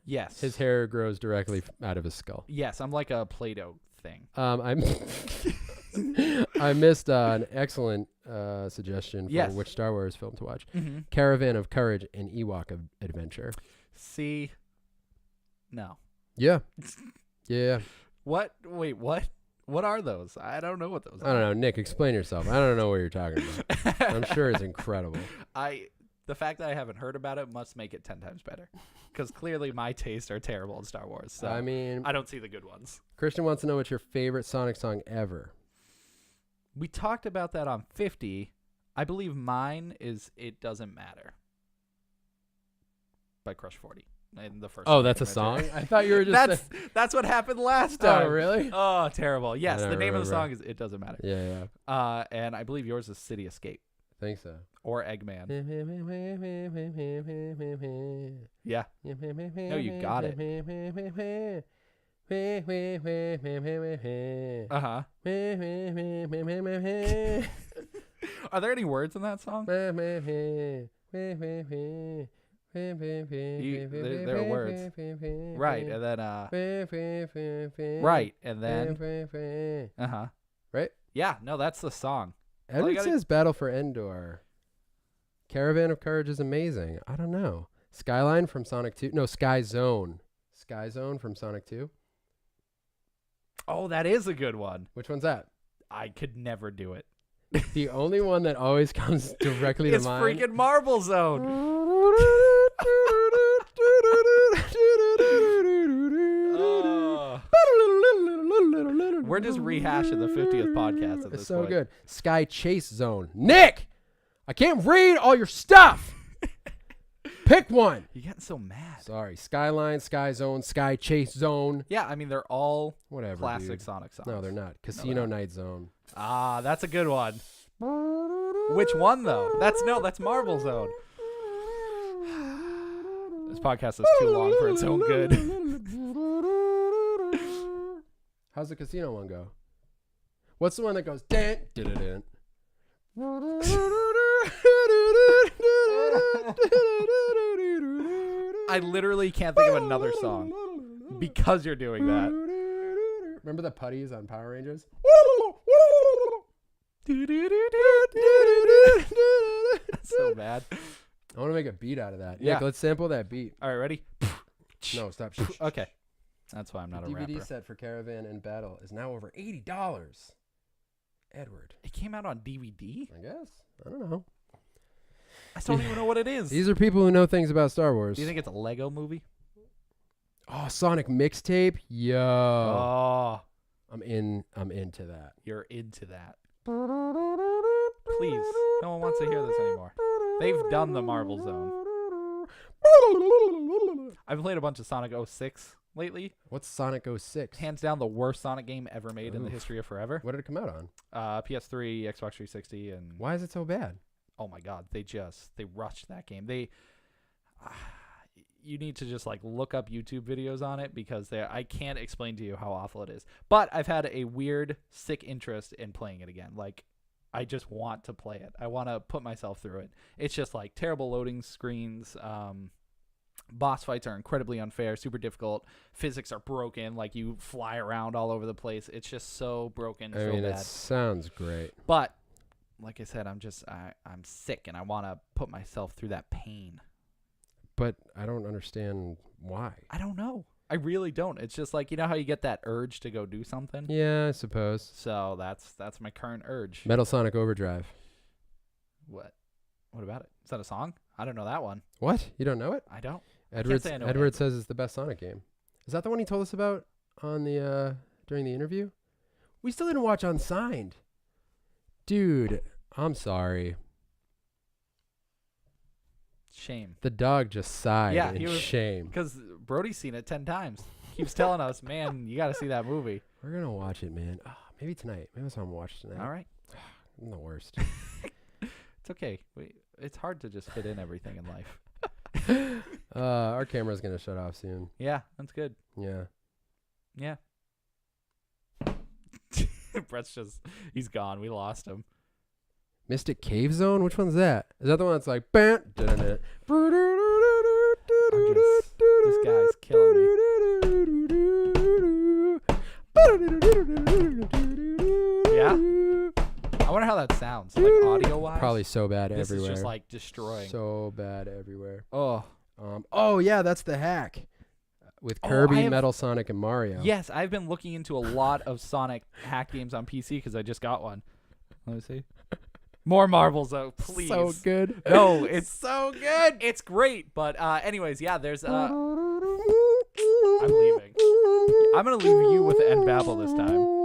Yes. His hair grows directly out of his skull. Yes, I'm like a Play-Doh thing. I missed an excellent suggestion for which Star Wars film to watch. Mm-hmm. Caravan of Courage and Ewok Adventure. See? No. Yeah. Yeah. What? Wait, what? What are those? I don't know what those are. I don't know. Nick, explain yourself. I don't know what you're talking about. I'm sure it's incredible. The fact that I haven't heard about it must make it 10 times better. Because clearly my tastes are terrible in Star Wars. So I mean, I don't see the good ones. Christian wants to know what's your favorite Sonic song ever. We talked about that on 50. I believe mine is It Doesn't Matter by Crush 40. In the first that's a song? I thought you were just that's what happened last time. Oh, really? Oh, terrible. Yes, the name of the song remember. is It Doesn't Matter. Yeah. And I believe yours is City Escape. I think so. Or Eggman. Yeah. No, you got it. Uh-huh. Are there any words in that song? There are words. Right, and then right, and then uh-huh. Right? Yeah, no, that's the song. Edward says Battle for Endor. Caravan of Courage is amazing. I don't know. Skyline from Sonic 2. No, Sky Zone. Sky Zone from Sonic 2. Oh, that is a good one. Which one's that? I could never do it. The only one that always comes directly to mind. It's freaking Marble Zone. We're just rehashing the 50th podcast at this It's so point. good. Sky Chase Zone. Nick! I can't read all your stuff! Pick one! You're getting so mad. Sorry. Skyline, Sky Zone, Sky Chase Zone. Yeah, I mean, they're all Whatever, classic dude. Sonic songs. No, they're not. Casino Night Zone. Ah, that's a good one. Which one, though? That's Marble Zone. This podcast is too long for its own good. How's the casino one go? What's the one that goes dun, dun, dun, I literally can't think of another song because you're doing that. Remember the putties on Power Rangers? That's so bad. I want to make a beat out of that. Yeah. Nick, let's sample that beat. All right, ready? No, stop. Okay. That's why I'm not The a DVD rapper. set for Caravan and Battle is now over $80. Edward. It came out on DVD? I guess. I don't know. I still don't even know what it is. These are people who know things about Star Wars. Do you think it's a Lego movie? Oh, Sonic mixtape? Yo. Oh, I'm into that. you're into that. Please. No one wants to hear this anymore. They've done the Marvel Zone. I've played a bunch of Sonic 06 lately. What's Sonic 06? Hands down the worst Sonic game ever made in the history of forever. What did it come out on? PS3, Xbox 360, and Why is it so bad? oh my god, they rushed that game. You need to just like look up YouTube videos on it because I can't explain to you how awful it is. But I've had a weird, sick interest in playing it again. Like, I just want to play it. I want to put myself through it. It's just like terrible loading screens. Boss fights are incredibly unfair, super difficult. Physics are broken. Like, you fly around all over the place. It's just so broken, I so mean, bad. it sounds great. But like I said, I'm sick and I want to put myself through that pain. But I don't understand why. I don't know. I really don't. It's just like, you know how you get that urge to go do something? Yeah, I suppose. So that's my current urge. Metal Sonic Overdrive. What about it? Is that a song? I don't know that one. What? You don't know it? I don't. Edward I know it. says it's the best Sonic game. Is that the one he told us about on the during the interview? We still didn't watch Unsigned. Dude, I'm sorry. Shame. The dog just sighed in shame. Because Brody's seen it 10 times. Keeps telling us, man, you got to see that movie. We're going to watch it, man. Maybe tonight. Maybe that's what I'm watching tonight. All right. I'm the worst. It's okay. It's hard to just fit in everything in life. Our camera's going to shut off soon. Yeah, that's good. Yeah. Yeah. Brett's he's gone. We lost him. Mystic Cave Zone? Which one's that? Is that the one that's like... This guy's killing me. Yeah? I wonder how that sounds. Like audio-wise? Probably so bad this everywhere. This is just like destroying. So bad everywhere. Oh. Oh, yeah, that's the hack. With Kirby, Metal Sonic, and Mario. Yes, I've been looking into a lot of Sonic hack games on PC because I just got one. Let me see. More marbles, though, please. So good. No, it's so good. It's great. But anyways, yeah, there's... I'm leaving. I'm going to leave you with End Babel this time.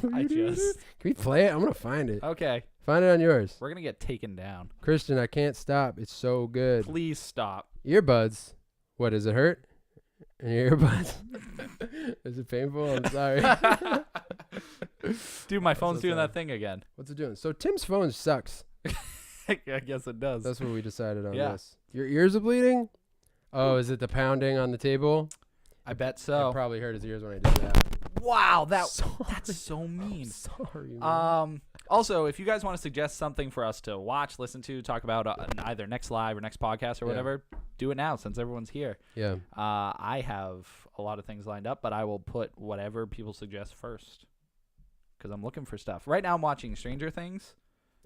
Can we play it? I'm going to find it. Okay. Find it on yours. We're going to get taken down. Christian, I can't stop. It's so good. Please stop. Earbuds. What, does it hurt? In your earbuds? Is it painful? I'm sorry. Dude, my phone's doing that thing again. What's it doing? So Tim's phone sucks. I guess it does. That's what we decided on Yeah. this. Your ears are bleeding? Oh, is it the pounding on the table? I bet so. I probably hurt his ears when I did that. Wow, that's so mean. I'm sorry, man. Also, if you guys want to suggest something for us to watch, listen to, talk about either next live or next podcast or whatever, do it now since everyone's here. Yeah. I have a lot of things lined up, but I will put whatever people suggest first because I'm looking for stuff. Right now I'm watching Stranger Things.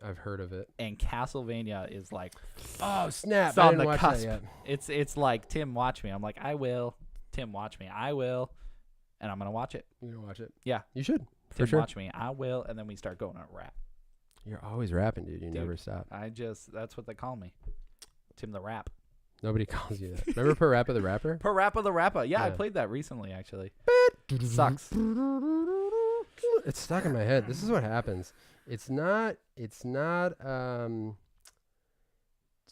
I've heard of it. And Castlevania is like, oh, snap. It's I on didn't the watch cusp. that yet. It's like, Tim, watch me. I'm like, I will. Tim, watch me. I will. And I'm going to watch it. You're going to watch it? Yeah. You should. For Tim, sure. watch me. I will. And then we start going on rap. You're always rapping, dude. You never stop. That's what they call me. Tim the Rap. Nobody calls you that. Remember Parappa the Rapper? Parappa the Rapper. Yeah, I Yeah. played that recently, actually. Sucks. It's stuck in my head. This is what happens. It's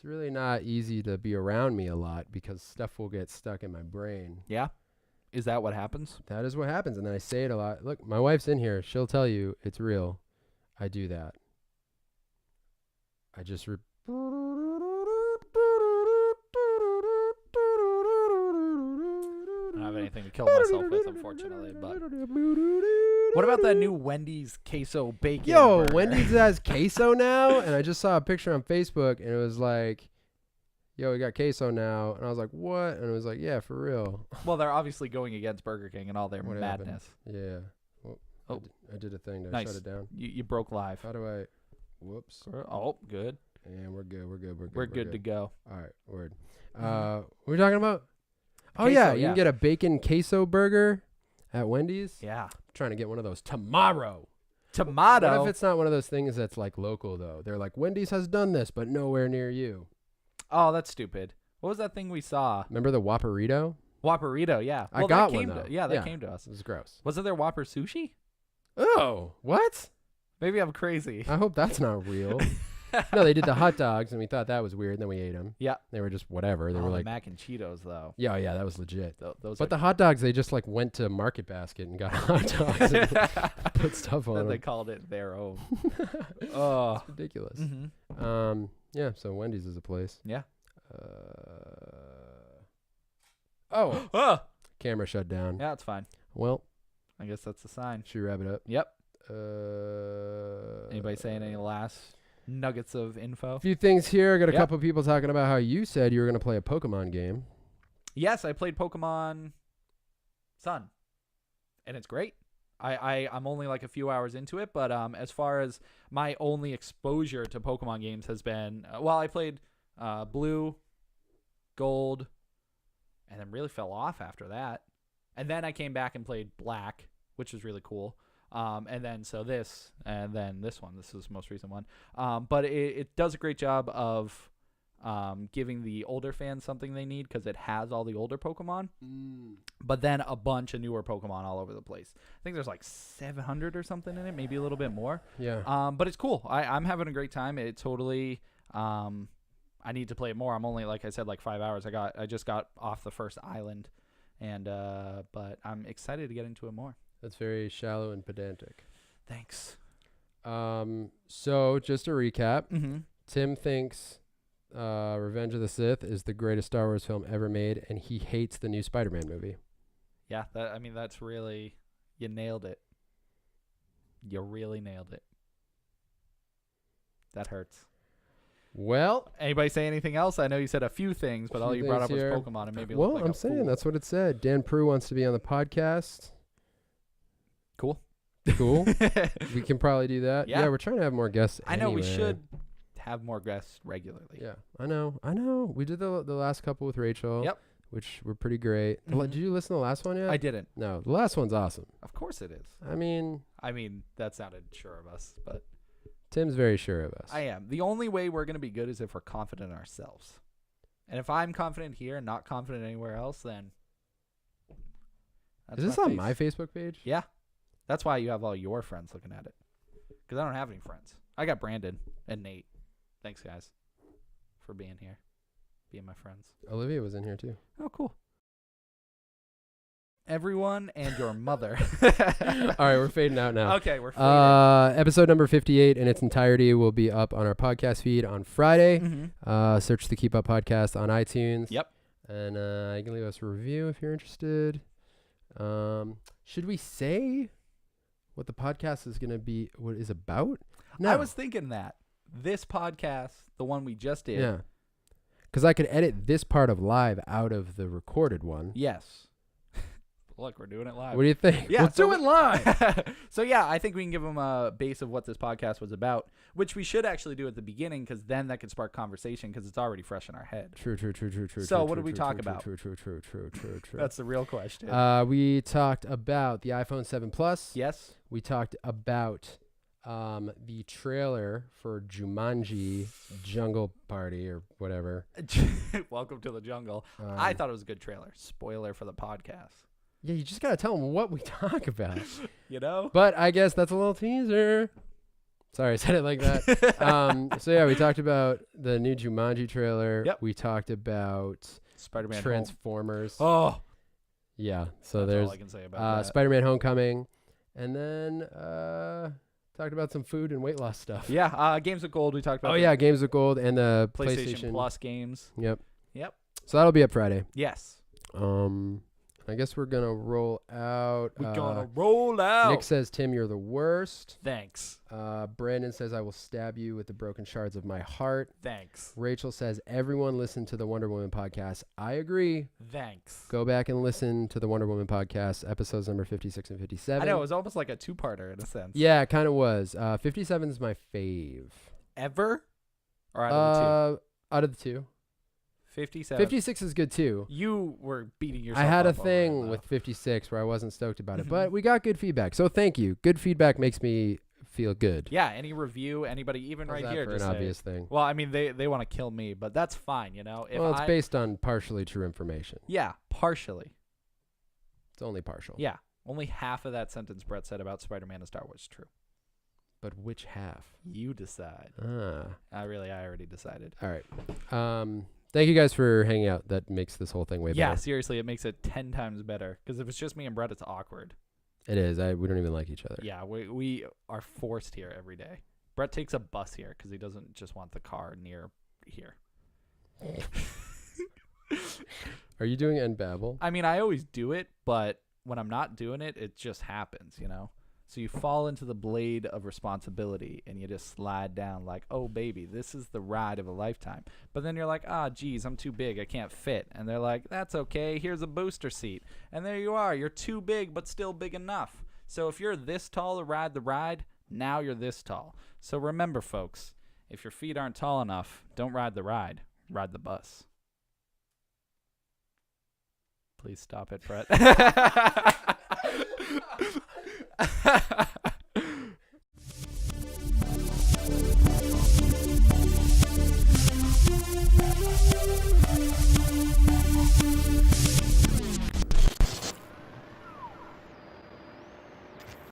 really not easy to be around me a lot because stuff will get stuck in my brain. Yeah? Is that what happens? That is what happens. And then I say it a lot. Look, my wife's in here. She'll tell you it's real. I do that. I just... I don't have anything to kill myself with, unfortunately. But what about that new Wendy's queso bacon? Yo, burger? Wendy's has queso now, and I just saw a picture on Facebook, and it was like, yo, we got queso now. And I was like, what? And it was like, yeah, for real. Well, they're obviously going against Burger King and all their What madness. Yeah. Well, Oh. I did a thing to Nice. shut it down. You broke live. How do I? Whoops. Oh, good. And we're good. We're good to go. All right, word. Mhm. What are we talking about? Oh, Queso, yeah. You yeah. can get a bacon queso burger at Wendy's. Yeah. I'm trying to get one of those tomorrow. Tomato. What if it's not one of those things that's like local, though? They're like, Wendy's has done this, but nowhere near you. Oh, that's stupid. What was that thing we saw? Remember the Whopperito? Whopperito, yeah. I got that one, came though. that came to us. It was gross. Wasn't there Whopper sushi? Oh, what? Maybe I'm crazy. I hope that's not real. No, they did the hot dogs, and we thought that was weird, and then we ate them. Yeah. They were just whatever. They were the like, mac and Cheetos, though. yeah, that was legit. Those But the hot dogs, they just like went to Market Basket and got hot dogs and put stuff on then them. they called it their own. It's Oh. ridiculous. Mm-hmm. Yeah, so Wendy's is a place. Yeah. Oh, Oh. camera shut down. Yeah, it's fine. Well, I guess that's the sign. should we wrap it up? Yep. A Anybody saying any last nuggets of info? few things here. I got a Yeah. couple people talking about how you said you were going to play a Pokemon game. Yes, I played Pokemon Sun, and it's great. I'm only like a few hours into it, but as far as my only exposure to Pokemon games has been, I played Blue, Gold, and then really fell off after that. And then I came back and played Black, which was really cool. And then this one. This is the most recent one. But it does a great job of giving the older fans something they need because it has all the older Pokemon, but then a bunch of newer Pokemon all over the place. I think there's like 700 or something in it, maybe a little bit more. Yeah. But it's cool. I'm having a great time. It totally. I need to play it more. I'm only, like I said, like 5 hours. I just got off the first island, and but I'm excited to get into it more. That's very shallow and pedantic. Thanks. So just to recap, Mm-hmm. Tim thinks Revenge of the Sith is the greatest Star Wars film ever made, and he hates the new Spider-Man movie. Yeah, that's really, you nailed it. You really nailed it. That hurts. Well, Anybody say anything else? I know you said a few things, but all you brought up was here. Pokemon and maybe. Well, like I'm a saying fool. that's what it said. Dan Prue wants to be on the podcast. Cool. Cool. We can probably do that. Yeah. Yeah, we're trying to have more guests. I know we anyway. should have more guests regularly. Yeah, I know. We did the last couple with Rachel. Yep. Which were pretty great. Mhm. Did you listen to the last one yet? I didn't. No, the last one's awesome. Of course it is. I mean, That sounded sure of us, but Tim's very sure of us. I am. The only way we're going to be good is if we're confident in ourselves. And if I'm confident here and not confident anywhere else, then Is this on my Facebook page? Yeah. That's why you have all your friends looking at it. Because I don't have any friends. I got Brandon and Nate. Thanks, guys, for being here, being my friends. Olivia was in here too. Oh, cool. Everyone and your mother. All right, we're fading out now. Okay, we're fading. Episode number 58 in its entirety will be up on our podcast feed on Friday. Mm-hmm. Search the Keep Up Podcast on iTunes. Yep. And you can leave us a review if you're interested. Should we say what the podcast is going to be, what it is about? No. I was thinking that. This podcast, the one we just did. Yeah. Because I could edit this part of live out of the recorded one. Yes. Look, we're doing it live. What do you think? Yeah, Let's do it live. So, yeah, I think we can give them a base of what this podcast was about, which we should actually do at the beginning because then that could spark conversation because it's already fresh in our head. True. So what did we talk about? True. That's the real question. We talked about the iPhone 7 Plus. Yes. We talked about the trailer for Jumanji Jungle Party or whatever. Welcome to the jungle. I thought it was a good trailer. Spoiler for the podcast. Yeah, you just got to tell them what we talk about. You know? But I guess that's a little teaser. Sorry, I said it like that. So, yeah, we talked about the new Jumanji trailer. Yep. We talked about Spider-Man Transformers. Oh. Yeah, so That's there's all I can say about that. Spider-Man Homecoming. And then talked about some food and weight loss stuff. Yeah, Games with Gold we talked about. Oh, yeah, Games with Gold and the PlayStation Plus games. Yep. Yep. So that'll be up Friday. Yes. I guess we're going to roll out. We're gonna roll out. Nick says, Tim, you're the worst. Thanks. Brandon says, I will stab you with the broken shards of my heart. Thanks. Rachel says, everyone listen to the Wonder Woman podcast. I agree. Thanks. Go back and listen to the Wonder Woman podcast, episodes number 56 and 57. I know, it was almost like a two-parter in a sense. Yeah, it kind of was. 57 is my fave. Ever? Or out of the two? Out of the two. 57. 56 is good too. You were beating yourself I had a up over it, thing though. with 56 where I wasn't stoked about it, but we got good feedback. So thank you. Good feedback makes me feel good. Yeah, any review, anybody, even How's right that here, for just an say, obvious thing. well, I mean, they want to kill me, but that's fine, you know? If Well, it's based on partially true information. Yeah, partially. It's only partial. Yeah, only half of that sentence Brett said about Spider-Man and Star Wars is true. But which half? You decide. I already decided. All right. Thank you guys for hanging out. That makes this whole thing way Yeah, better. seriously, it makes it 10 times better. Because if it's just me and Brett, it's awkward. It is. We don't even like each other. Yeah, we are forced here every day. Brett takes a bus here because he doesn't just want the car near here. Are you doing End Babel? I mean, I always do it, but when I'm not doing it, it just happens, you know? So you fall into the blade of responsibility and you just slide down like, oh, baby, this is the ride of a lifetime. But then you're like, geez, I'm too big. I can't fit. And they're like, that's okay. Here's a booster seat. And there you are. You're too big, but still big enough. So if you're this tall to ride the ride, now you're this tall. So remember, folks, if your feet aren't tall enough, don't ride the ride. Ride the bus. Please stop it, Brett.